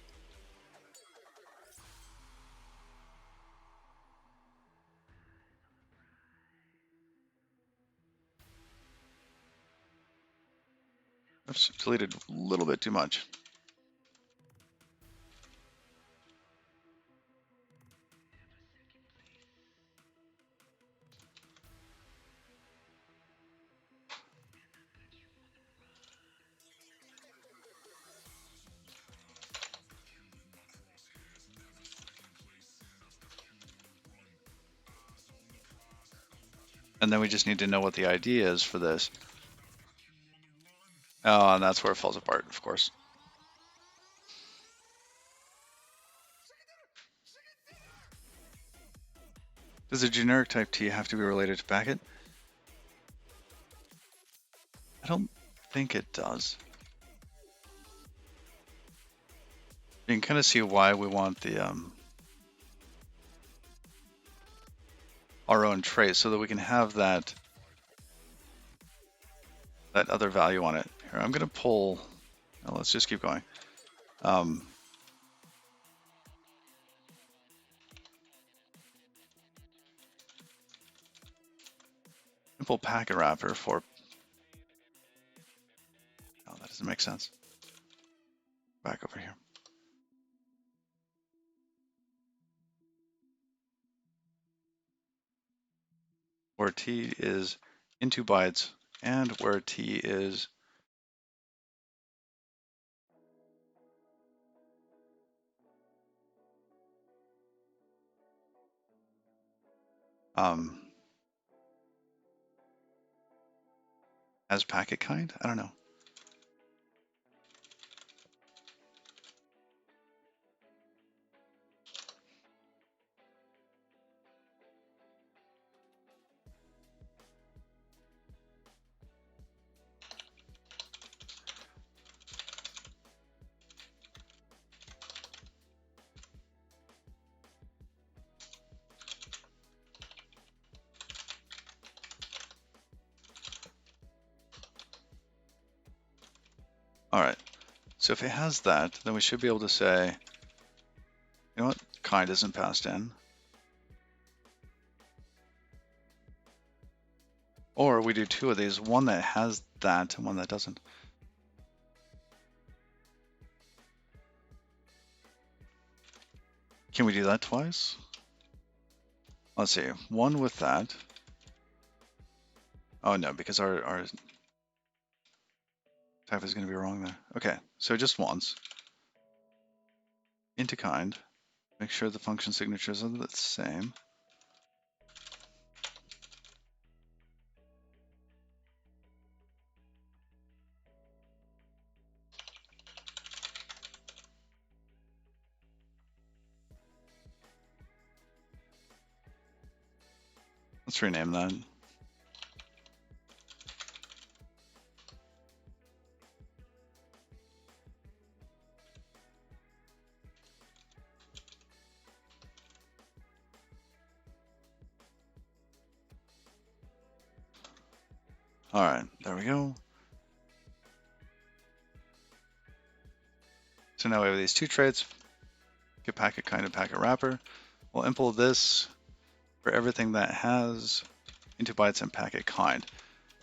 Oops, deleted a little bit too much. And then we just need to know what the ID is for this. Oh, and that's where it falls apart, of course. Does a generic type T have to be related to packet? I don't think it does. You can kind of see why we want the our own trace so that we can have that other value on it. Here, I'm going to pull. Oh, let's just keep going. Pull packet wrapper for. Oh, that doesn't make sense. Back over here. Where T is into bytes and where T is as packet kind. I don't know. All right. So if it has that, then we should be able to say, you know what, kind isn't passed in. Or we do two of these, one that has that and one that doesn't. Can we do that twice? Let's see, one with that. Oh no, because our type is going to be wrong there. Okay, so just once. Into kind. Make sure the function signatures are the same. Let's rename that. All right, there we go. So now we have these two traits, get packet kind and packet wrapper. We'll import this for everything that has into bytes and packet kind.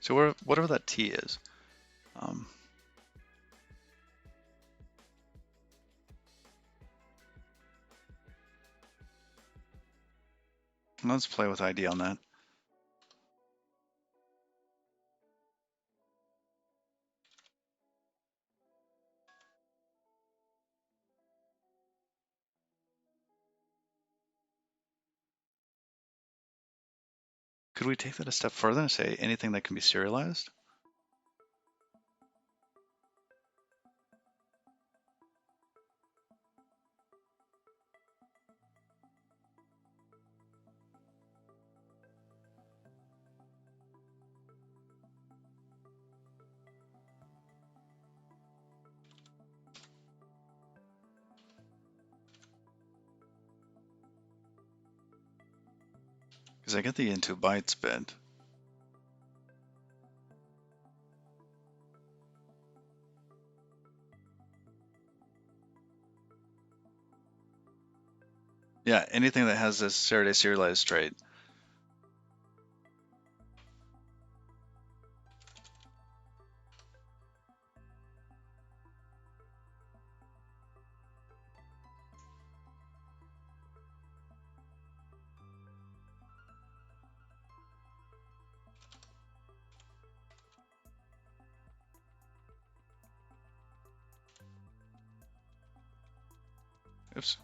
So whatever that T is. Let's play with ID on that. Could we take that a step further and say anything that can be serialized? Because I get the into bytes bit. Yeah, anything that has this serialized trait. Oops.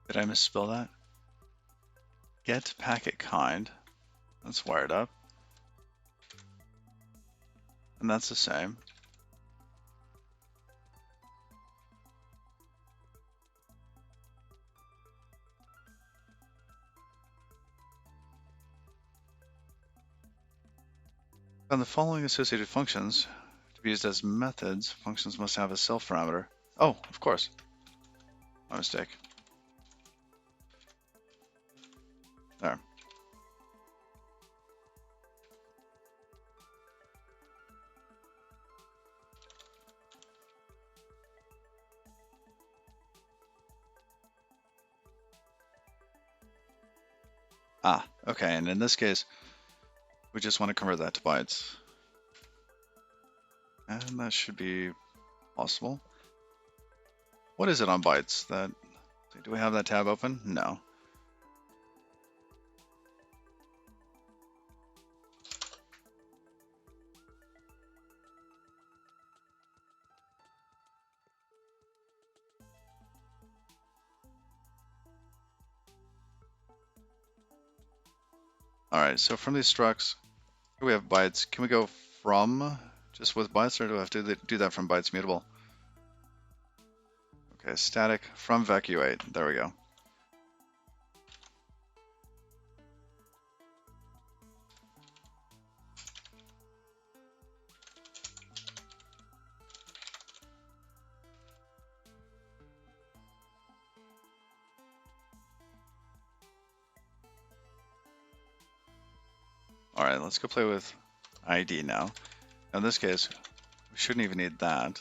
Did I misspell that? Get packet kind. That's wired up. And that's the same. And the following associated functions to be used as methods, functions must have a self parameter. Oh, of course. My mistake. There. Ah, okay, and in this case, we just want to convert that to bytes. And that should be possible. What is it on bytes? Do we have that tab open? No. All right, so from these structs, we have bytes. Can we go from just with bytes, or do I have to do that from bytes mutable? Okay, static from vacuate. There we go. All right, let's go play with ID now. In this case, we shouldn't even need that.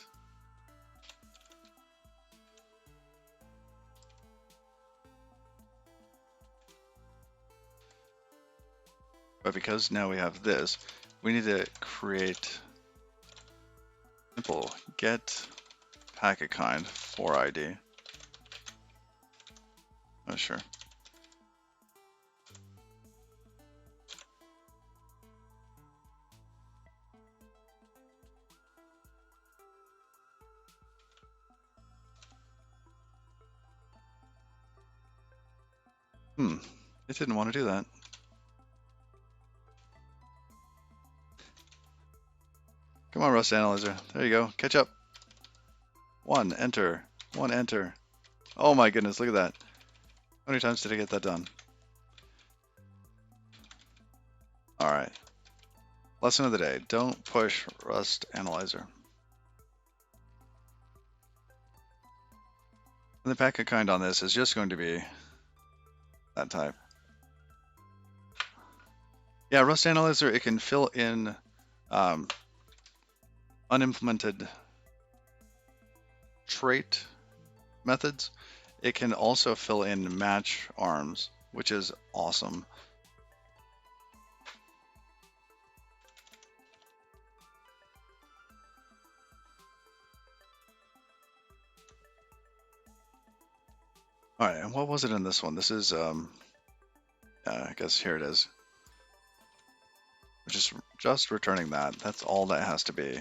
But because now we have this, we need to create simple get packet kind for ID. Oh, sure. It didn't want to do that. Come on, Rust Analyzer. There you go. Catch up. One, enter. One, enter. Oh my goodness, look at that. How many times did I get that done? All right. Lesson of the day. Don't push Rust Analyzer. And the packet kind on this is just going to be that type. Yeah, Rust Analyzer, it can fill in unimplemented trait methods. It can also fill in match arms, which is awesome. All right, and what was it in this one? This is, I guess here it is. Just returning that. That's all that has to be.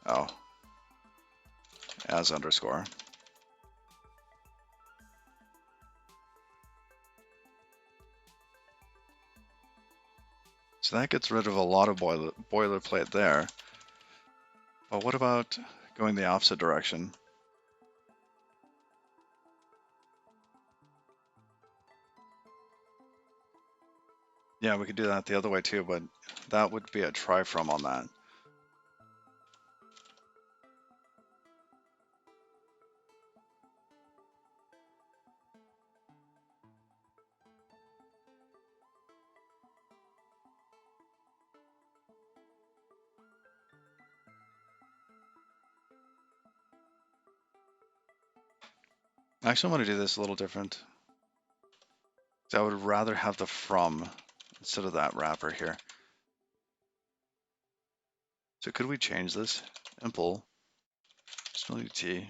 Oh, as underscore. So that gets rid of a lot of boilerplate there. But what about going the opposite direction? Yeah, we could do that the other way too, but that would be a try from on that. I actually want to do this a little different. So I would rather have the from instead of that wrapper here. So could we change this? Impl t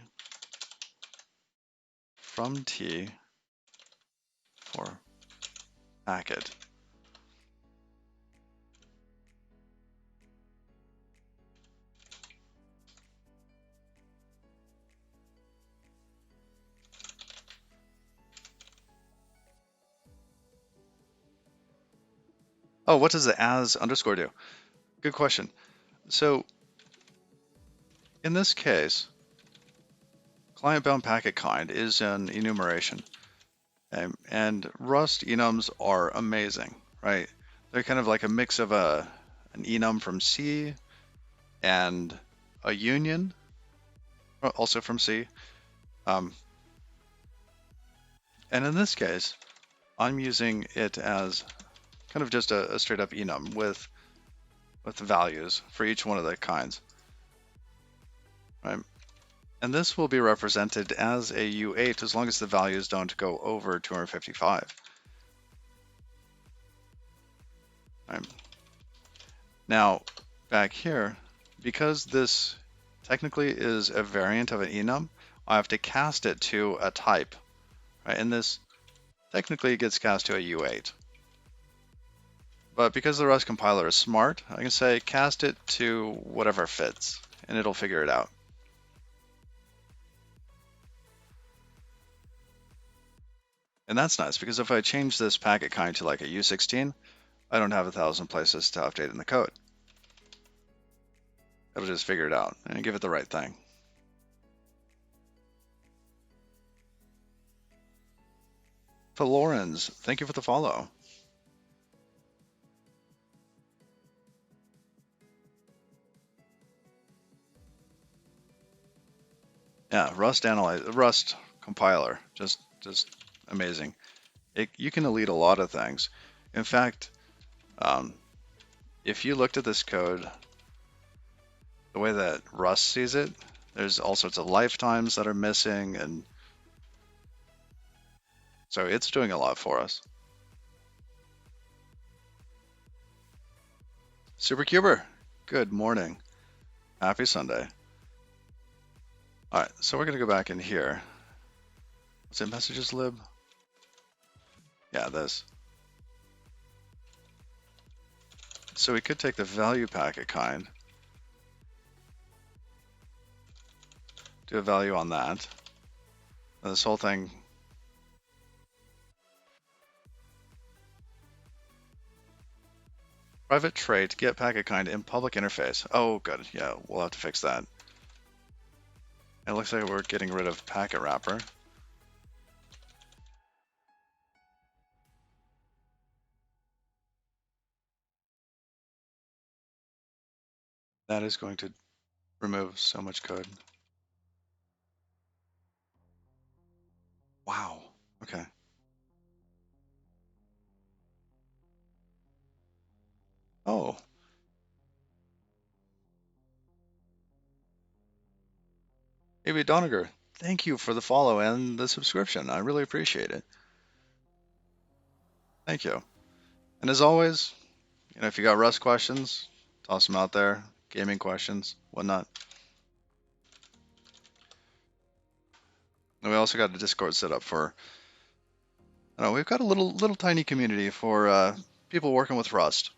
from t for packet. Oh, what does the as underscore do? Good question. So in this case, client-bound packet kind is an enumeration. And Rust enums are amazing, right? They're kind of like a mix of an enum from C and a union, also from C. And in this case, I'm using it as kind of just a straight up enum with values for each one of the kinds, right? And this will be represented as a U8 as long as the values don't go over 255. Right. Now, back here, because this technically is a variant of an enum, I have to cast it to a type, right? And this technically gets cast to a U8. But because the Rust compiler is smart, I can say cast it to whatever fits, and it'll figure it out. And that's nice, because if I change this packet kind to like a U16, I don't have 1,000 places to update in the code. It'll just figure it out and give it the right thing. To Lawrence, thank you for the follow. Yeah, Rust compiler, just amazing. You can delete a lot of things. In fact, if you looked at this code, the way that Rust sees it, there's all sorts of lifetimes that are missing, and so it's doing a lot for us. Supercuber, good morning. Happy Sunday. All right, so we're going to go back in here. Was it messages lib? Yeah, this. So we could take the value packet kind, do a value on that. And this whole thing. Private trait, get packet kind in public interface. Oh, good. Yeah, we'll have to fix that. It looks like we're getting rid of packet wrapper. That is going to remove so much code. Wow. Okay. Oh. AB Doniger, thank you for the follow and the subscription. I really appreciate it. Thank you. And as always, if you got Rust questions, toss them out there. Gaming questions, whatnot. And we also got a Discord set up for. I know we've got a little tiny community for people working with Rust.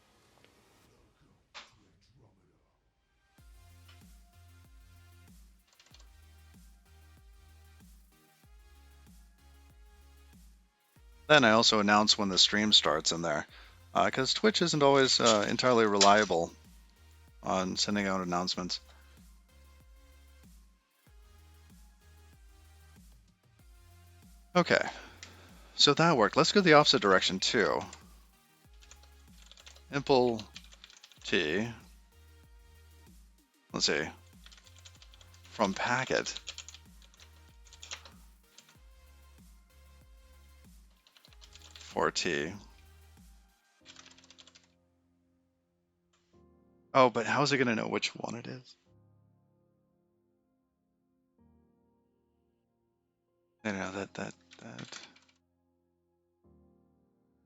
Then I also announce when the stream starts in there, because Twitch isn't always entirely reliable on sending out announcements. Okay, so that worked. Let's go the opposite direction too. Impl T. Let's see. From packet. For T. Oh, but how's it going to know which one it is? No, that.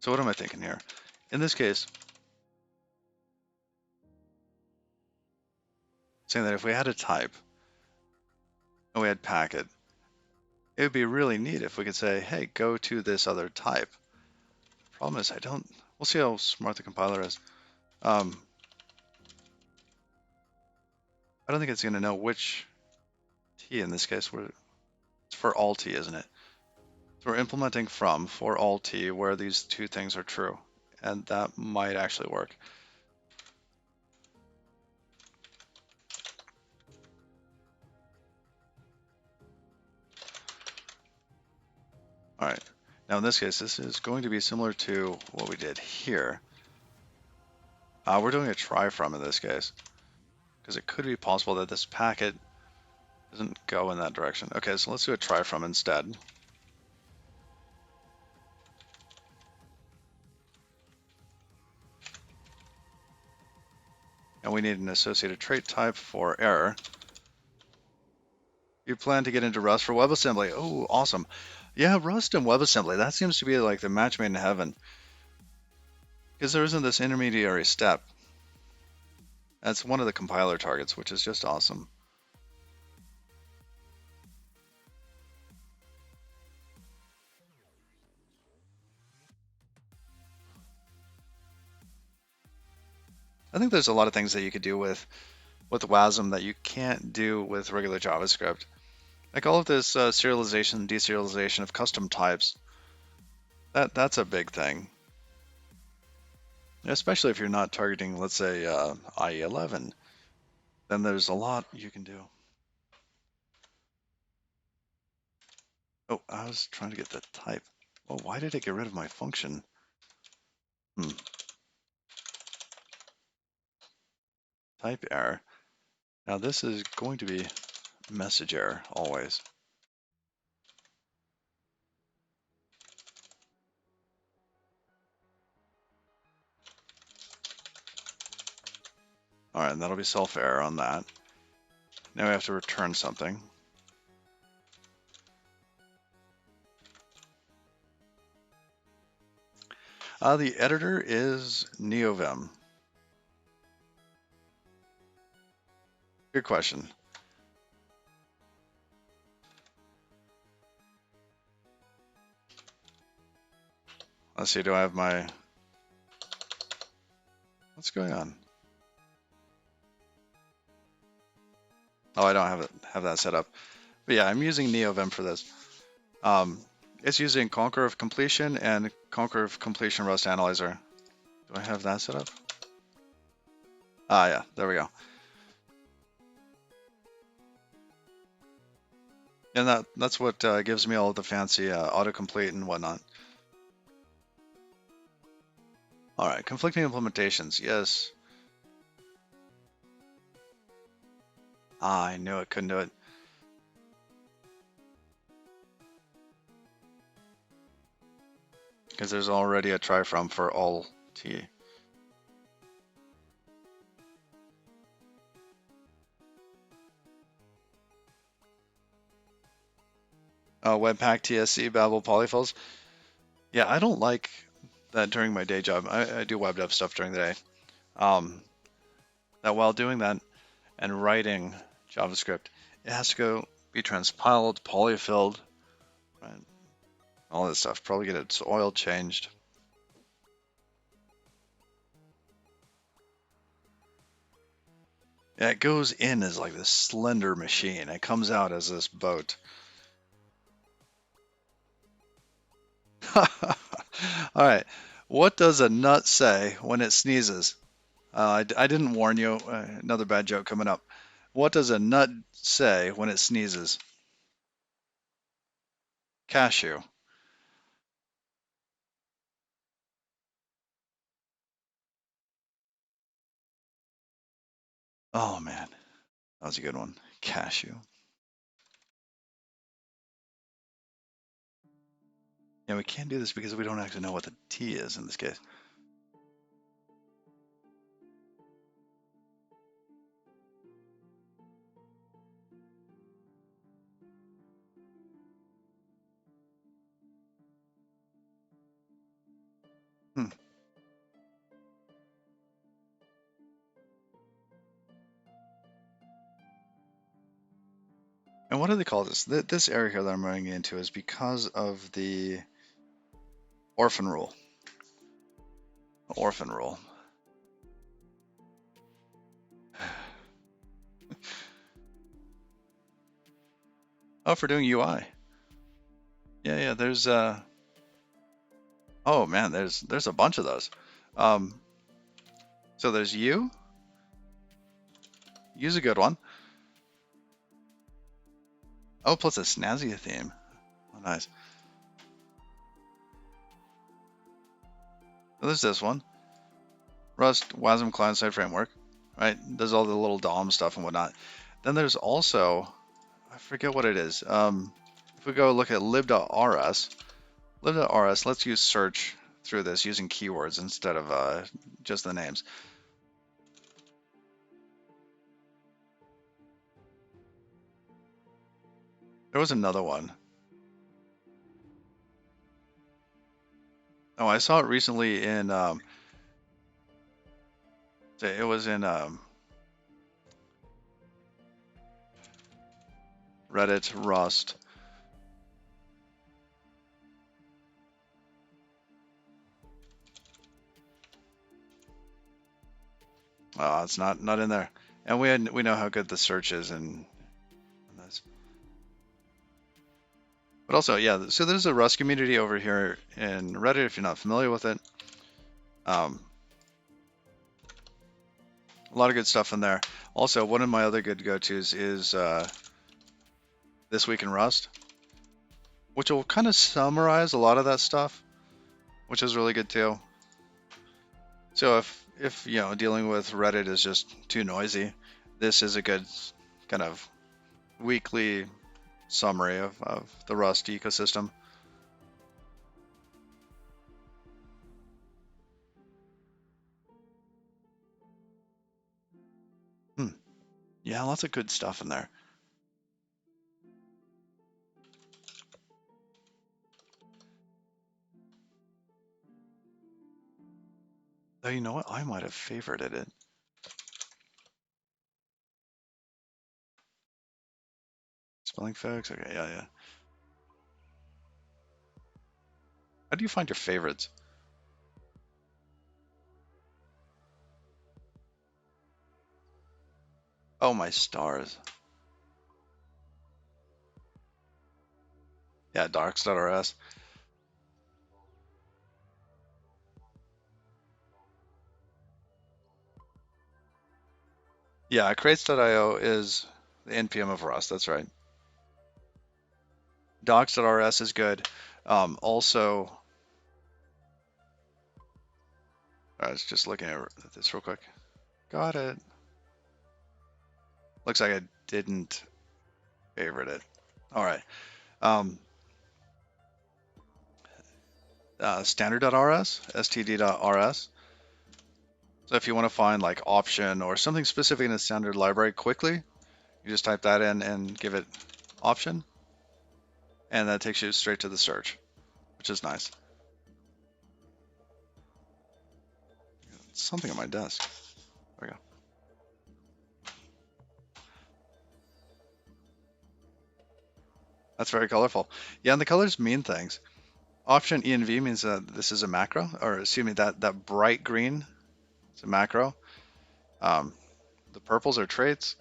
So what am I thinking here? In this case, saying that if we had a type and we had packet, it would be really neat if we could say, hey, go to this other type. Problem is, we'll see how smart the compiler is. I don't think it's going to know which T in this case. It's for all T, isn't it? So we're implementing from for all T where these two things are true. And that might actually work. All right. Now in this case, this is going to be similar to what we did here. We're doing a try from in this case, because it could be possible that this packet doesn't go in that direction. Okay, so let's do a try from instead. And we need an associated trait type for error. You plan to get into Rust for WebAssembly. Oh, awesome. Yeah, Rust and WebAssembly, that seems to be like the match made in heaven. Because there isn't this intermediary step. That's one of the compiler targets, which is just awesome. I think there's a lot of things that you could do with WASM that you can't do with regular JavaScript. Like all of this serialization, deserialization of custom types, that's a big thing. Especially if you're not targeting, let's say, IE11, then there's a lot you can do. Oh, I was trying to get the type. Oh, why did it get rid of my function? Type error. Now this is going to be message error always. All right, and that'll be self error on that. Now we have to return something. The editor is NeoVim. Good question. Let's see, do I have my... What's going on? Oh, I don't have that set up. But yeah, I'm using NeoVim for this. It's using Conquer of Completion and Conquer of Completion Rust Analyzer. Do I have that set up? Ah, yeah, there we go. And that's what gives me all the fancy autocomplete and whatnot. All right, conflicting implementations. Yes. Ah, I knew it. Couldn't do it. Because there's already a try from for all T. Webpack TSC Babel polyfills. Yeah, I don't like that during my day job. I do web dev stuff during the day. Um, that while doing that and writing JavaScript, it has to go be transpiled, polyfilled, right? All this stuff. Probably get its oil changed. Yeah, it goes in as like this slender machine. It comes out as this boat. All right. What does a nut say when it sneezes? I didn't warn you. Another bad joke coming up. What does a nut say when it sneezes? Cashew. Oh man, that was a good one. Cashew. Yeah, we can't do this because we don't actually know what the T is in this case. Hmm. And what do they call this? This area here that I'm running into is because of the orphan rule. Orphan rule. Oh, for doing UI. Yeah. There's oh man, there's a bunch of those. Um, so there's you. Use a good one. Oh, plus a snazzy theme. Oh, nice. So there's this one. Rust WASM client-side framework, right? Does all the little DOM stuff and whatnot. Then there's also, I forget what it is. If we go look at lib.rs, lib.rs lets you search through this using keywords instead of just the names. There was another one. Oh, I saw it recently in, it was in Reddit Rust. It's not in there. And we know how good the search is and this. But also, yeah, so there's a Rust community over here in Reddit if you're not familiar with it. A lot of good stuff in there. Also, one of my other good go-tos is This Week in Rust, which will kind of summarize a lot of that stuff, which is really good too. So if you know dealing with Reddit is just too noisy, this is a good kind of weekly summary of the Rust ecosystem. Hmm. Yeah, lots of good stuff in there. Oh, you know what? I might have favorited it. Spelling fix. Okay, yeah. How do you find your favorites? Oh, my stars. Yeah, darks.rs. Yeah, crates.io is the NPM of Rust. That's right. Docs.rs is good. Also, I was just looking at this real quick. Got it. Looks like I didn't favorite it. All right. Um, standard.rs, std.rs. So if you want to find like option or something specific in the standard library quickly, you just type that in and give it option, and that takes you straight to the search, which is nice. It's something on my desk. There we go. That's very colorful. Yeah, and the colors mean things. Option env means that this is a macro, or excuse me, that bright green is a macro. Um, the purples are traits.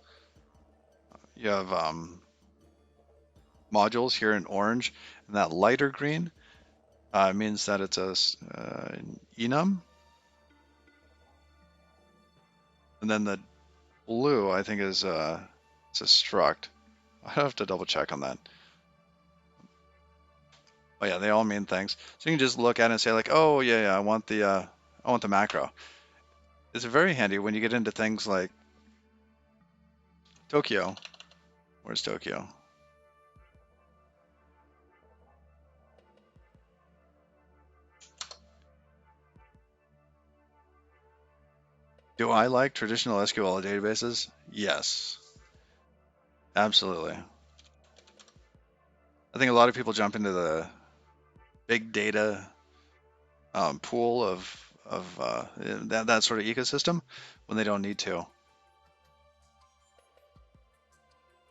You have modules here in orange, and that lighter green means that it's an enum, and then the blue I think is it's a struct. I have to double check on that. Oh yeah, they all mean things. So you can just look at it and say like, oh yeah, I want the macro. It's very handy when you get into things like Tokyo. Where's Tokyo? Do I like traditional SQL databases? Yes, absolutely. I think a lot of people jump into the big data pool of that sort of ecosystem when they don't need to.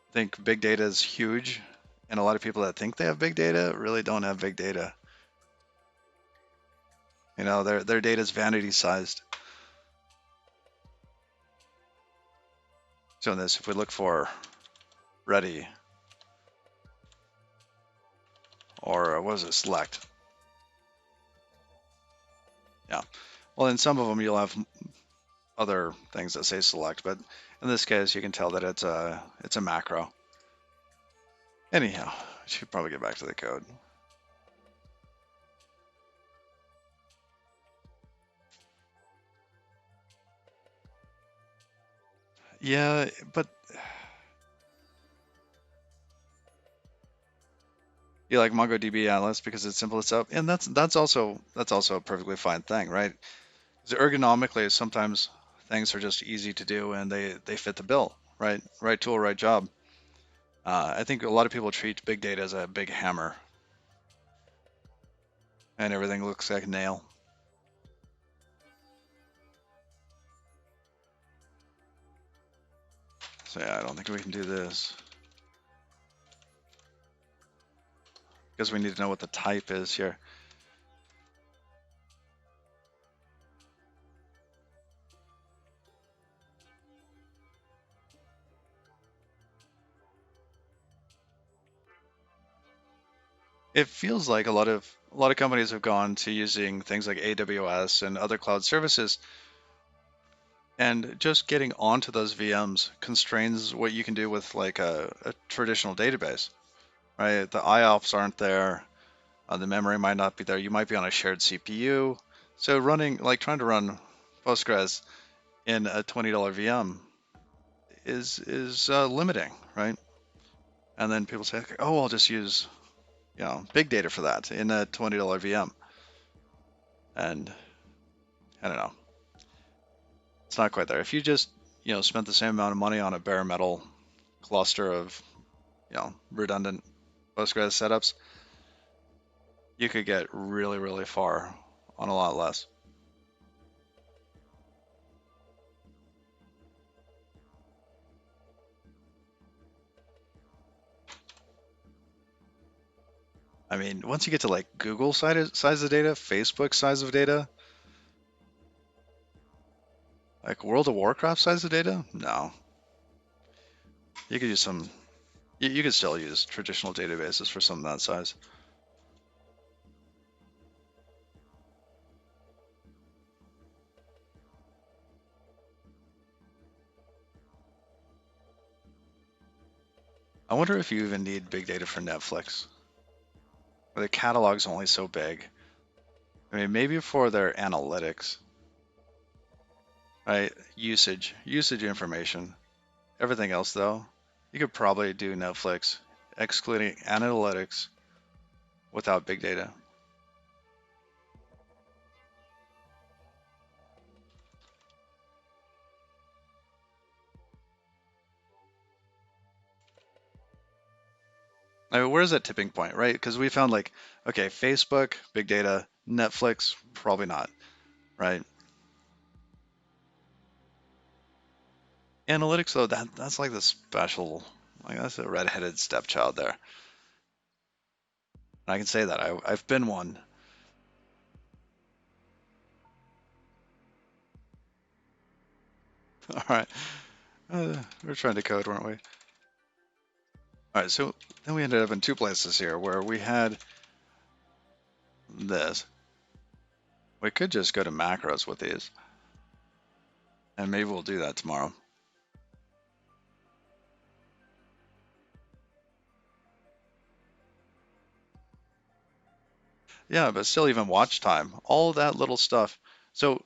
I think big data is huge, and a lot of people that think they have big data really don't have big data. You know, their data is vanity sized. So in this, if we look for ready or what was it, select? Yeah. Well, in some of them you'll have other things that say select, but in this case you can tell that it's a macro. Anyhow, I should probably get back to the code. Yeah, but you like MongoDB Atlas because it's simple itself, and that's also a perfectly fine thing, right? Because ergonomically, sometimes things are just easy to do and they fit the bill, right? Right tool, right job. I think a lot of people treat big data as a big hammer, and everything looks like a nail. So yeah, I don't think we can do this because we need to know what the type is here. It feels like a lot of companies have gone to using things like AWS and other cloud services, and just getting onto those VMs constrains what you can do with like a traditional database, right? The IOPS aren't there, the memory might not be there. You might be on a shared CPU, so trying to run Postgres in a $20 VM is limiting, right? And then people say, oh, I'll just use big data for that in a $20 VM, and I don't know. It's not quite there. If you just, spent the same amount of money on a bare metal cluster of, redundant Postgres setups, you could get really, really far on a lot less. I mean, once you get to like Google size of data, Facebook size of data, like World of Warcraft size of data, no. You could use some. You could still use traditional databases for some of that size. I wonder if you even need big data for Netflix. The catalog's only so big. I mean, maybe for their analytics, right? Usage information. Everything else, though, you could probably do Netflix, excluding analytics, without big data. I mean, where's that tipping point, right? Because we found like, okay, Facebook, big data, Netflix, probably not, right? Analytics, though, that's like the special, like that's a redheaded stepchild there. And I can say that I've been one. All right, we're trying to code, weren't we? All right, so then we ended up in two places here where we had this. We could just go to macros with these, and maybe we'll do that tomorrow. Yeah, but still, even watch time, all that little stuff. So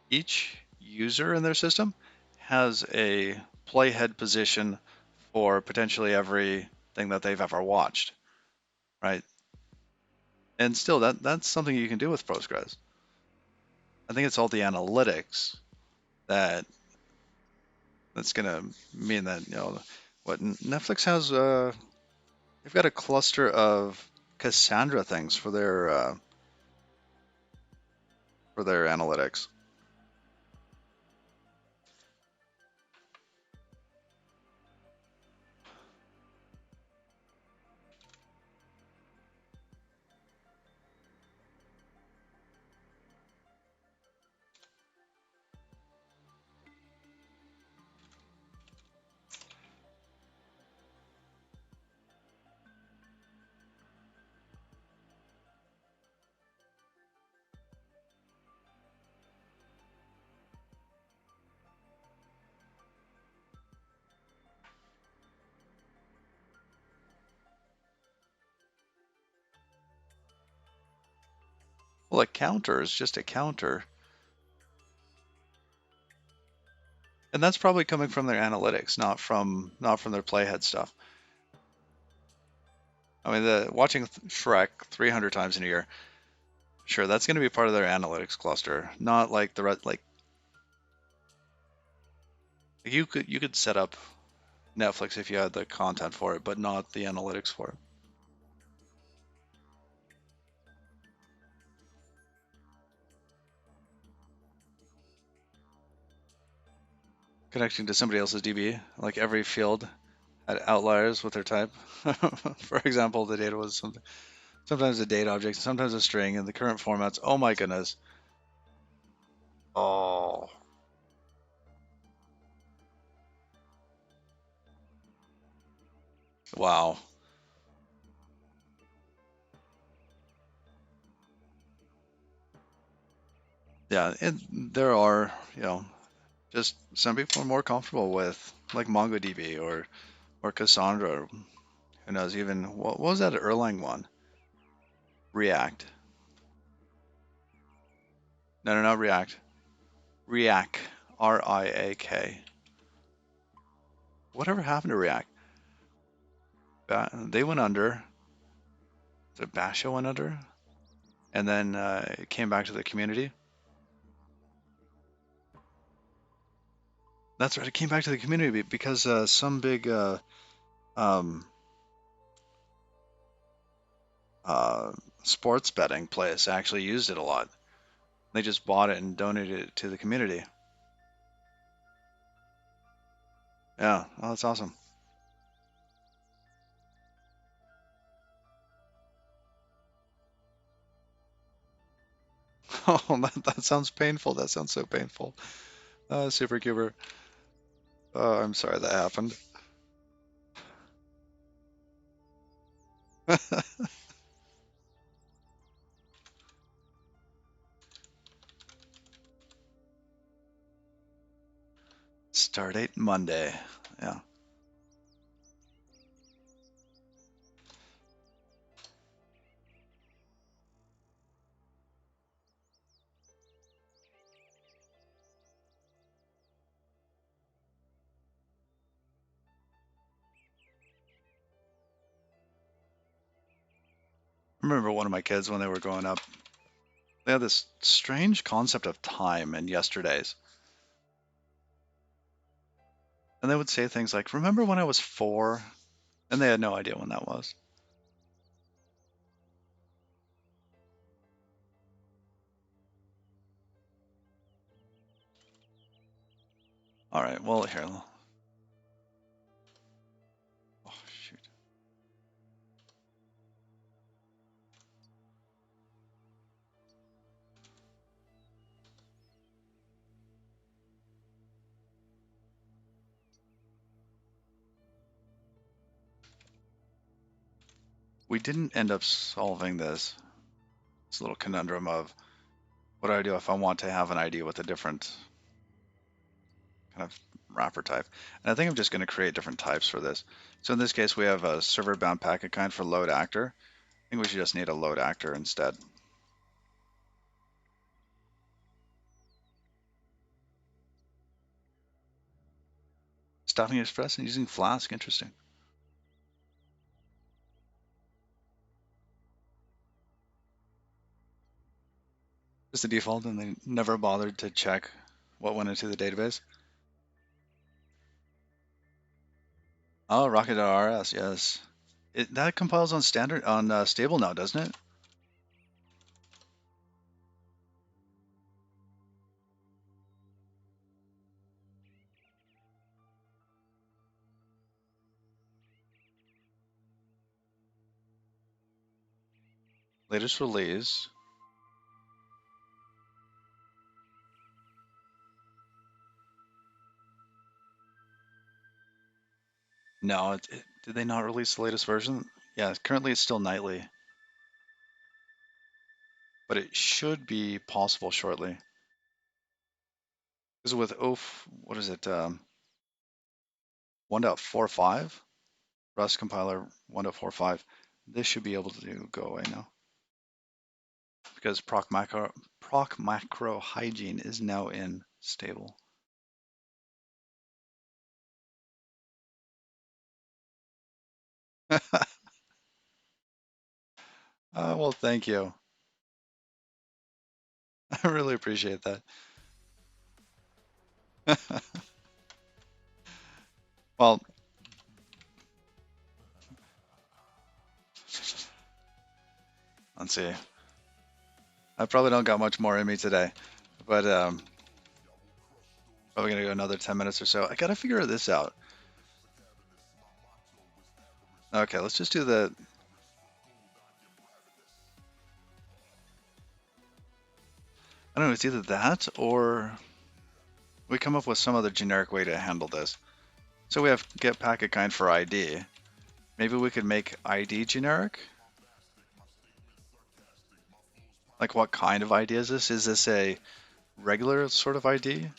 each user in their system has a playhead position for potentially everything that they've ever watched, right? And still, that's something you can do with Postgres. I think it's all the analytics that that's going to mean that what Netflix has. They've got a cluster of Cassandra things for their analytics. Well, a counter is just a counter, and that's probably coming from their analytics, not from their playhead stuff. I mean, the watching Shrek 300 times in a year, sure, that's going to be part of their analytics cluster, not like like you could set up Netflix if you had the content for it, but not the analytics for it. Connecting to somebody else's DB, like every field had outliers with their type. For example, the data was sometimes a date object, sometimes a string, in the current formats. Oh my goodness. Oh, wow. Yeah, and there are, just some people are more comfortable with like MongoDB or Cassandra. Who knows? Even what was that Erlang one? React. No, no, not React. React. RIAK. Whatever happened to React? They went under. The Basho went under, and then it came back to the community. That's right. It came back to the community because some big um, uh, sports betting place actually used it a lot. They just bought it and donated it to the community. Yeah, oh, that's awesome. Oh, that sounds painful. That sounds so painful. Supercuber. Oh, I'm sorry that happened. Stardate Monday. Yeah. I remember one of my kids when they were growing up, they had this strange concept of time and yesterdays. And they would say things like, "Remember when I was 4?" And they had no idea when that was. All right, well, here. Oh, shoot. We didn't end up solving this little conundrum of what do I do if I want to have an ID with a different kind of wrapper type. And I think I'm just going to create different types for this. So in this case, we have a server bound packet kind for load actor. I think we should just need a load actor instead. Stuffing Express and using Flask, interesting. Just the default, and they never bothered to check what went into the database. Oh, Rocket.rs, yes. That compiles on standard on stable now, doesn't it? Latest release. No, did they not release the latest version? Yeah, currently it's still nightly, but it should be possible shortly. Because with what is it, 1.45, Rust compiler 1.45, this should be able to go away now. Because proc macro hygiene is now in stable. Well, thank you. I really appreciate that. Well, let's see. I probably don't got much more in me today, but probably gonna go another 10 minutes or so. I gotta figure this out. Okay, let's just do I don't know, it's either that or we come up with some other generic way to handle this. So we have get packet kind for ID. Maybe we could make ID generic? Like what kind of ID is this? Is this a regular sort of ID?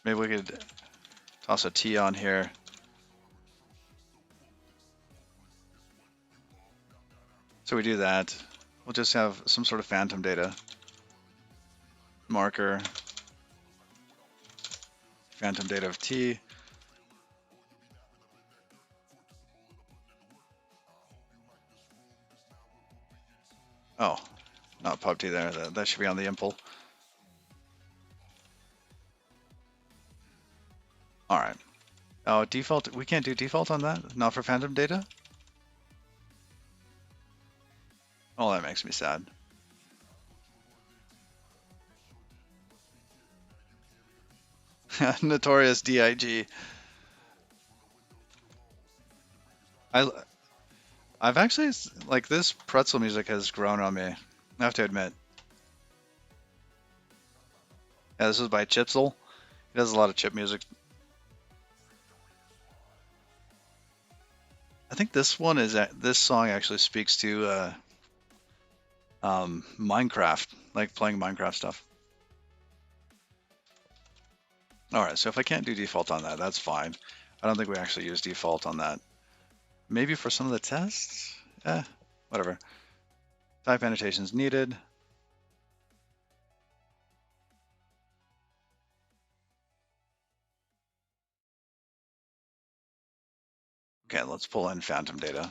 Maybe we could toss a T on here. So we do that. We'll just have some sort of phantom data. Marker. Phantom data of T. Oh, not pub T there. That should be on the impl. All right. Oh, default. We can't do default on that? Not for phantom data? Oh, that makes me sad. Notorious DIG. I've actually, like, this pretzel music has grown on me. I have to admit. Yeah, this is by Chipsel. He does a lot of chip music. I think this one is this song actually speaks to Minecraft, like playing Minecraft stuff. All right, so if I can't do default on that, that's fine. I don't think we actually use default on that. Maybe for some of the tests? Whatever. Type annotations needed. Okay, let's pull in phantom data.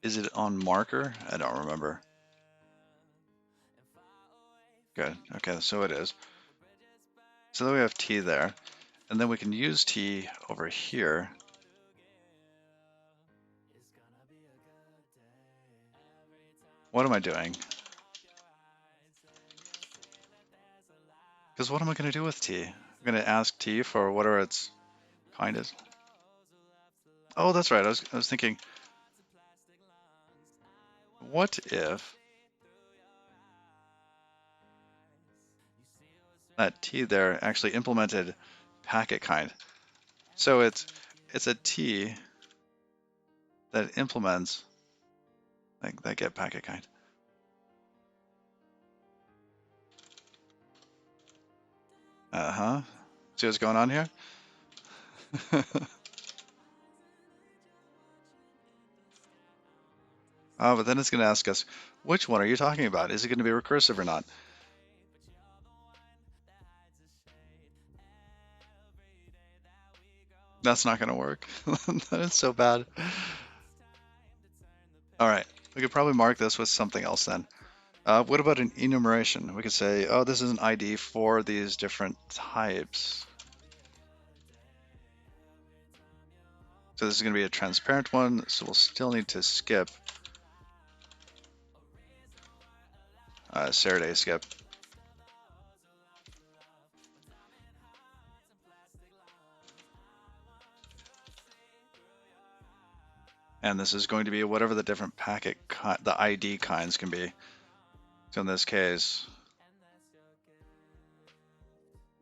Is it on marker? I don't remember. Good. Okay, so it is. So then we have T there. And then we can use T over here. What am I doing? Because what am I going to do with T? I'm going to ask T for whatever its kind is. Oh, that's right. I was thinking, what if that T there actually implemented packet kind? So it's a T that implements like that get packet kind. See what's going on here? Oh, but then it's going to ask us, which one are you talking about? Is it going to be recursive or not? That's not going to work. That is so bad. All right, we could probably mark this with something else then. What about an enumeration? We could say, oh, this is an ID for these different types. So this is going to be a transparent one, so we'll still need to skip Saturday skip. And this is going to be whatever the different packet, the ID kinds can be. So in this case,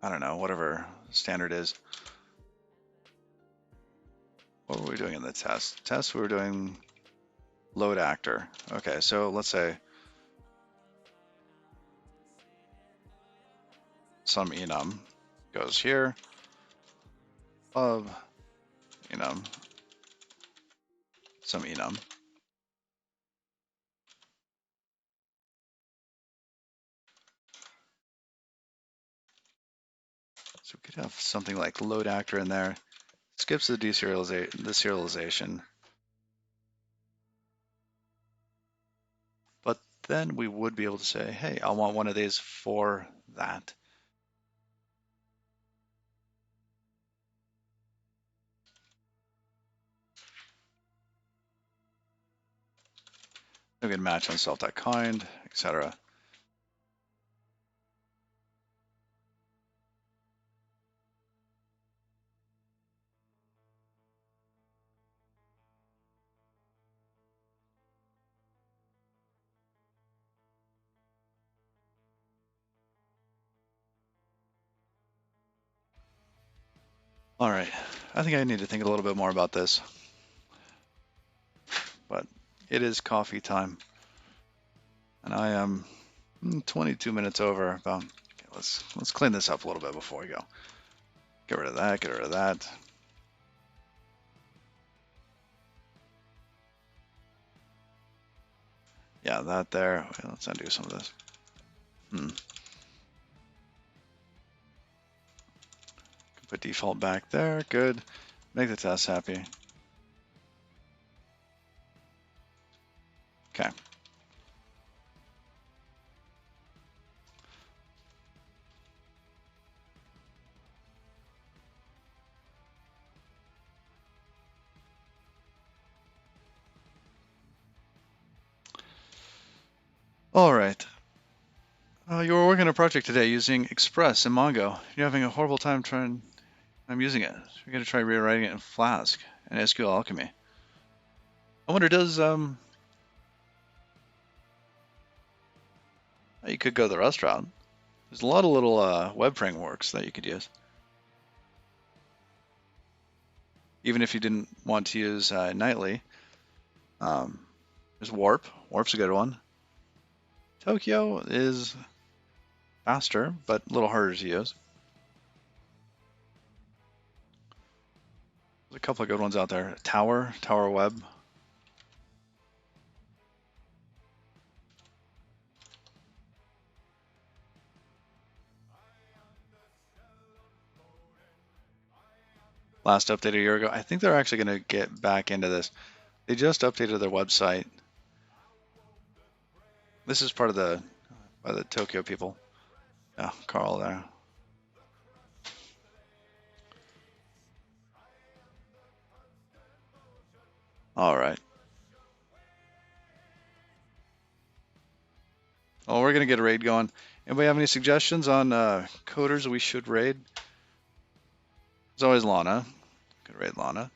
I don't know, whatever standard is. What were we doing in the test? Test, we were doing load actor. Okay, so let's say some enum goes here, of enum, some enum. So we could have something like load actor in there. Skips the deserialization. But then we would be able to say, hey, I want one of these for that. We can match on self.kind, etc. All right, I think I need to think a little bit more about this, but it is coffee time, and I am 22 minutes over. Okay, let's clean this up a little bit before we go. Get rid of that. Get rid of that. Yeah, that there. Okay, let's undo some of this. Put default back there. Good. Make the test happy. Okay. All right. You were working on a project today using Express and Mongo. You're having a horrible time I'm using it. So you're going to try rewriting it in Flask and SQL Alchemy. I wonder, you could go the Rust route. There's a lot of little web frameworks that you could use. Even if you didn't want to use Nightly. There's Warp. Warp's a good one. Tokyo is faster, but a little harder to use. There's a couple of good ones out there. Tower Web. Last update a year ago. I think they're actually going to get back into this. They just updated their website. This is part of by the Tokyo people. Yeah, Carl there. All right. Well, we're gonna get a raid going. Anybody have any suggestions on coders we should raid? There's always Lana. Could raid Lana.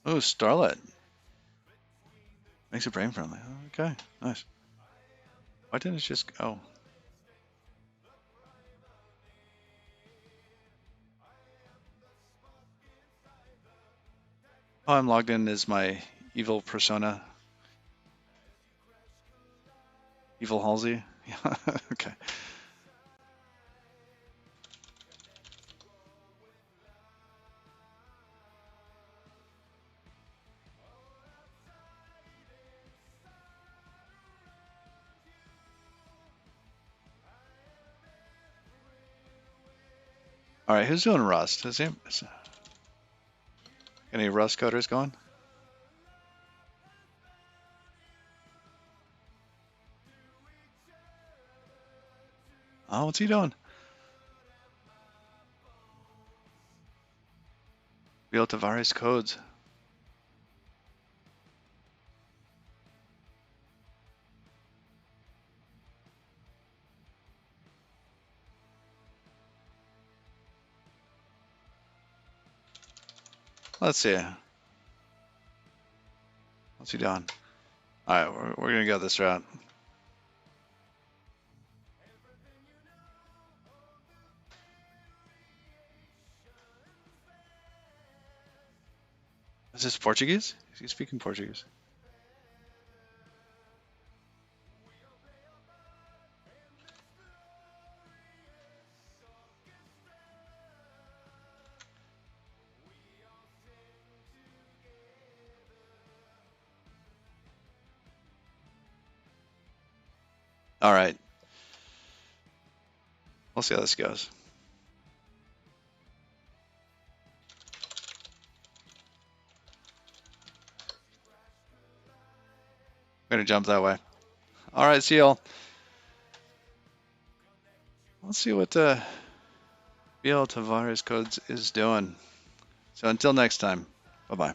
Oh, Starlet. Makes it brain friendly. Okay, nice. Why didn't it just go? Oh, I'm logged in as my evil persona. Evil Halsey. Yeah, okay. All right, who's doing Rust? Any Rust coders going? Oh, what's he doing? Real Tavares codes. Let's see. What's he doing? All right, we're gonna go this route. Is this Portuguese? Is he speaking Portuguese? All right. We'll see how this goes. I'm gonna jump that way. All right, see y'all. Let's see what BL Tavares codes is doing. So until next time, bye bye.